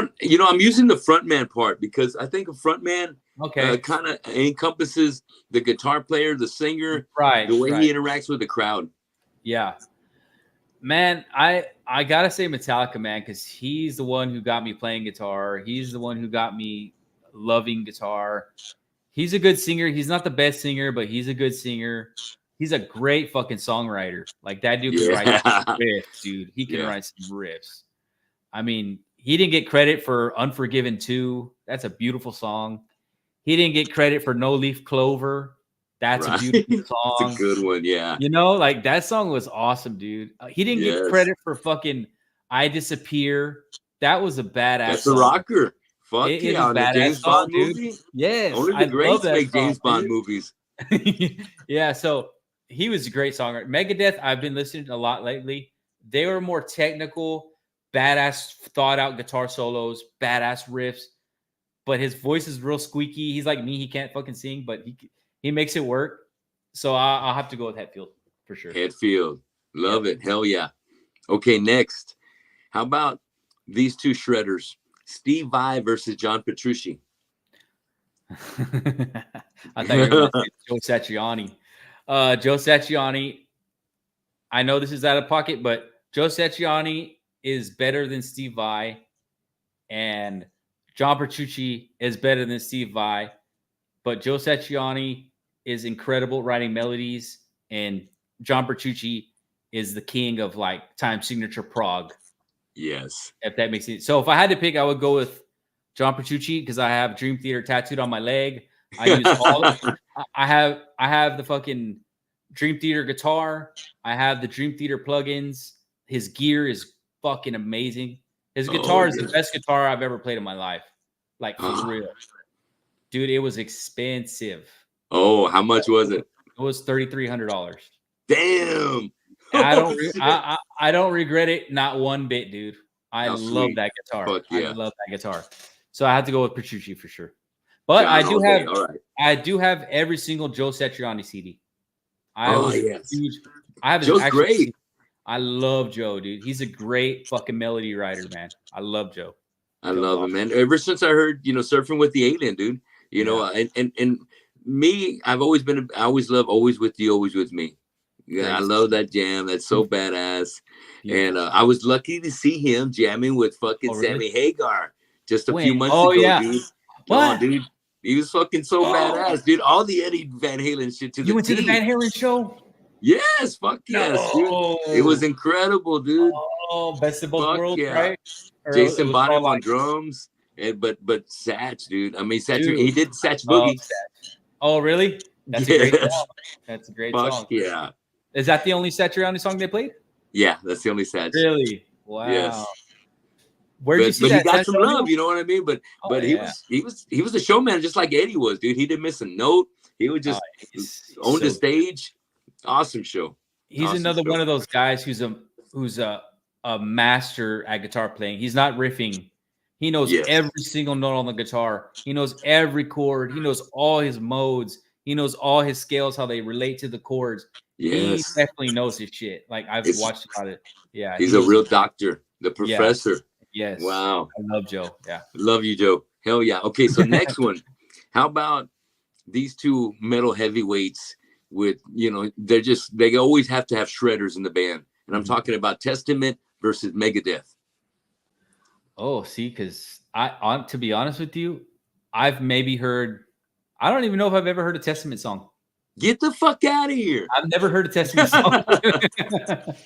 Speaker 1: using the frontman part because I think a frontman
Speaker 2: okay,
Speaker 1: kind of encompasses the guitar player, the singer,
Speaker 2: right,
Speaker 1: the way
Speaker 2: right.
Speaker 1: he interacts with the crowd.
Speaker 2: Yeah. Man, I gotta say Metallica, man, because he's the one who got me playing guitar. He's the one who got me loving guitar. He's a good singer. He's not the best singer, but he's a good singer. He's a great fucking songwriter. Like that dude can write some riffs, dude. He can write some riffs. I mean, he didn't get credit for Unforgiven 2. That's a beautiful song. He didn't get credit for No Leaf Clover. That's a beautiful song.
Speaker 1: It's a good one, yeah.
Speaker 2: You know, like that song was awesome, dude. He didn't get credit for fucking I Disappear. That was a badass
Speaker 1: That's
Speaker 2: song.
Speaker 1: a rocker. Fuck
Speaker 2: It
Speaker 1: yeah,
Speaker 2: is a
Speaker 1: on the
Speaker 2: badass
Speaker 1: James
Speaker 2: song,
Speaker 1: Bond
Speaker 2: dude.
Speaker 1: movie.
Speaker 2: Yes,
Speaker 1: Only
Speaker 2: I
Speaker 1: the
Speaker 2: love
Speaker 1: greats
Speaker 2: that
Speaker 1: make
Speaker 2: song,
Speaker 1: James Bond
Speaker 2: dude.
Speaker 1: movies.
Speaker 2: Yeah, so he was a great songwriter. Megadeth, I've been listening a lot lately. They were more technical, badass, thought out guitar solos, badass riffs. But his voice is real squeaky. He's like me; he can't fucking sing, but he makes it work. So I'll have to go with Hetfield for sure.
Speaker 1: Hetfield, love it, hell yeah. Okay, next, how about these two shredders, Steve Vai versus John Petrucci?
Speaker 2: I thought you were going to say Joe Satriani. Joe Satriani, I know this is out of pocket, but Joe Satriani is better than Steve Vai, and John Petrucci is better than Steve Vai. But Joe Satriani is incredible writing melodies, and John Petrucci is the king of like time signature prog.
Speaker 1: Yes.
Speaker 2: If that makes sense. So if I had to pick, I would go with John Petrucci because I have Dream Theater tattooed on my leg. I use all. I have the fucking Dream Theater guitar. I have the Dream Theater plugins. His gear is fucking amazing. His guitar is the best guitar I've ever played in my life. Like for real. Dude, it was expensive.
Speaker 1: Oh, how much was it?
Speaker 2: It was $3,300.
Speaker 1: Damn.
Speaker 2: I don't regret it, not one bit, dude. I love that guitar.
Speaker 1: Fuck yeah.
Speaker 2: I love that guitar. So I had to go with Petrucci for sure. But I do have every single Joe Satriani CD. I have
Speaker 1: Joe's great.
Speaker 2: I love Joe, dude. He's a great fucking melody writer, man. I love Joe.
Speaker 1: I love him, man. Ever since I heard, Surfing with the Alien, dude. And me, I always love Always With You, Always With Me. Yeah, crazy. I love that jam. That's so badass. Yeah. And I was lucky to see him jamming with fucking Sammy Hagar just a few months ago, dude.
Speaker 2: What?
Speaker 1: Oh, dude. He was fucking so badass, dude. All the Eddie Van Halen shit to
Speaker 2: You went to the Van Halen show?
Speaker 1: Yes, fuck yes, dude. It was incredible, dude.
Speaker 2: Oh, best of both worlds, right? Or
Speaker 1: Jason Bonham on drums. But Satch, dude. I mean, Satch, he did Satch Boogie.
Speaker 2: Oh, really? That's a great song. That's a great song.
Speaker 1: Yeah.
Speaker 2: Is that the only Satriani song they played?
Speaker 1: Yeah, that's the only Satch.
Speaker 2: Really? Wow.
Speaker 1: Yes.
Speaker 2: Where did you see that?
Speaker 1: But he got some love, you know what I mean? But he was a showman just like Eddie was, dude. He didn't miss a note. He would just own the stage. Awesome show.
Speaker 2: He's another one of those guys who's a master at guitar playing. He's not riffing. He knows
Speaker 1: Yes.
Speaker 2: every single note on the guitar. He knows every chord. He knows all his modes. He knows all his scales, how they relate to the chords. He
Speaker 1: Yes.
Speaker 2: definitely knows his shit. Like I've
Speaker 1: It's,
Speaker 2: watched about it. Yeah, he
Speaker 1: he's a
Speaker 2: knows.
Speaker 1: real doctor, the
Speaker 2: Yeah.
Speaker 1: professor.
Speaker 2: Yes.
Speaker 1: Wow.
Speaker 2: I love Joe. Yeah.
Speaker 1: Love you, Joe. Hell yeah. Okay, so next one. How about these two metal heavyweights with, they always have to have shredders in the band. And I'm talking about Testament versus Megadeth.
Speaker 2: Oh, see, because to be honest with you, I've maybe heard. I don't even know if I've ever heard a Testament song.
Speaker 1: Get the fuck out of here.
Speaker 2: I've never heard a Testament song.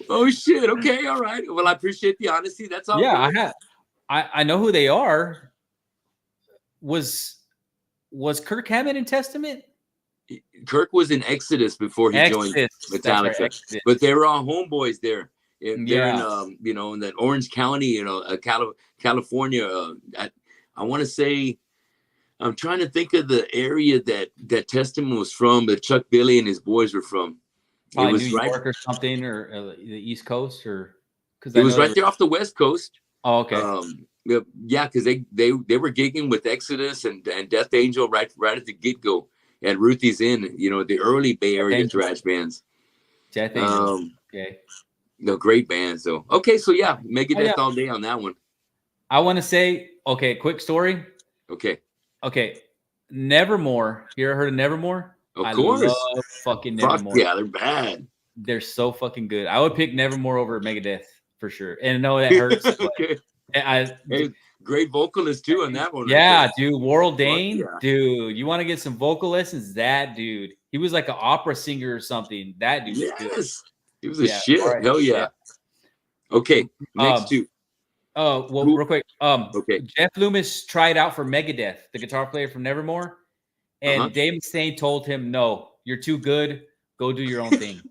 Speaker 1: Oh shit. Okay, all right. Well, I appreciate the honesty. That's all.
Speaker 2: Yeah,
Speaker 1: good.
Speaker 2: I have. I know who they are. Was Kirk Hammett in Testament?
Speaker 1: Kirk was in Exodus before he joined Metallica,
Speaker 2: right,
Speaker 1: but they were all homeboys there. They're in,
Speaker 2: Yeah.
Speaker 1: in that Orange County, California. I want to say, I'm trying to think of the area that Testament was from, that Chuck Billy and his boys were from.
Speaker 2: Probably
Speaker 1: It was
Speaker 2: New
Speaker 1: right,
Speaker 2: York or something, or the East Coast, or because
Speaker 1: it was right there off the West Coast.
Speaker 2: Oh, okay.
Speaker 1: Yeah, because they were gigging with Exodus and Death Angel right at the get go at Ruthie's Inn. The early Bay Area thrash bands.
Speaker 2: Death Angel. Okay.
Speaker 1: No, great bands though. Okay, so yeah, Megadeth
Speaker 2: yeah.
Speaker 1: all day on that one.
Speaker 2: I want to say, okay, quick story. Okay, Nevermore. You ever heard of Nevermore?
Speaker 1: Of course.
Speaker 2: I love fucking Nevermore.
Speaker 1: Yeah, they're bad.
Speaker 2: They're so fucking good. I would pick Nevermore over Megadeth for sure. And no, that hurts.
Speaker 1: Okay. Hey, great vocalist too on that one.
Speaker 2: Yeah,
Speaker 1: right
Speaker 2: dude. Warrell Dane,
Speaker 1: yeah.
Speaker 2: dude. You want to get some vocal lessons? That dude. He was like an opera singer or something. That dude.
Speaker 1: Yes. He was a shit.
Speaker 2: Right.
Speaker 1: Hell yeah. Okay. Next two.
Speaker 2: Oh, well, real quick.
Speaker 1: Okay.
Speaker 2: Jeff Loomis tried out for Megadeth, the guitar player from Nevermore, and Dave Mustaine told him, "No, you're too good. Go do your own thing."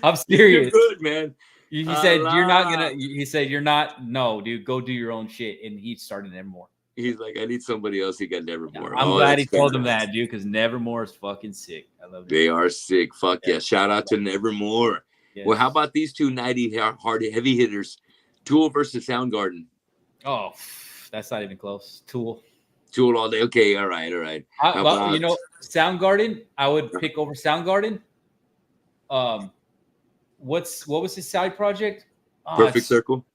Speaker 2: I'm serious.
Speaker 1: You're good, man.
Speaker 2: He said, "You're not gonna." He said, "You're not. No, dude. Go do your own shit." And he started Nevermore.
Speaker 1: He's like, I need somebody else. He got Nevermore.
Speaker 2: I'm glad he told him that, dude, because Nevermore is fucking sick. I love it.
Speaker 1: They are sick. Fuck yeah. Shout out to Nevermore. Yes. Well, how about these two 90 hard heavy hitters? Tool versus Soundgarden.
Speaker 2: Oh, that's not even close. Tool
Speaker 1: all day. Okay, all right.
Speaker 2: Well, Soundgarden, I would pick over Soundgarden. What was his side project?
Speaker 1: Perfect Circle.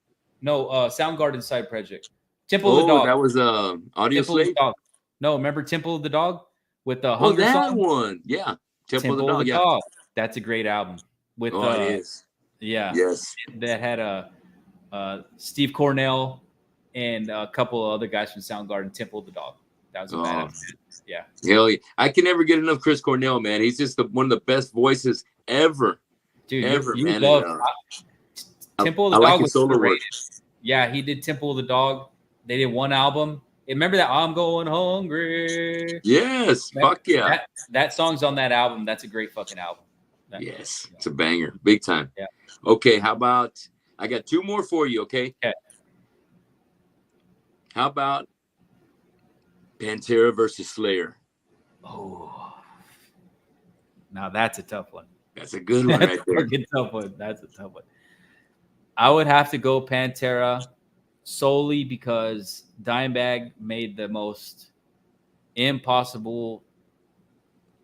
Speaker 2: No, Soundgarden side project. Temple of the Dog.
Speaker 1: That was Audio Slave.
Speaker 2: No, remember Temple of the Dog with the Hunger
Speaker 1: that
Speaker 2: song?
Speaker 1: One. Yeah, Temple of the
Speaker 2: Dog. That's a great album. With
Speaker 1: it is.
Speaker 2: Yeah.
Speaker 1: Yes.
Speaker 2: That had Steve Cornell and a couple of other guys from Soundgarden. Temple of the Dog. That was a bad album. Yeah.
Speaker 1: Hell yeah. I can never get enough Chris Cornell, man. He's just one of the best voices ever.
Speaker 2: Dude,
Speaker 1: ever,
Speaker 2: you
Speaker 1: man.
Speaker 2: Love Temple of the Dog was
Speaker 1: underrated.
Speaker 2: Yeah, he did Temple of the Dog. They did one album. Remember that I'm Going Hungry?
Speaker 1: Yes. Fuck yeah.
Speaker 2: That song's on that album. That's a great fucking album.
Speaker 1: Yes. It's a banger. Big time.
Speaker 2: Yeah.
Speaker 1: Okay. How about, I got two more for you. Okay. How about Pantera versus Slayer?
Speaker 2: Oh. Now that's a tough one.
Speaker 1: That's a good one right there.
Speaker 2: That's a tough one. I would have to go Pantera solely because Dimebag made the most impossible,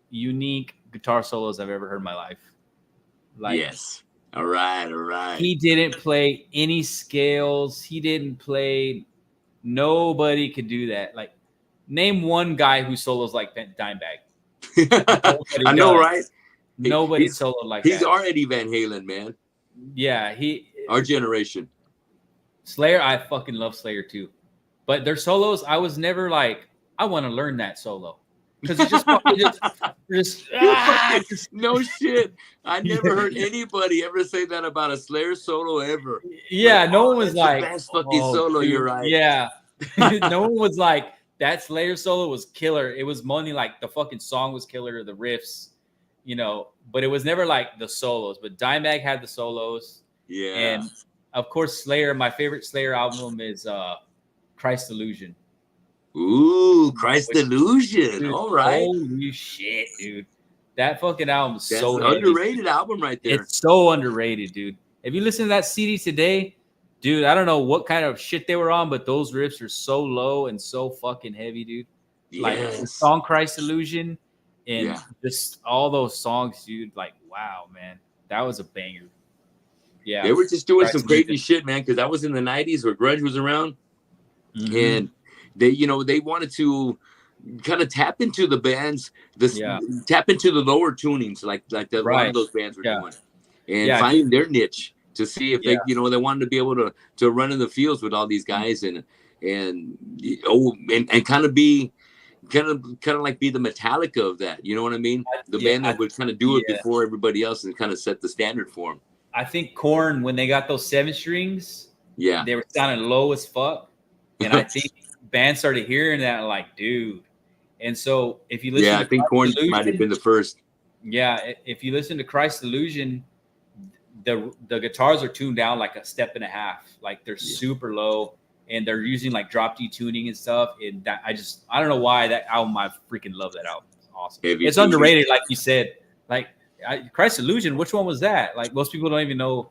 Speaker 2: unique guitar solos I've ever heard in my life.
Speaker 1: Yes. All right.
Speaker 2: He didn't play any scales. He didn't play. Nobody could do that. Like, name one guy who solos like Dimebag.
Speaker 1: I know, right?
Speaker 2: Nobody soloed like that.
Speaker 1: He's our Eddie Van Halen, man.
Speaker 2: Yeah,
Speaker 1: our generation.
Speaker 2: Slayer, I fucking love Slayer too. But their solos, I was never like, I want to learn that solo. Because it's just
Speaker 1: no shit. I never heard anybody ever say that about a Slayer solo ever.
Speaker 2: Yeah, like, no one was like,
Speaker 1: the best fucking solo, dude, you're right.
Speaker 2: Yeah. No one was like, that Slayer solo was killer. It was money like the fucking song was killer, the riffs, but it was never like the solos. But Dimebag had the solos.
Speaker 1: Yeah.
Speaker 2: And of course, Slayer, my favorite Slayer album is Christ Illusion.
Speaker 1: Ooh, Christ Illusion.
Speaker 2: Dude,
Speaker 1: all right.
Speaker 2: Holy shit, dude. That fucking album is so
Speaker 1: underrated album right there.
Speaker 2: It's so underrated, dude. If you listen to that CD today, Dude, I don't know what kind of shit they were on, but those riffs are so low and so fucking heavy, dude. Like the
Speaker 1: Yes.
Speaker 2: song Christ Illusion and
Speaker 1: Yeah.
Speaker 2: just all those songs, dude. Like, wow, man. That was a banger. Yeah.
Speaker 1: They were just doing
Speaker 2: Christ
Speaker 1: some crazy
Speaker 2: Illusion.
Speaker 1: shit, man, because that was in the 90s where grunge was around.
Speaker 2: Mhm.
Speaker 1: And they wanted to kind of tap into the bands, tap into the lower tunings, like a lot of those bands were doing, and finding their niche to see if they wanted to be able to run in the fields with all these guys and kind of be kind of like be the Metallica of that. You know what I mean? The band that would kind of do it before everybody else and kind of set the standard for them.
Speaker 2: I think Korn, when they got those 7 strings, they were sounding low as fuck. And I think bands started hearing that like, dude. And so if you listen to
Speaker 1: I think Korn might have been the first.
Speaker 2: Yeah, if you listen to Christ Illusion, the guitars are tuned down like a step and a half. Like they're super low and they're using like drop D tuning and stuff. And that I don't know why that album, I freaking love that album. It's awesome. It's underrated, like you said. Like Christ Illusion, which one was that? Like most people don't even know.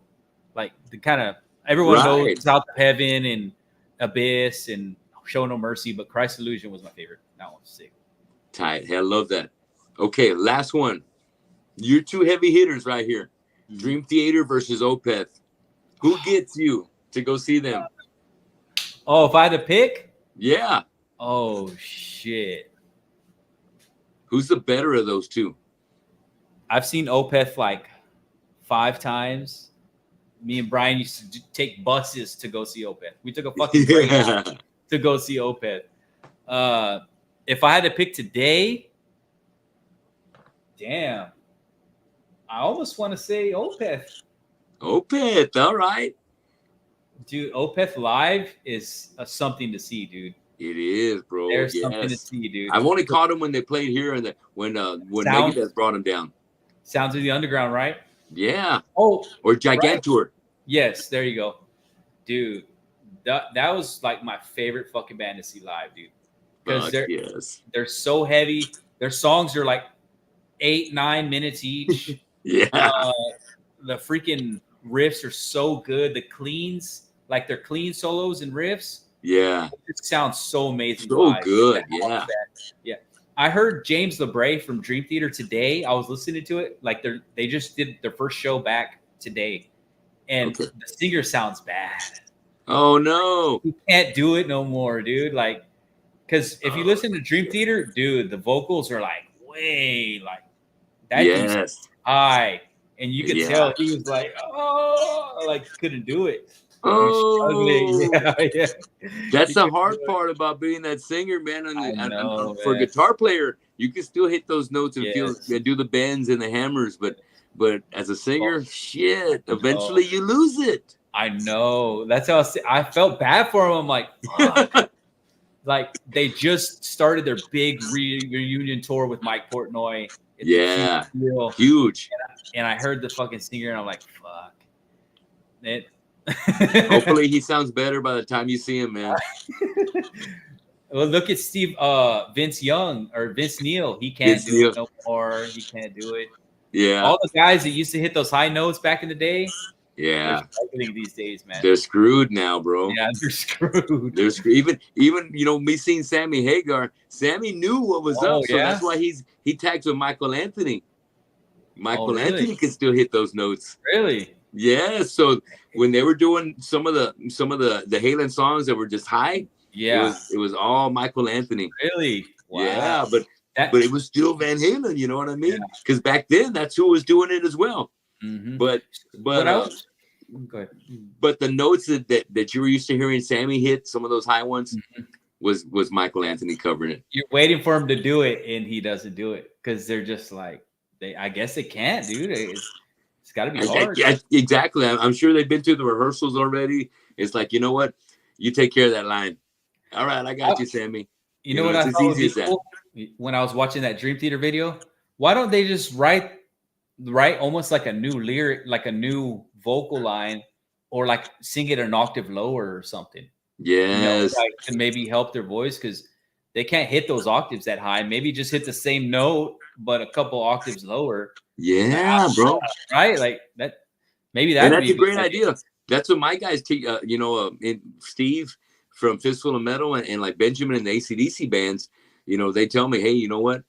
Speaker 2: Like the kind of everyone knows South of Heaven and Abyss and Show No Mercy, but Christ Illusion was my favorite. That one's sick.
Speaker 1: Tight. Hey, I love that. Okay, last one. You're two heavy hitters right here. Mm-hmm. Dream Theater versus Opeth. Who gets you to go see them?
Speaker 2: Oh, if I had to pick?
Speaker 1: Yeah.
Speaker 2: Oh shit.
Speaker 1: Who's the better of those two?
Speaker 2: I've seen Opeth like 5 times. Me and Brian used to take buses to go see Opeth. We took a fucking train to go see Opeth. If I had to pick today, damn, I almost want to say Opeth.
Speaker 1: Opeth, all right.
Speaker 2: Dude, Opeth live is something to see, dude.
Speaker 1: It is, bro.
Speaker 2: There's something to see, dude.
Speaker 1: I've only caught them when they played here and when Megadeth brought them down.
Speaker 2: Sounds of the Underground, right?
Speaker 1: Yeah.
Speaker 2: Oh,
Speaker 1: or Gigantour. Right.
Speaker 2: Yes, there you go, dude. That was like my favorite fucking band to see live, dude. Because they're so heavy. Their songs are like 8-9 minutes each.
Speaker 1: Yeah.
Speaker 2: The freaking riffs are so good. The cleans, like their clean solos and riffs.
Speaker 1: Yeah.
Speaker 2: It sounds so amazing.
Speaker 1: So live. Good. Yeah.
Speaker 2: Yeah. I heard James LeBray from Dream Theater today. I was listening to it. Like they just did their first show back today. And the singer sounds bad.
Speaker 1: Oh no.
Speaker 2: He can't do it no more, dude. Like, because if you listen to Dream Theater, dude, the vocals are like way like that. Yes. High. And you could tell he was like, oh, like couldn't do it.
Speaker 1: Oh, yeah. That's the hard part about being that singer, man. And for a guitar player, you can still hit those notes and do the bends and the hammers, but as a singer, shit, eventually you lose it.
Speaker 2: I know. That's how I felt bad for him. I'm like, fuck. Like they just started their big reunion tour with Mike Portnoy.
Speaker 1: It's huge.
Speaker 2: And I heard the fucking singer, and I'm like, fuck.
Speaker 1: Hopefully he sounds better by the time you see him, man.
Speaker 2: Well, look at Vince Young or Vince Neil. He can't do it no more. He can't do it.
Speaker 1: Yeah.
Speaker 2: All the guys that used to hit those high notes back in the day.
Speaker 1: Yeah.
Speaker 2: They're struggling these days, man.
Speaker 1: They're screwed now, bro.
Speaker 2: Yeah, they're screwed.
Speaker 1: They're screwed. Even me seeing Sammy Hagar. Sammy knew what was up, so that's why he tags with Michael Anthony. Michael Anthony can still hit those notes.
Speaker 2: Really?
Speaker 1: Yeah. So when they were doing some of the Halen songs that were just high, it was all Michael Anthony.
Speaker 2: Really? Wow.
Speaker 1: Yeah, but it was still Van Halen. You know what I mean? Because back then that's who was doing it as well.
Speaker 2: Mm-hmm.
Speaker 1: But
Speaker 2: go ahead.
Speaker 1: But the notes that you were used to hearing Sammy hit, some of those high ones, was Michael Anthony covering it.
Speaker 2: You're waiting for him to do it, and he doesn't do it because they're just like I guess they can't, dude. It's got to be hard.
Speaker 1: Exactly. I'm sure they've been to the rehearsals already. It's like, you know what? You take care of that line. All right, I got you, Sammy.
Speaker 2: You know what I thought was cool? When I was watching that Dream Theater video? Why don't they just write almost like a new lyric, like a new vocal line, or like sing it an octave lower or something?
Speaker 1: Yes.
Speaker 2: Like to maybe help their voice because they can't hit those octaves that high. Maybe just hit the same note, but a couple octaves lower.
Speaker 1: Yeah, bro.
Speaker 2: Right? Like that. Maybe that's
Speaker 1: a great idea. That's what my guys, Steve from Fistful of Metal and like Benjamin and the AC/DC bands, they tell me, hey, you know what?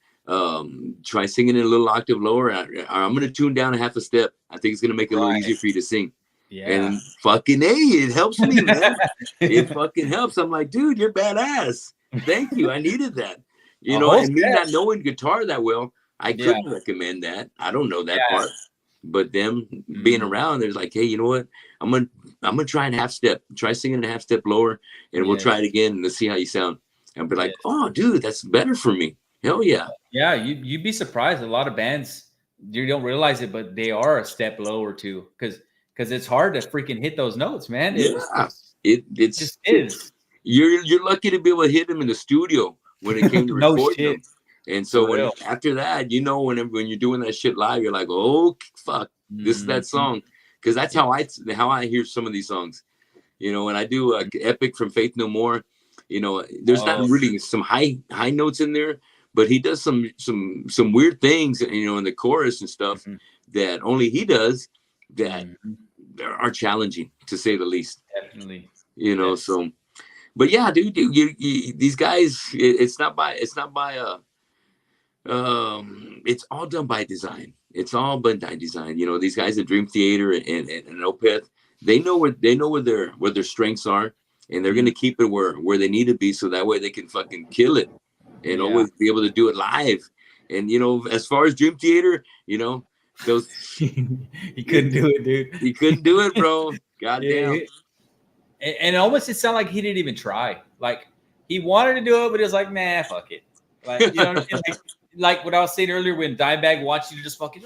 Speaker 1: Try singing it a little octave lower. I'm going to tune down a half a step. I think it's going to make it a little easier for you to sing.
Speaker 2: Yeah.
Speaker 1: And fucking A, it helps me, man. It fucking helps. I'm like, dude, you're badass. Thank you. I needed that. And me not knowing guitar that well, I couldn't recommend that. I don't know that part. But them being around, there's like, hey, you know what? I'm gonna try and half step. Try singing a half step lower, and we'll try it again and let's see how you sound. And be like, oh, dude, that's better for me. Hell yeah.
Speaker 2: Yeah, you'd be surprised. A lot of bands, you don't realize it, but they are a step lower too, because it's hard to freaking hit those notes, man.
Speaker 1: It
Speaker 2: just is.
Speaker 1: You're lucky to be able to hit them in the studio when it came to
Speaker 2: No
Speaker 1: recording
Speaker 2: shit.
Speaker 1: them. And so after that, when you're doing that shit live, you're like, oh fuck, this is that song, because that's how I hear some of these songs. When I do Epic from Faith No More, there's not really some high notes in there, but he does some weird things, in the chorus and stuff that only he does that are challenging, to say the least.
Speaker 2: Definitely.
Speaker 1: So, but yeah, dude, these guys, it's all done by design. It's all by design. These guys at Dream Theater and Opeth, they know where their strengths are, and they're gonna keep it where they need to be, so that way they can fucking kill it and always be able to do it live. And as far as Dream Theater, those
Speaker 2: he couldn't do it, dude.
Speaker 1: He couldn't do it, bro. Goddamn.
Speaker 2: And almost it sounded like he didn't even try. Like he wanted to do it, but he was like, nah, fuck it. Like, you know what I mean? Like what I was saying earlier, when Dimebag wants you to just fucking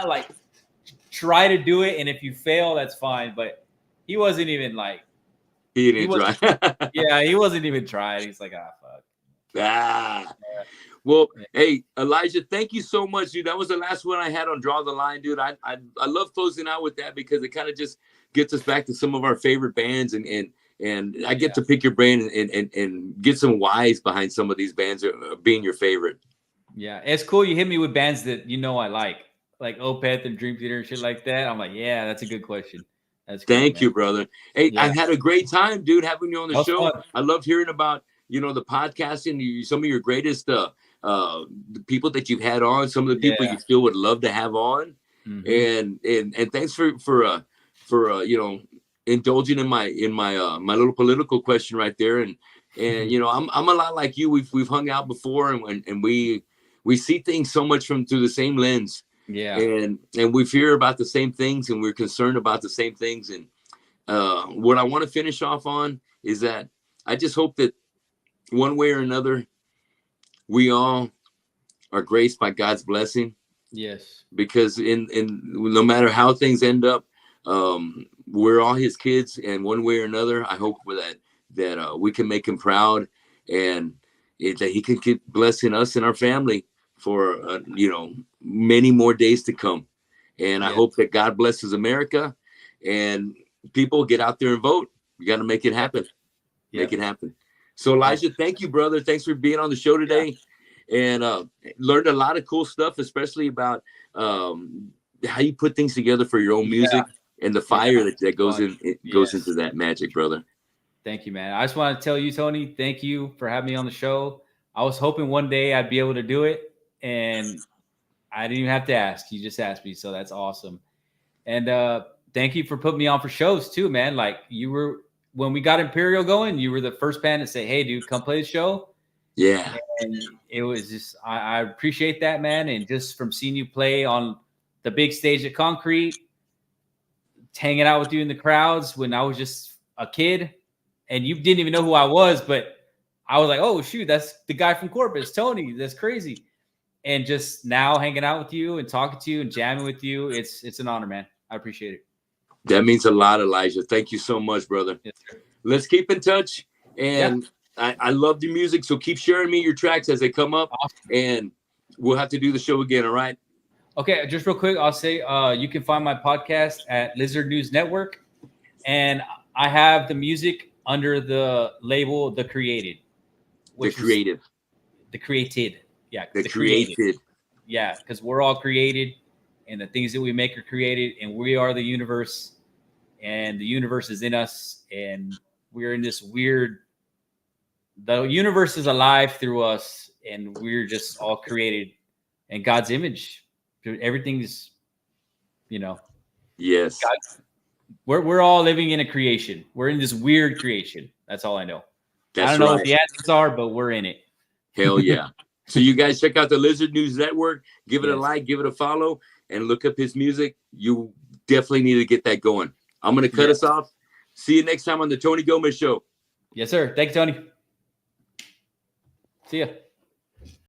Speaker 2: like try to do it, and if you fail, that's fine. But he wasn't even like
Speaker 1: he didn't try.
Speaker 2: Yeah, he wasn't even trying. He's like, fuck.
Speaker 1: Well, hey, Elijah, thank you so much, dude. That was the last one I had on Draw the Line, dude. I love closing out with that because it kind of just gets us back to some of our favorite bands, and I get to pick your brain and get some whys behind some of these bands being your favorite.
Speaker 2: Yeah, it's cool. You hit me with bands that I like Opeth and Dream Theater and shit like that. I'm like, yeah, that's a good question. That's cool,
Speaker 1: Thank you, brother. Hey, I had a great time, dude, having you on the show.
Speaker 2: Fun.
Speaker 1: I loved hearing about the podcasting, some of your greatest the people that you've had on, some of the people you still would love to have on, and thanks for indulging in my my little political question right there, and I'm a lot like you. We've hung out before, and we see things so much through the same lens.
Speaker 2: Yeah.
Speaker 1: And we fear about the same things, and we're concerned about the same things. And what I want to finish off on is that I just hope that one way or another, we all are graced by God's blessing.
Speaker 2: Yes.
Speaker 1: Because in no matter how things end up, we're all his kids, and one way or another, I hope that we can make him proud, and that he can keep blessing us and our family for many more days to come. And I hope that God blesses America, and people get out there and vote. We got to make it happen. Make it happen. So Elijah, thank you, brother. Thanks for being on the show today, and learned a lot of cool stuff, especially about how you put things together for your own music and the fire that goes into that magic, brother.
Speaker 2: Thank you, man. I just want to tell you, Tony, thank you for having me on the show. I was hoping one day I'd be able to do it, and I didn't even have to ask. You just asked me, so that's awesome. And thank you for putting me on for shows too, man. Like you were, when we got Imperial going, you were the first band to say, hey, dude, come play the show.
Speaker 1: Yeah.
Speaker 2: And it was just, I appreciate that, man. And just from seeing you play on the big stage at Concrete, hanging out with you in the crowds when I was just a kid, and you didn't even know who I was, but I was like, oh, shoot, that's the guy from Corpus, Tony. That's crazy. And just now hanging out with you and talking to you and jamming with you, it's an honor, man. I appreciate it.
Speaker 1: That means a lot, Elijah. Thank you so much, brother.
Speaker 2: Yes, sir.
Speaker 1: Let's keep in touch. And I love the music, so keep sharing me your tracks as they come up. Awesome. And we'll have to do the show again, all right?
Speaker 2: Okay, just real quick, I'll say you can find my podcast at Lizard News Network. And I have the music under the label The Created.
Speaker 1: The Creative.
Speaker 2: The Created. Yeah.
Speaker 1: The Created.
Speaker 2: Yeah, because we're all created, and the things that we make are created, and we are the universe. and the universe is in us, and we're in this weird. The universe is alive through us, and we're just all created in God's image. Everything's,
Speaker 1: Yes.
Speaker 2: God, we're all living in a creation. We're in this weird creation. That's all I know.
Speaker 1: That's
Speaker 2: I don't know
Speaker 1: right.
Speaker 2: what the answers are, but we're in it.
Speaker 1: Hell yeah. So you guys check out the Lizard News Network. Give it a like, give it a follow, and look up his music. You definitely need to get that going. I'm going to cut us off. See you next time on the Tony Gomez Show.
Speaker 2: Yes, sir. Thanks, Tony. See ya.